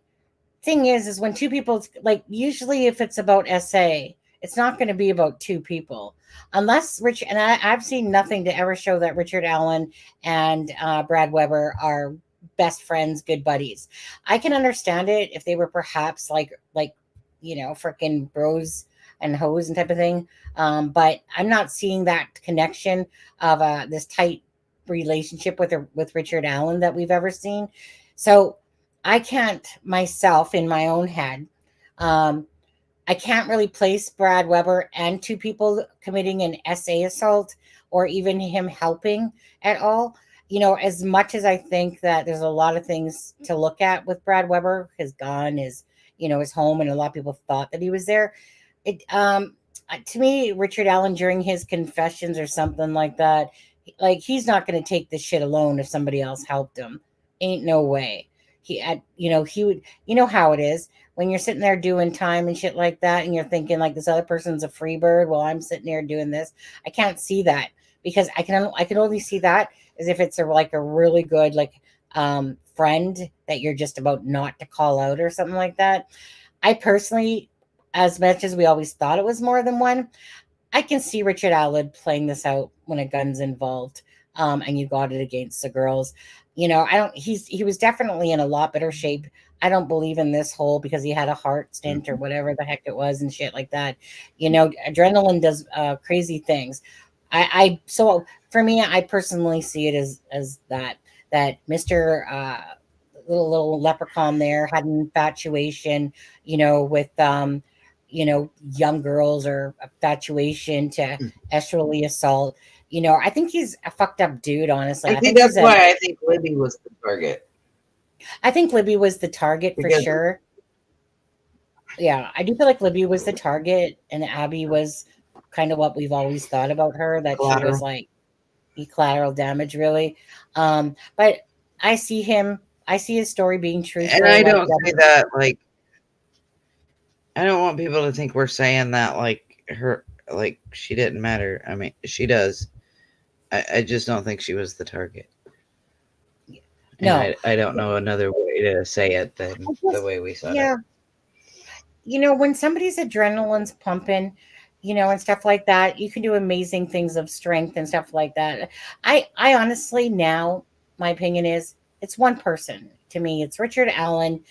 thing is when two people, like, usually if it's about SA, it's not going to be about two people, unless I've seen nothing to ever show that Richard Allen and Brad Weber are best friends, good buddies. I can understand it if they were perhaps like freaking bros and hoes and type of thing. But I'm not seeing that connection of this tight relationship with Richard Allen that we've ever seen. So I can't myself in my own head. I can't really place Brad Weber and two people committing an SA assault or even him helping at all. As much as I think that there's a lot of things to look at with Brad Weber, his gun, his home, and a lot of people thought that he was there. To me, Richard Allen, during his confessions or something like that, like, he's not going to take this shit alone if somebody else helped him. Ain't no way. He would, how it is when you're sitting there doing time and shit like that, and you're thinking like this other person's a free bird while I'm sitting there doing this. I can't see that, because I can only see that as if it's a really good friend that you're just about not to call out or something like that. I personally, as much as we always thought it was more than one, I can see Richard Allen playing this out when a gun's involved, and you got it against the girls. He was definitely in a lot better shape. I don't believe in this whole because he had a heart stint or whatever the heck it was and shit like that. Adrenaline does crazy things. So for me, I personally see it as that Mr. Little leprechaun there had an infatuation, with young girls, or infatuation to sexually assault. I think he's a fucked up dude, honestly. I think that's why I think Libby was the target. I think Libby was the target for sure. Yeah, I do feel like Libby was the target, and Abby was kind of what we've always thought about her, that she was like collateral damage, really. But I see his story being truthful. And I don't say that I don't want people to think we're saying that she didn't matter. I mean, she does. I just don't think she was the target. No, I don't know another way to say it than the way we said it. Yeah. When somebody's adrenaline's pumping, and stuff like that, you can do amazing things of strength and stuff like that. I honestly, now, my opinion is it's one person. To me, it's Richard Allen.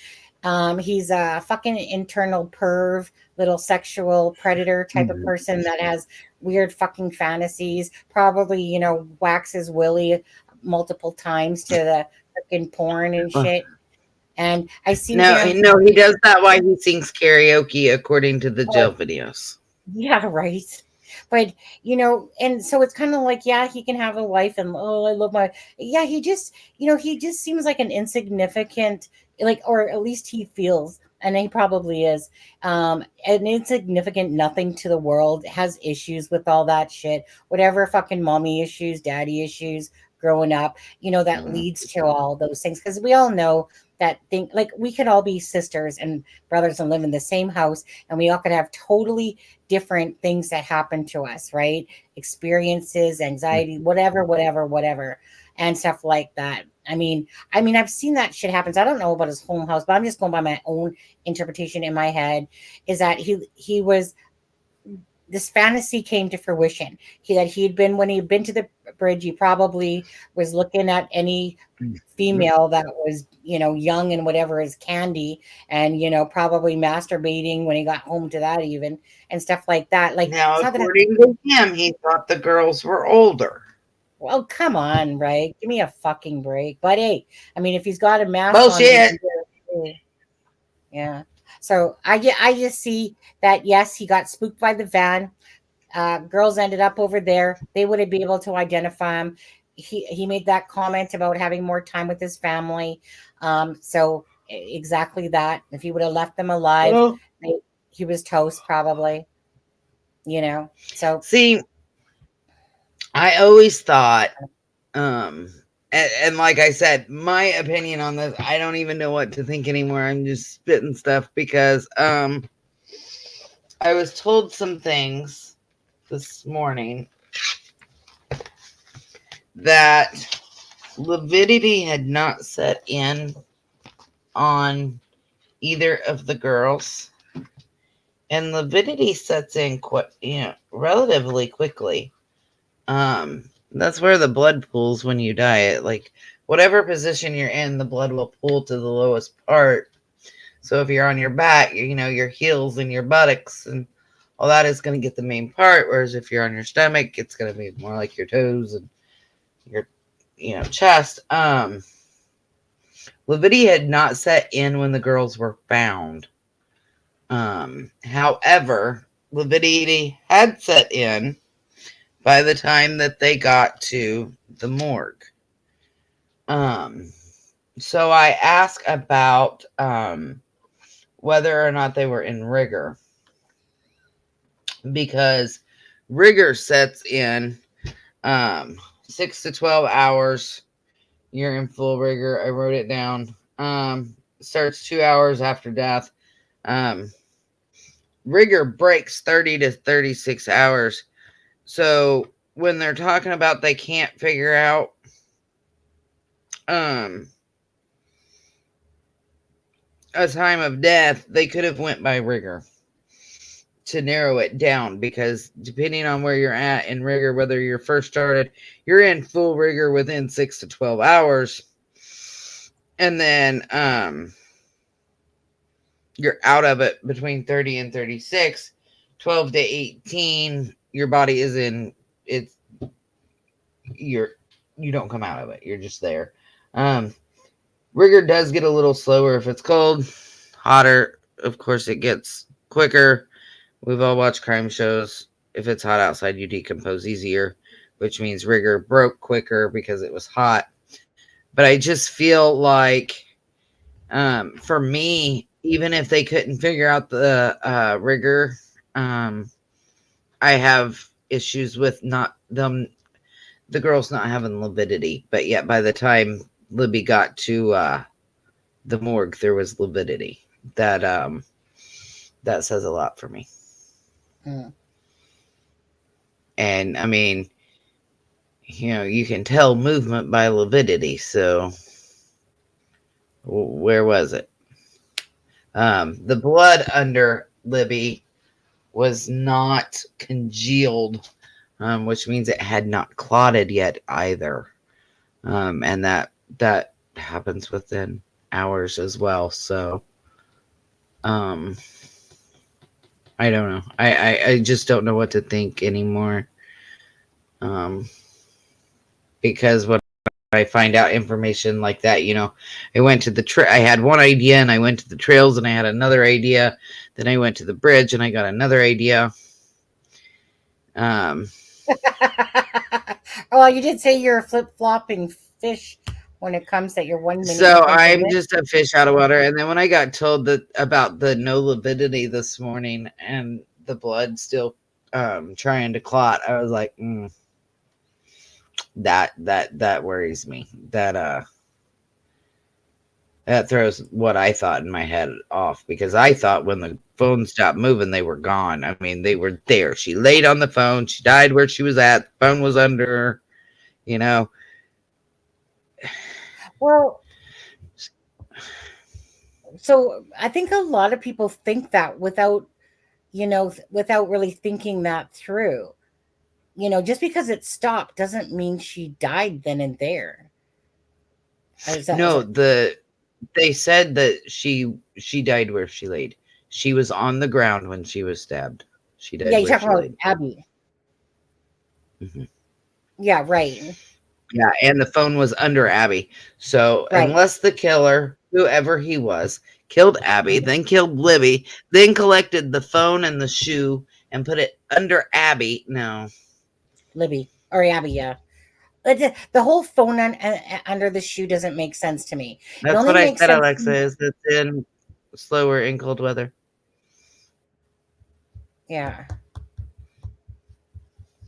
He's a fucking internal perv, little sexual predator type of person that has weird fucking fantasies. Probably, waxes Willie multiple times to the fucking porn and shit. And I seen him. No, he does that while he sings karaoke, according to the jail videos. Yeah, right. But and so it's kind of like, yeah, he can have a wife, and I love my, yeah, he just seems like an insignificant, like, or at least he feels, and he probably is, an insignificant nothing to the world, has issues with all that shit, whatever fucking mommy issues, daddy issues growing up, that leads to all those things. Because we all know that thing, like, we could all be sisters and brothers and live in the same house, and we all could have totally different things that happen to us, right? Experiences, anxiety, whatever, and stuff like that. I mean, I've seen that shit happens. I don't know about his home house, but I'm just going by my own interpretation in my head, is that he was, this fantasy came to fruition. When he'd been to the bridge, he probably was looking at any female that was, young and whatever is candy, and, probably masturbating when he got home to that even, and stuff like that. Like, now, according to him, he thought the girls were older. Well, come on, right? Give me a fucking break. But hey, I mean, if he's got a mask Bullshit. on, yeah. So I just see that, yes, he got spooked by the van. Girls ended up over there. They wouldn't be able to identify him. He made that comment about having more time with his family. So exactly that. If he would have left them alive, he was toast probably. So see, I always thought, and like I said, my opinion on this, I don't even know what to think anymore. I'm just spitting stuff because I was told some things this morning that lividity had not set in on either of the girls, and lividity sets in relatively quickly. That's where the blood pools when you diet. Like, whatever position you're in, the blood will pool to the lowest part. So if you're on your back, your heels and your buttocks and all that is going to get the main part. Whereas if you're on your stomach, it's going to be more like your toes and your, chest. Lividity had not set in when the girls were found. However, lividity had set in by the time that they got to the morgue. So I asked about whether or not they were in rigor, because rigor sets in 6 to 12 hours. You're in full rigor. I wrote it down. Starts 2 hours after death. Rigor breaks 30 to 36 hours. So when they're talking about they can't figure out a time of death, they could have went by rigor to narrow it down, because depending on where you're at in rigor, whether you're first started, you're in full rigor within 6 to 12 hours. And then you're out of it between 30 and 36. 12 to 18, your body is in it's you don't come out of it. You're just there. Rigor does get a little slower if it's cold. Hotter, of course, it gets quicker. We've all watched crime shows. If it's hot outside, you decompose easier, which means rigor broke quicker because it was hot. But I just feel like, for me, even if they couldn't figure out the rigor, I have issues with the girls not having lividity. But yet, by the time Libby got to the morgue, there was lividity. That says a lot for me. And I mean, you can tell movement by lividity. So where was it? The blood under Libby was not congealed, which means it had not clotted yet either. And that happens within hours as well. So Um, I don't know. I just don't know what to think anymore. Because when I find out information like that, I went to the I had one idea and I went to the trails and I had another idea. Then I went to the bridge and I got another idea. Well, you did say you're a flip-flopping fish when it comes that you're 1 minute. So I'm just a fish out of water. And then when I got told that about the no lividity this morning and the blood still trying to clot, I was like, that worries me. That throws what I thought in my head off, because I thought when the phone stopped moving, they were gone. I mean, they were there. She laid on the phone. She died where she was at. The phone was under her, Well, so I think a lot of people think that without really thinking that through. Just because it stopped doesn't mean she died then and there. They said that she died where she laid. She was on the ground when she was stabbed. She died. Yeah, you're talking about Abby. Mm-hmm. Yeah, right. Yeah, and the phone was under Abby. So unless the killer, whoever he was, killed Abby, then killed Libby, then collected the phone and the shoe and put it under Abby. No. Libby or Abby, yeah. The whole phone under the shoe doesn't make sense to me. That's what I said, Alexa, is it's in slower in cold weather. Yeah.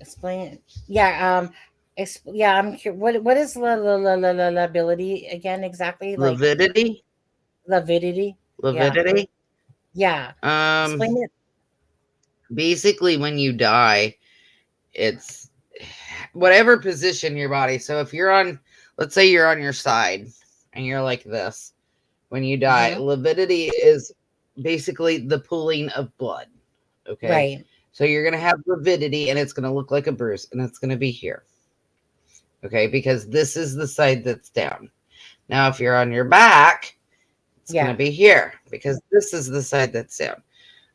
Explain it. Yeah, I'm curious. What is liability again exactly? Like Lividity? Lividity. Lividity? Yeah. Explain it. Basically, when you die, it's whatever position your body. So if you're let's say you're on your side and you're like this, when you die, lividity is basically the pooling of blood. Okay. Right. So you're going to have lividity and it's going to look like a bruise and it's going to be here. Okay. Because this is the side that's down. Now, if you're on your back, it's going to be here because this is the side that's down.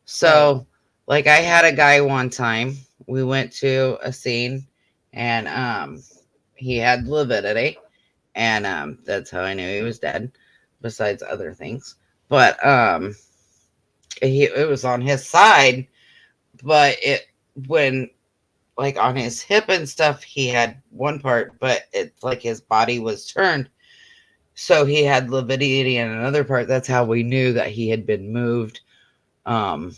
So like I had a guy one time, we went to a scene and he had lividity and that's how I knew he was dead, besides other things. But it was on his side, but when like on his hip and stuff, he had one part, but it's like his body was turned. So he had lividity in another part. That's how we knew that he had been moved. And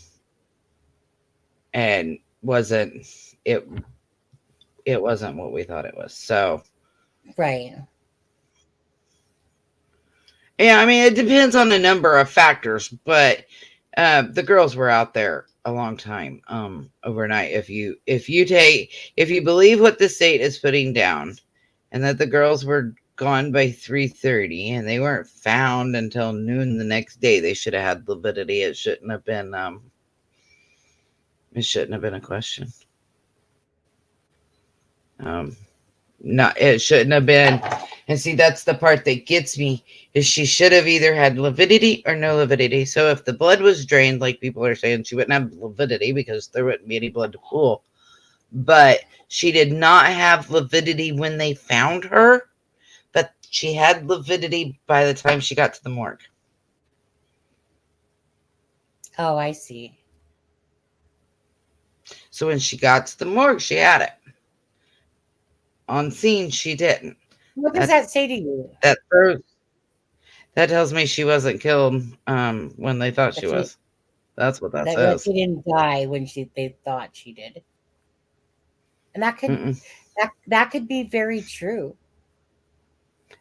it wasn't what we thought it was. So right. Yeah, I mean, it depends on a number of factors, but the girls were out there a long time overnight. If you believe what the state is putting down, and that the girls were gone by 3:30 and they weren't found until noon the next day, they should have had lividity. It shouldn't have been a question. It shouldn't have been. And see, that's the part that gets me, is she should have either had lividity or no lividity. So if the blood was drained, like people are saying, she wouldn't have lividity because there wouldn't be any blood to pool. But she did not have lividity when they found her, but she had lividity by the time she got to the morgue. Oh, I see. So when she got to the morgue, she had it. On scene, she didn't. What does that say to you? That tells me she wasn't killed when they thought she was. That's what that says. She didn't die when they thought she did. And that could be very true.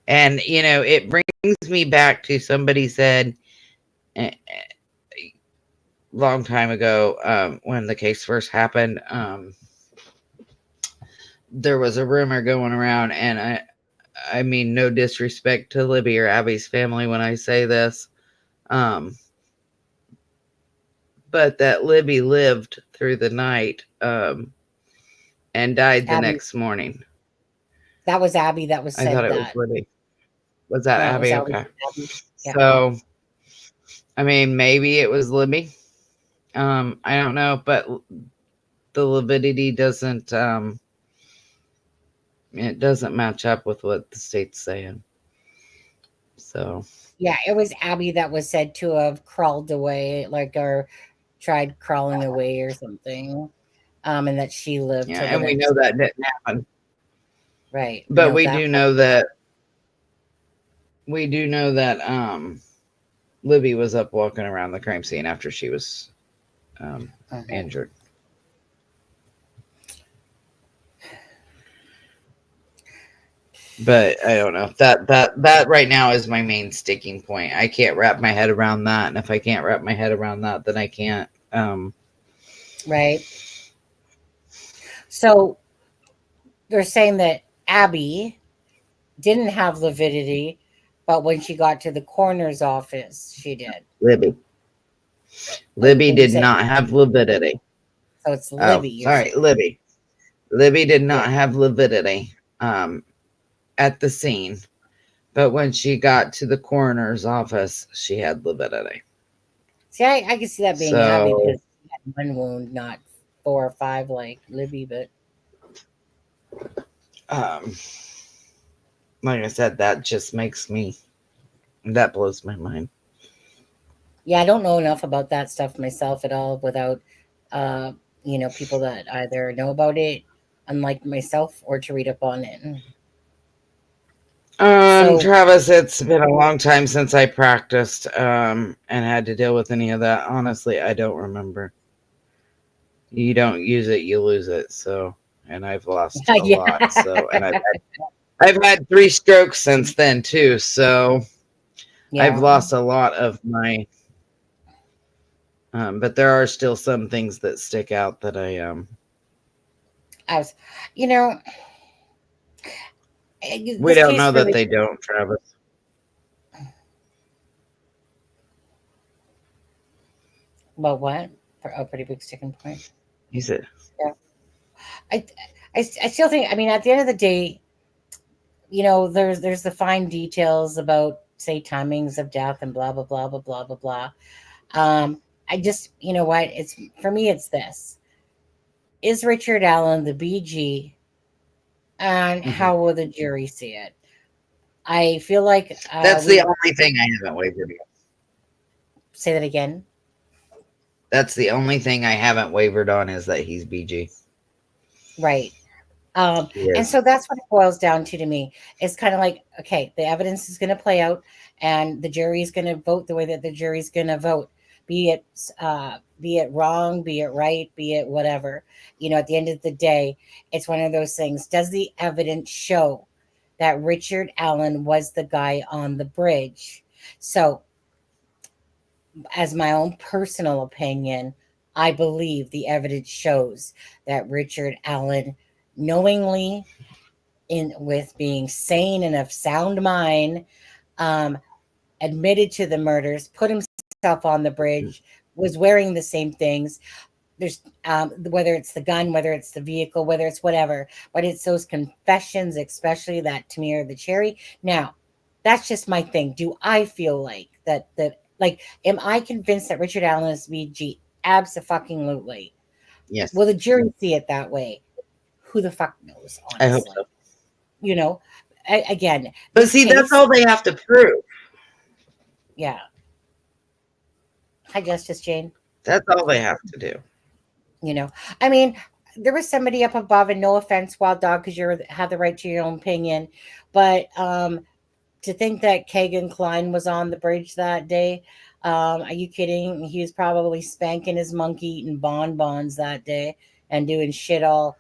And it brings me back to somebody said long time ago, when the case first happened, there was a rumor going around, and I mean, no disrespect to Libby or Abby's family when I say this, but that Libby lived through the night and died the next morning. That was Abby that was said that. I thought it was Libby. Was that Abby? Okay. Abby. Yeah. So I mean, maybe it was Libby. I don't know, but the lividity doesn't it doesn't match up with what the state's saying. So Yeah, it was Abby that was said to have crawled away, like, or tried crawling away or something. And that she lived yeah, to the and we next. know that didn't happen. Right. But know we that do part. know that Libby was up walking around the crime scene after she was Mhm. injured. But I don't know. That right now is my main sticking point. I can't wrap my head around that, and if I can't wrap my head around that, then I can't. Right. So they're saying that Abby didn't have lividity, but when she got to the coroner's office, she did. Libby When you did say, not have lividity. so it's Oh, Libby. You're sorry, saying. Libby. Libby did not Yeah. have lividity at the scene, but when she got to the coroner's office, she had lividity. See, I can see that being Abby So, because she had one wound, not 4 or 5 like Libby. But like I said, that blows my mind. yeah, I don't know enough about that stuff myself at all without, uh, people that either know about it, unlike myself, or to read up on it. So, Travis, it's been a long time since I practiced and had to deal with any of that. Honestly, I don't remember. You don't use it, you lose it. So, and I've lost a yeah. lot. So, and I've had 3 strokes since then too. So, I've Yeah. lost a lot of my but there are still some things that stick out that I I was, you know, we this don't case know that really. they don't, Travis. About what? For a pretty big sticking point. He said, Yeah. I, I still think. I mean, at the end of the day, there's the fine details about, say, timings of death and blah blah blah blah blah blah blah. I just, what, it's for me, it's this: is Richard Allen the BG, and mm-hmm. how will the jury see it? I feel like That's the only thing I haven't wavered on. say that again. That's the only thing I haven't wavered on is that he's BG. Right. And Yes. so that's what it boils down to me. It's kind of like, okay, the evidence is going to play out, and the jury is going to vote the way that the jury's going to vote. Be it wrong, be it right, be it whatever. At the end of the day, it's one of those things. Does the evidence show that Richard Allen was the guy on the bridge? So, as my own personal opinion, I believe the evidence shows that Richard Allen knowingly, in with being sane and of sound mind, um, admitted to the murders, put himself on the bridge, was wearing the same things. There's whether it's the gun, whether it's the vehicle, whether it's whatever, but it's those confessions, especially, that to me are the cherry. Now, that's just my thing. Do I feel like that like, am I convinced that Richard Allen is VG? Absolutely. Yes. Will the jury see it that way? Who the fuck knows, I hope honestly. so. Again, But see, that's all they have to prove. Yeah. Hi, Justice Jane. That's all they have to do. I mean, there was somebody up above, and no offense, Wild Dog, because you have the right to your own opinion, but to think that Kagan Klein was on the bridge that day, are you kidding? He was probably spanking his monkey, eating bonbons that day, and doing shit all.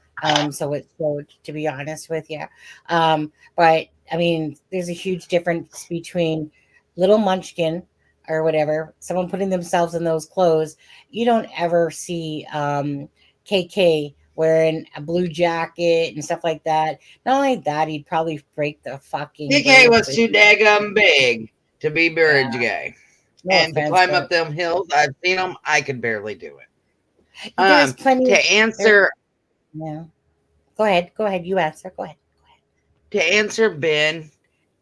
So it showed, to be honest with you. But I mean, there's a huge difference between Little Munchkin or whatever, someone putting themselves in those clothes. You don't ever see KK wearing a blue jacket and stuff like that. Not only that, he'd probably break the fucking DK bridge. was too daggum big to be bridge guy. No And offense, to climb but up them hills, I've seen them. I could barely do it. there's plenty. To answer, Yeah. Go ahead. You answer. Go ahead. to answer Ben,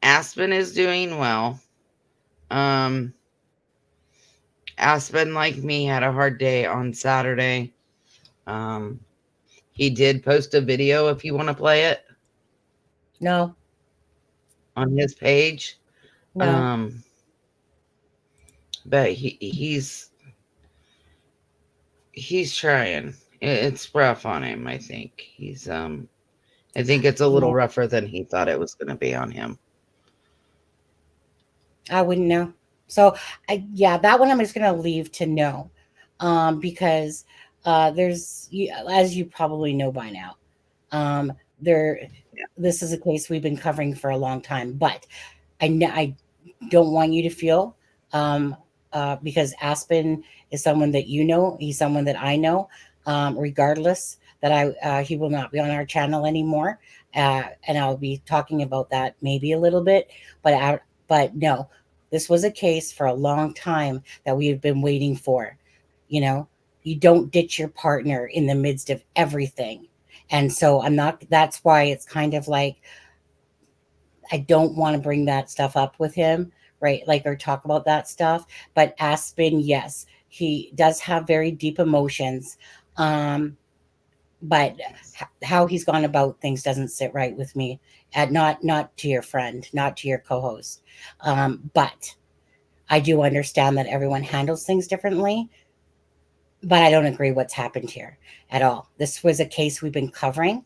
Aspen is doing well. Aspen, like me, had a hard day on Saturday. He did post a video if you want to play it No, on his page. no. But he's trying. It's rough on him, I think. I think it's a little Yeah, rougher than he thought it was going to be on him. I wouldn't know. So, yeah, that one I'm just going to leave to know, because as you probably know by now, there. This is a case we've been covering for a long time, but I don't want you to feel, um, because Aspen is someone that you know. He's someone that I know. Regardless, that he will not be on our channel anymore, and I'll be talking about that maybe a little bit. But no, this was a case for a long time that we have been waiting for. You know, you don't ditch your partner in the midst of everything, and so I'm not. That's why it's kind of like I don't want to bring that stuff up with him, right? Like, or talk about that stuff. But Aspen, yes, he does have very deep emotions. Um, but how he's gone about things doesn't sit right with me. And not to your friend, not to your co-host. But I do understand that everyone handles things differently. But I don't agree what's happened here at all. This was a case we've been covering.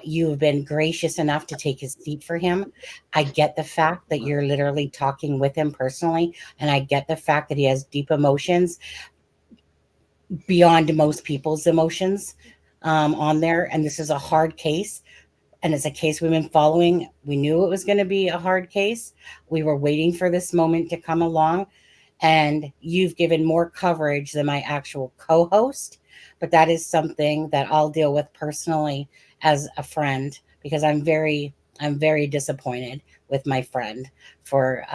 You've been gracious enough to take his seat for him. I get the fact that you're literally talking with him personally, and I get the fact that he has deep emotions beyond most people's emotions, on there. And this is a hard case, and it's a case we've been following. We knew it was going to be a hard case. We were waiting for this moment to come along, and you've given more coverage than my actual co-host. But that is something that I'll deal with personally as a friend, because I'm very disappointed with my friend for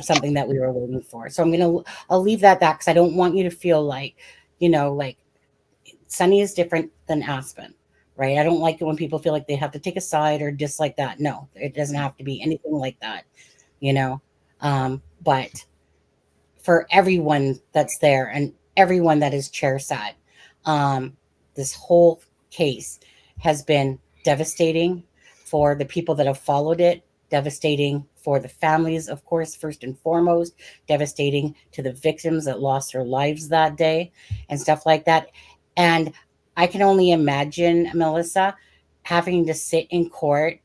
something that we were waiting for. So I'll leave that because I don't want you to feel like, like Sunny is different than Aspen, right? I don't like it when people feel like they have to take a side or dislike that. No, it doesn't have to be anything like that, you know. But for everyone that's there and everyone that is chairside, this whole case has been devastating for the people that have followed it, devastating for the families, of course, first and foremost, devastating to the victims that lost their lives that day and stuff like that. And I can only imagine, Melissa, having to sit in court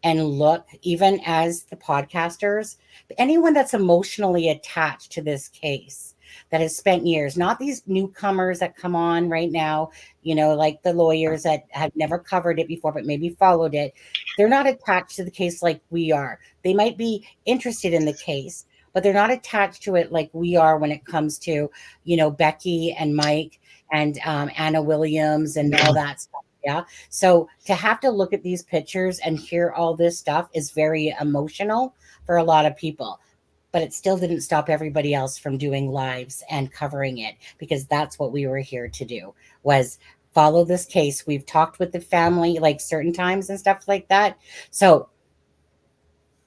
and look, even as the podcasters, anyone that's emotionally attached to this case, that has spent years, not these newcomers that come on right now, like the lawyers that have never covered it before, but maybe followed it. They're not attached to the case like we are. They might be interested in the case, but they're not attached to it like we are when it comes to, Becky and Mike and Anna Williams and all that stuff. Yeah. So to have to look at these pictures and hear all this stuff is very emotional for a lot of people. But it still didn't stop everybody else from doing lives and covering it, because that's what we were here to do, was follow this case. We've talked with the family like certain times and stuff like that. So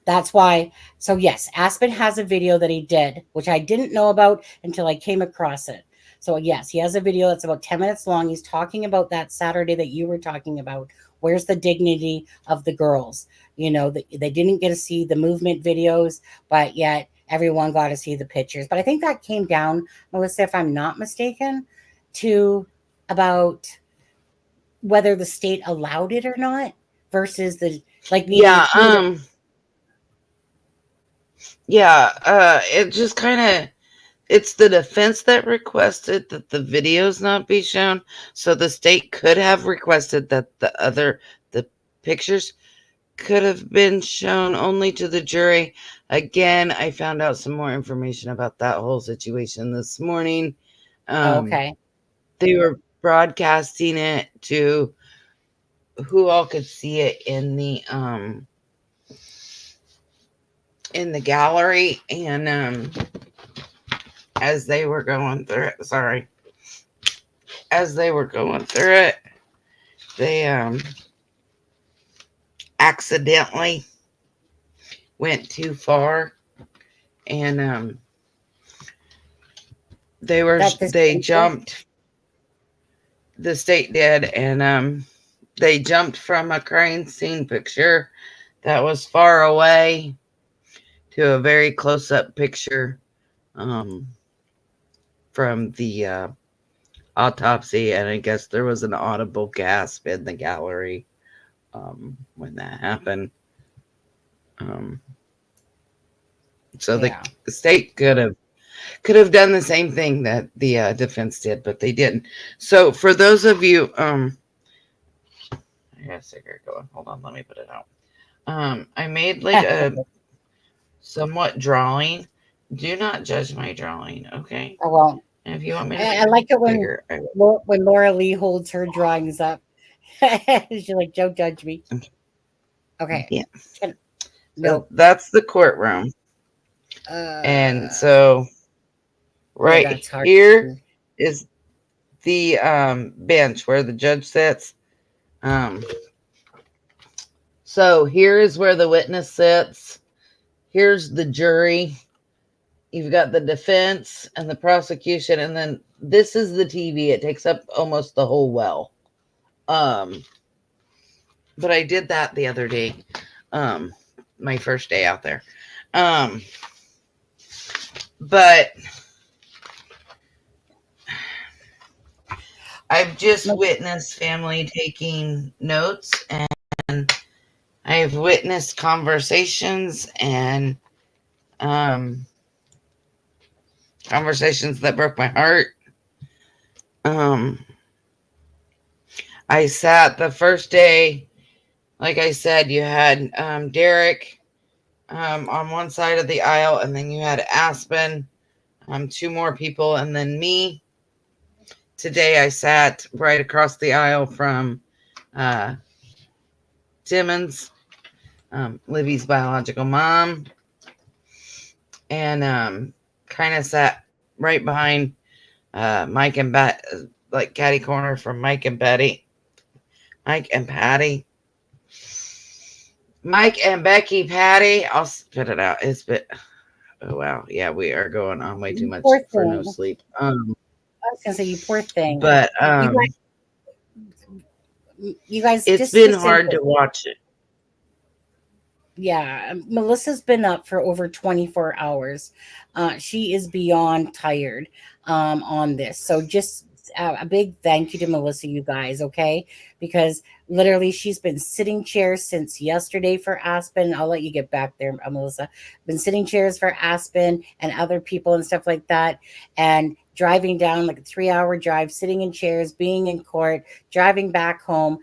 that's why. So yes, Aspen has a video that he did, which I didn't know about until I came across it. So yes, he has a video that's about 10 minutes long. He's talking about that Saturday that you were talking about. Where's the dignity of the girls? They didn't get to see the movement videos, but yet everyone got to see the pictures. But I think that came down, Melissa, if I'm not mistaken, to about whether the state allowed it or not versus the, like, needing Yeah, to. it just kind of, it's the defense that requested that the videos not be shown. So the state could have requested that the pictures could have been shown only to the jury. Again, I found out some more information about that whole situation this morning. Okay. They were broadcasting it to who all could see it in the gallery, and as they were going through it, they accidentally went too far, and they jumped. The state did, and they jumped from a crime scene picture that was far away to a very close-up picture from the autopsy, and I guess there was an audible gasp in the gallery when that happened. So the state could have done the same thing that the defense did, but they didn't. So for those of you, I got a cigarette going. Hold on, let me put it out. I made like a somewhat drawing. Do not judge my drawing, okay? I won't. And if you want me to, I like it when bigger, when Laura Lee holds her drawings up. She's like, "Don't judge me." Okay. Yeah. No, that's the courtroom. And so right here is the bench where the judge sits. So here is where the witness sits. Here's the jury. You've got the defense and the prosecution, and then this is the TV. It takes up almost the whole well. But I did that the other day. My first day out there. But I've just witnessed family taking notes, and I've witnessed conversations and conversations that broke my heart. I sat the first day, like I said, you had Derek on one side of the aisle, and then you had Aspen, 2 more people, and then me. Today I sat right across the aisle from Timmons, Libby's biological mom, and kind of sat right behind Mike and like catty corner from Mike and Patty. Mike and Becky, Patty. I'll spit it out. It's been, oh wow, yeah, we are going on way too much for no sleep. I was gonna say, you poor thing. But you guys, it's been hard to watch it. Yeah, Melissa's been up for over 24 hours. She is beyond tired on this. So just a big thank you to Melissa, you guys, okay? Because literally she's been sitting chairs since yesterday for Aspen. I'll let you get back there, Melissa. Been sitting chairs for Aspen and other people and stuff like that. And driving down like a 3-hour drive, sitting in chairs, being in court, driving back home,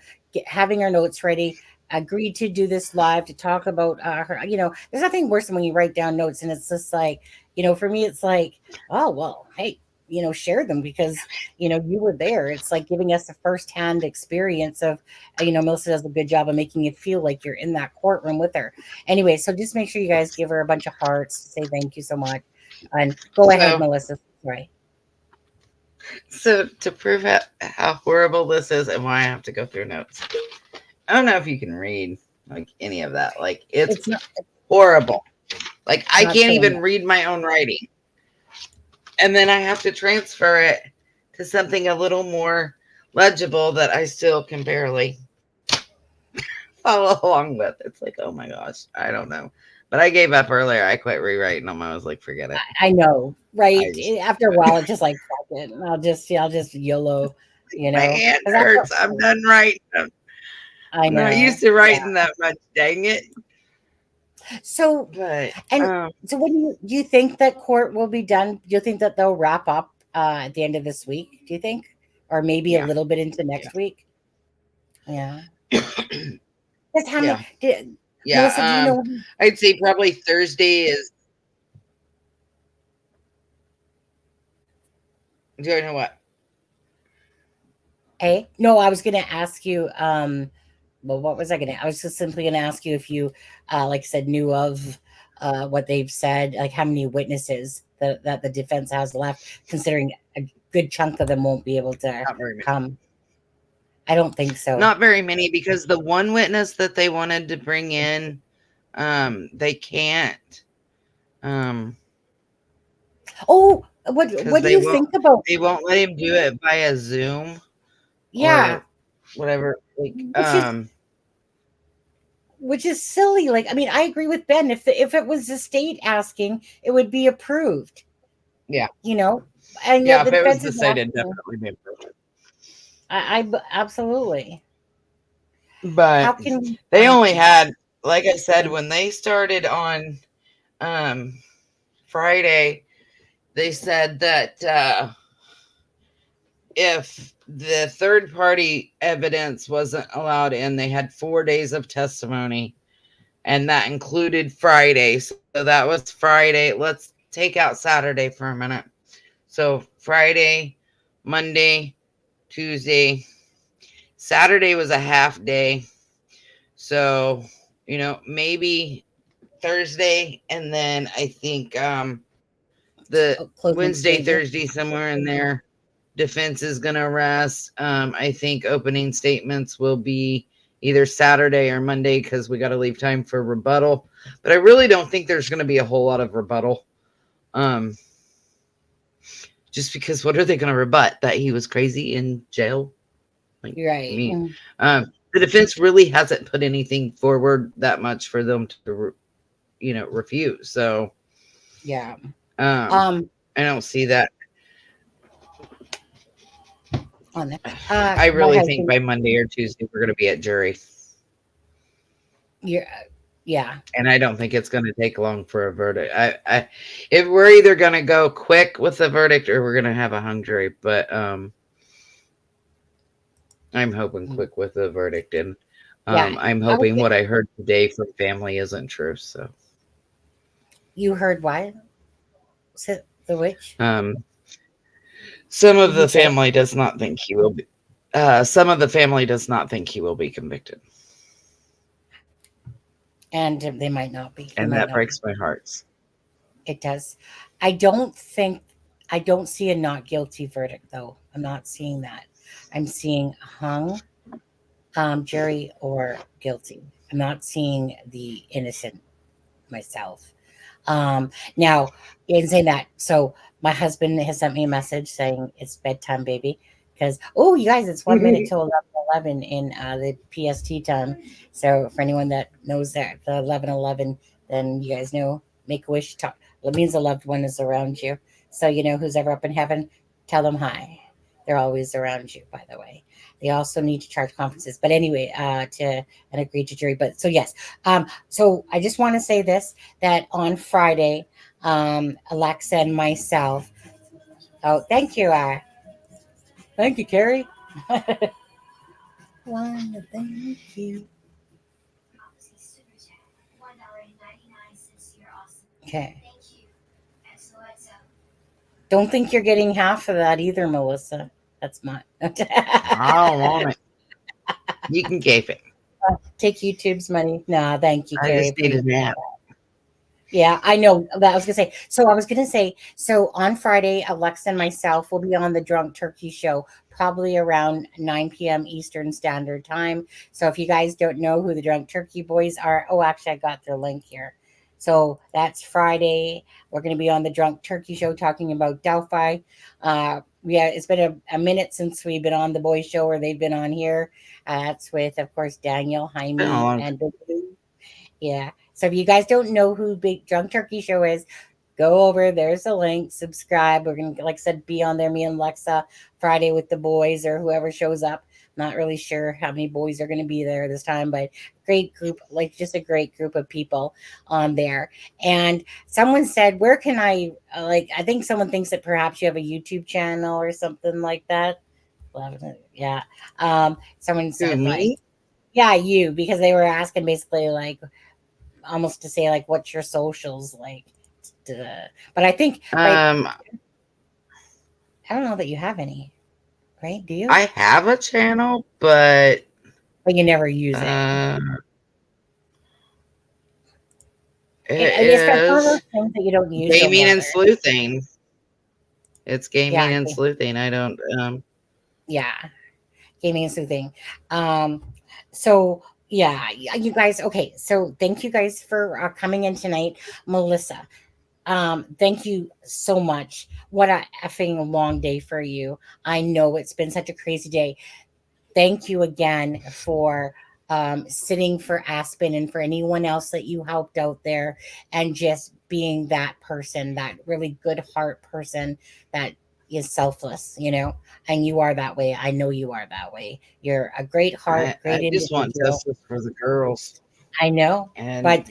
having our notes ready. Agreed to do this live to talk about her. You know, there's nothing worse than when you write down notes and it's just like, you know, for me, it's like, oh, well, hey, you know, share them because, you know, you were there. It's like giving us a firsthand experience of, you know, Melissa does a good job of making you feel like you're in that courtroom with her. Anyway, so just make sure you guys give her a bunch of hearts to say thank you so much. And go ahead, Melissa. Sorry. So to prove how horrible this is and why I have to go through notes. I don't know if you can read like any of that. Like it's horrible. Like I can't even read my own writing. And then I have to transfer it to something a little more legible that I still can barely follow along with. It's like, oh my gosh, I don't know. But I gave up earlier. I quit rewriting them. I was like, forget it. I know, right? After a while, it's just like, fuck it. I'll just YOLO, you know. My hand hurts. I'm done writing them. I know. I'm not used to writing that much. Dang it. So, but so what do you think that court will be done? Do you think that they'll wrap up at the end of this week? Do you think, or maybe a little bit into next week? Yeah. That's how many. Melissa, do you know? I'd say probably Thursday is. Do I know what? Hey, no, I was going to ask you. Well, what was I going to? I was just simply going to ask you if you, like I said, knew of what they've said, like how many witnesses that the defense has left, considering a good chunk of them won't be able to come. I don't think so. Not very many, because the one witness that they wanted to bring in, they can't. Oh, What because do you think about? they won't let him do it via Zoom Yeah, or whatever. Like, which is silly. Like, I mean, I agree with Ben. If it was the state asking, it would be approved. yeah, You know, and yeah. yet the If it was defense the is state, it'd asking. definitely be approved. Absolutely. How But can we they find only people? had, like I said, when they started on Friday, they said that if the third party evidence wasn't allowed in, they had 4 days of testimony, and that included Friday. So that was Friday. Let's take out Saturday for a minute. So Friday, Monday, Tuesday, Saturday was a half day. So, maybe Thursday, and then I think the Closing Wednesday, statement. Thursday, somewhere in there, defense is going to rest. I think opening statements will be either Saturday or Monday because we got to leave time for rebuttal. But I really don't think there's going to be a whole lot of rebuttal. Just because what are they going to rebut? That he was crazy in jail? Like, Right. I mean, the defense really hasn't put anything forward that much for them to, refute. So, Yeah. I don't see that. On that. I My really think husband. by Monday or Tuesday we're going to be at jury, Yeah. and I don't think it's going to take long for a verdict. If we're either going to go quick with the verdict or we're going to have a hung jury, but I'm hoping quick with the verdict, and Yeah. I'm hoping what I heard today from family isn't true. So You heard what? The witch? Some of Did the you say? family does not think he will be. Some of the family does not think he will be convicted, And they might not be. and that breaks my heart. It does. I don't see a not guilty verdict though. I'm not seeing that. I'm seeing hung, jury, or guilty. I'm not seeing the innocent myself. Now, in saying that, so my husband has sent me a message saying it's bedtime, baby. Because you guys, it's 1 minute till 11:11 in the PST time. So for anyone that knows that the 11:11, then you guys know. Make a wish. Talk. It means a loved one is around you. So who's ever up in heaven, tell them hi. They're always around you, by the way. They also need to charge conferences. But anyway, to and agree to jury. But so yes. So I just want to say this, that on Friday, Alexa and myself. Oh, thank you. Thank you, Carrie. Wanna thank you. Okay. Don't think you're getting half of that either, Melissa. That's mine. I don't want it. You can keep it. Take YouTube's money. Nah, thank you, I Carrie. just need a nap. Yeah, I know that. I was gonna say. So on Friday, Alexa and myself will be on the Drunk Turkey Show, probably around 9 p.m. Eastern Standard Time. So if you guys don't know who the Drunk Turkey Boys are, actually, I got their link here. So that's Friday. We're going to be on the Drunk Turkey Show talking about Delphi. It's been a minute since we've been on the boys show, or they've been on here. That's with, of course, Daniel, Jaime, and Big Blue. Yeah. So if you guys don't know who Big Drunk Turkey Show is, go over. There's a link. Subscribe. We're going to, like I said, be on there, me and Lexa, Friday with the boys or whoever shows up. Not really sure how many boys are going to be there this time, but great group, like just a great group of people on there. And someone said, where can I think someone thinks that perhaps you have a YouTube channel or something like that. Yeah. Someone said, me? Yeah, you, because they were asking basically almost to say what's your socials like. But I think I don't know that you have any, right? Do you? I have a channel, but you never use it. It's one of those things that you don't use. Gaming and sleuthing. It's gaming and okay. sleuthing. I don't. Yeah, gaming and sleuthing. So yeah, you guys. Okay, so thank you guys for coming in tonight, Melissa. Thank you so much. What a effing long day for you. I know it's been such a crazy day. Thank you again for sitting for Aspen and for anyone else that you helped out there and just being that person, that really good heart person that is selfless, and you are that way. I know you are that way. You're a great heart, I great just want individual. justice for the girls. I know, And but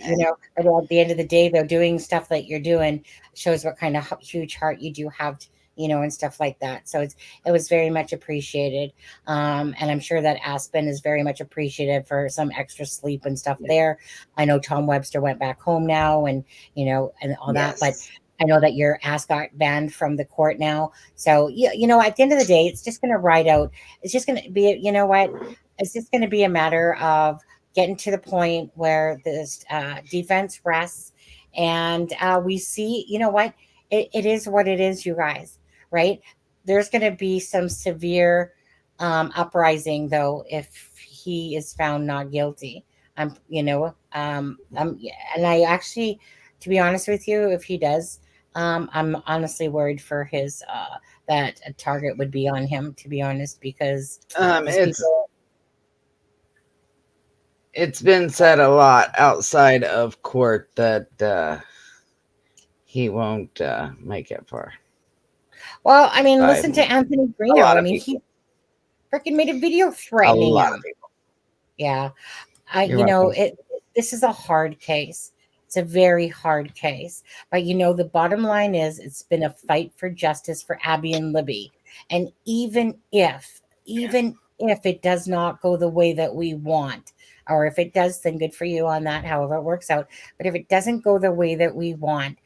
but at the end of the day, though, doing stuff that you're doing shows what kind of huge heart you do have, and stuff like that. So it was very much appreciated, and I'm sure that Aspen is very much appreciative for some extra sleep and stuff yeah, there. I know Tom Webster went back home now, and and all that, but yes. I know that your ass got banned from the court now. So at the end of the day, it's just going to ride out. It's just going to be, what? It's just going to be a matter of getting to the point where this defense rests and we see, what? It is what it is, you guys, right? There's going to be some severe uprising, though, if he is found not guilty. Yeah, and I actually, to be honest with you, if he does, I'm honestly worried for his that a target would be on him, to be honest, because these It's people. it's been said a lot outside of court that he won't make it far Well, I mean, by listen to Anthony a Greeno. lot I of mean, he people. freaking made a video A threatening lot of him. people. Yeah. You're welcome. This is a hard case. It's a very hard case. But the bottom line is it's been a fight for justice for Abby and Libby. And even if it does not go the way that we want, or if it does, then good for you on that, however it works out. But if it doesn't go the way that we want,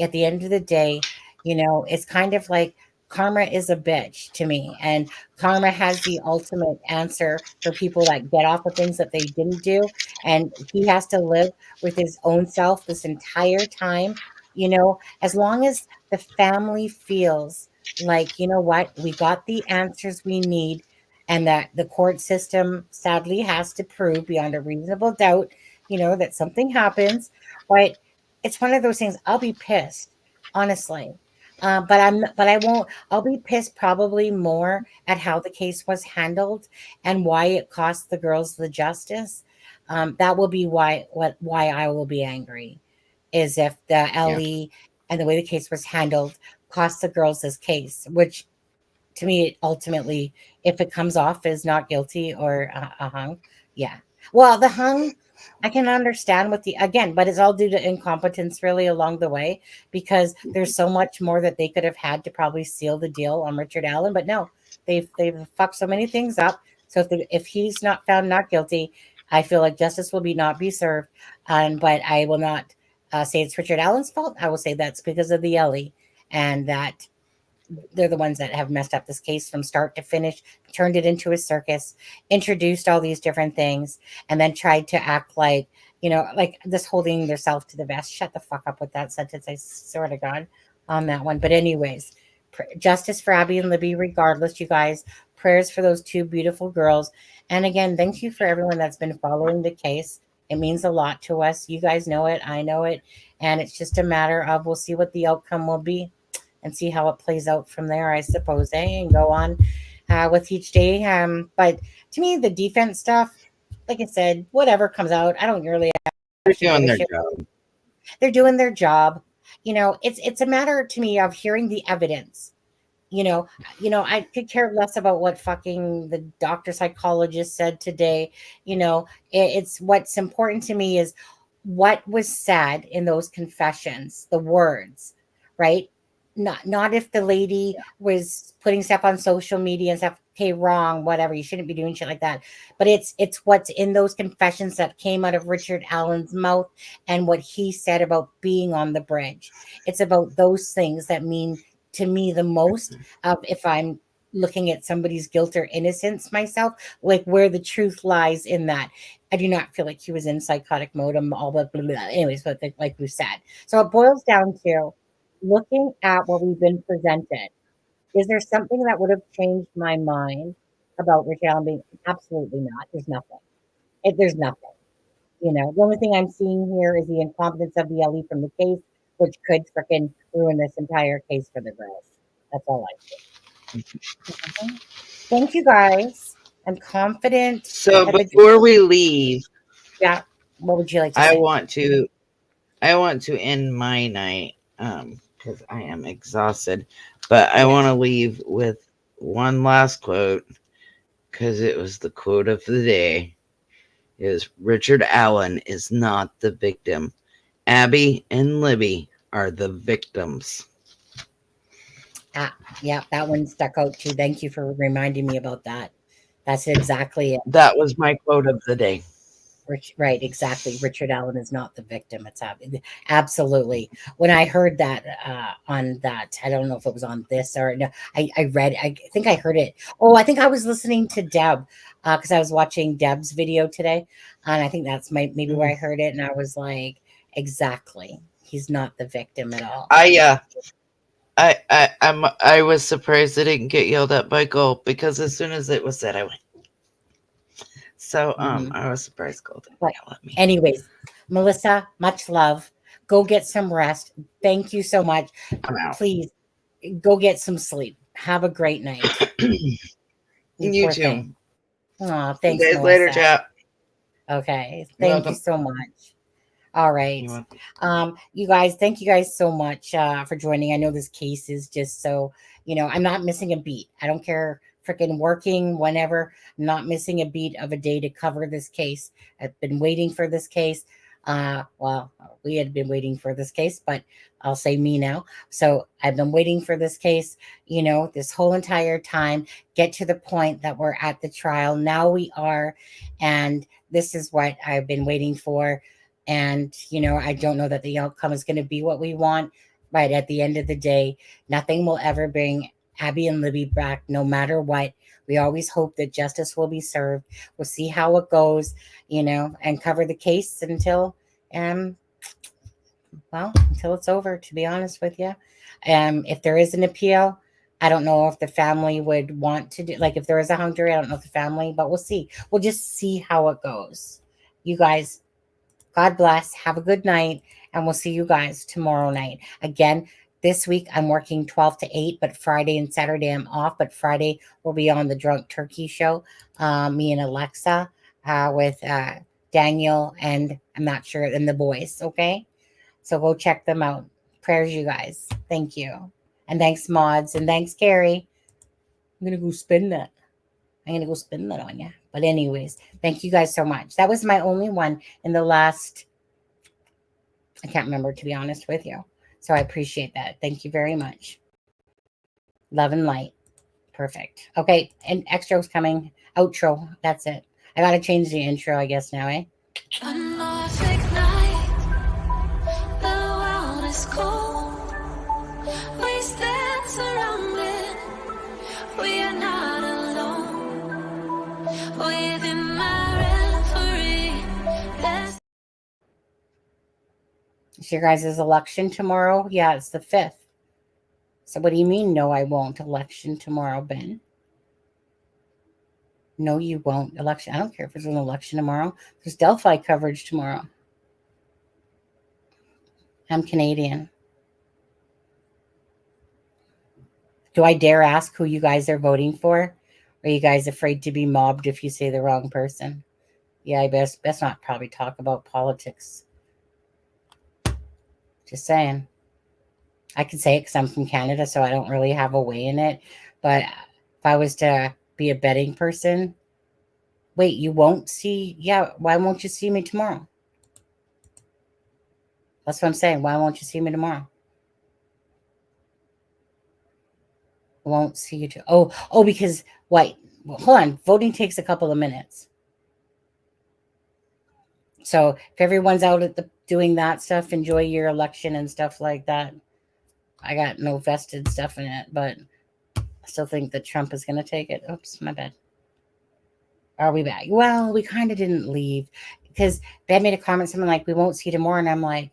at the end of the day, it's kind of like karma is a bitch to me. And karma has the ultimate answer for people that get off of things that they didn't do. And he has to live with his own self this entire time. As long as the family feels like, what, we got the answers we need, and that the court system sadly has to prove beyond a reasonable doubt, that something happens. But it's one of those things. I'll be pissed, honestly. But I won't. I'll be pissed probably more at how the case was handled and why it cost the girls the justice. That will be why I will be angry, is if the Yeah. LE and the way the case was handled cost the girls this case, which to me ultimately, if it comes off as not guilty or a hung, yeah. Well, the hung, I can understand with the again, but it's all due to incompetence really along the way, because there's so much more that they could have had to probably seal the deal on Richard Allen, but no, they've fucked so many things up. So if he's not found not guilty, I feel like justice will be not be served. But I will not say it's Richard Allen's fault. I will say that's because of the Ellie, and that they're the ones that have messed up this case from start to finish, turned it into a circus, introduced all these different things, and then tried to act like, like this holding themselves to the vest. Shut the fuck up with that sentence. I swear to God on that one. But, anyways, justice for Abby and Libby, regardless, you guys. Prayers for those two beautiful girls. And again, thank you for everyone that's been following the case. It means a lot to us. You guys know it. I know it. And it's just a matter of we'll see what the outcome will be and see how it plays out from there, I suppose, and go on with each day. But to me, the defense stuff, like I said, whatever comes out, I don't really They're actually give doing a their shit. job. They're doing their job. It's a matter to me of hearing the evidence. You know, I could care less about what fucking the doctor psychologist said today. It's what's important to me is what was said in those confessions, the words, right? Not if the lady was putting stuff on social media and stuff, okay, wrong, whatever, you shouldn't be doing shit like that. But it's what's in those confessions that came out of Richard Allen's mouth and what he said about being on the bridge. It's about those things that mean to me the most, if I'm looking at somebody's guilt or innocence myself, like where the truth lies in that. I do not feel like he was in psychotic mode. I'm all blah, blah, blah. Anyways, but like we said. So it boils down to looking at what we've been presented. Is there something that would have changed my mind about Rich Allen being? Absolutely not. There's nothing. There's nothing. The only thing I'm seeing here is the incompetence of the LE from the case. which could freaking ruin this entire case for the girls. That's all I say. Mhm. Thank you guys. I'm confident So that the before we leave, yeah. What would you like to I say? want to end my night because I am exhausted, but I want to leave with one last quote because it was the quote of the day. Is Richard Allen is not the victim. Abby and Libby are the victims. Yeah, that one stuck out too. Thank you for reminding me about that. That's exactly it. That was my quote of the day. Right, exactly. Richard Allen is not the victim. It's absolutely. When I heard that on that, I don't know if it was on this or no. I think I heard it. Oh, I think I was listening to Deb because I was watching Deb's video today, and I think that's maybe where I heard it, and I was like, exactly. He's not the victim at all. I was surprised I didn't get yelled at by Gold because as soon as it was said, I went. So I was surprised Gold didn't yell at me. Anyways, Melissa, much love. Go get some rest. Thank you so much. I'm out. Please go get some sleep. Have a great night. You too. Oh, thanks, Days Melissa. later, chat. Okay, thank you so much. All right. You guys, thank you guys so much for joining. I know this case is just so, I'm not missing a beat. I don't care, freaking working whenever. I'm not missing a beat of a day to cover this case. I've been waiting for this case. Well, we had been waiting for this case, but I'll say me now. So I've been waiting for this case, this whole entire time, get to the point that we're at the trial. Now we are, and this is what I've been waiting for. And, I don't know that the outcome is going to be what we want, but at the end of the day, nothing will ever bring Abby and Libby back, no matter what. We always hope that justice will be served. We'll see how it goes, and cover the case until it's over, to be honest with you. If there is an appeal, I don't know if the family would want to do, like if there is a hung jury, I don't know if the family, but we'll see. We'll just see how it goes. You guys, God bless. Have a good night. And we'll see you guys tomorrow night. Again, this week I'm working 12 to 8, but Friday and Saturday I'm off. But Friday we'll be on the Drunk Turkey show. Me and Alexa with Daniel and I'm not sure, and the boys. Okay. So go check them out. Prayers, you guys. Thank you. And thanks, mods. And thanks, Carrie. I'm going to go spin that. On you. But anyways, thank you guys so much. That was my only one in the last, I can't remember, to be honest with you. So I appreciate that. Thank you very much. Love and light. Perfect. Okay. And extra's coming. Outro. That's it. I got to change the intro, I guess, now, eh? A Norfolk night, the world is cold. We stand surrounded, we are not alone. Within my referee, there's It's your guys' election tomorrow? Yeah, it's the 5th. So what do you mean, no, I won't? Election tomorrow, Ben? No, you won't. Election. I don't care if there's an election tomorrow. There's Delphi coverage tomorrow. I'm Canadian. Do I dare ask who you guys are voting for? Or are you guys afraid to be mobbed if you say the wrong person? Yeah, I best not probably talk about politics. Just saying. I can say it because I'm from Canada, so I don't really have a way in it. But if I was to be a betting person, wait, you won't see? Yeah, why won't you see me tomorrow? That's what I'm saying. Why won't you see me tomorrow? Won't see you. Oh, because what? Well, hold on. Voting takes a couple of minutes. So if everyone's out at doing that stuff, enjoy your election and stuff like that. I got no vested stuff in it, but I still think that Trump is going to take it. Oops, my bad. Are we back? Well, we kind of didn't leave because Ben made a comment, something like, we won't see you tomorrow. And I'm like,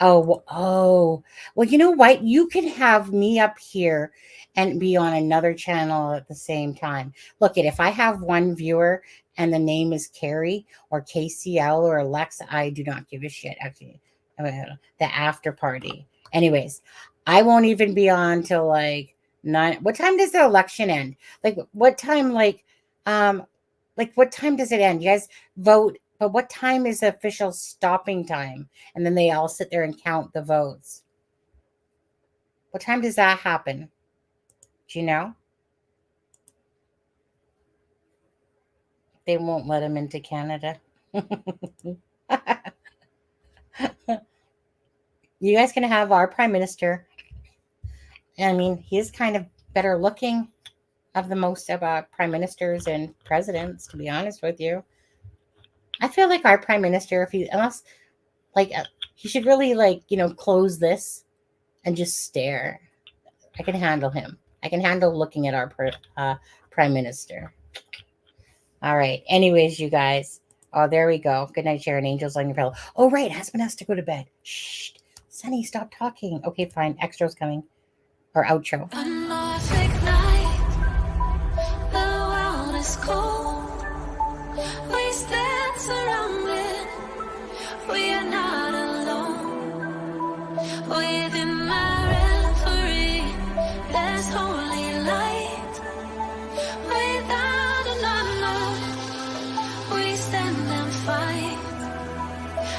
well, you know what? You can have me up here and be on another channel at the same time. Look, if I have one viewer and the name is Carrie or KCL or Alexa, I do not give a shit. Actually, The after party. Anyways, I won't even be on till like 9. What time does the election end? Like what time? Like what time does it end? You guys vote, but what time is the official stopping time? And then they all sit there and count the votes. What time does that happen? Do you know? They won't let him into Canada. You guys can have our prime minister. I mean, he's kind of better looking of the most of prime ministers and presidents, to be honest with you. I feel like our prime minister, if he, unless like he should really like, close this and just stare. I can handle him. I can handle looking at our prime minister. All right. Anyways, you guys. Oh, there we go. Good night, Sharon. Angels on your pillow. Oh, right. Husband has to go to bed. Shh. Sonny, stop talking. Okay, fine. Extra's coming. Or outro. A Nordic night, the world is cold. We stand surrounded, we are not alone. Within my reverie, there's hope.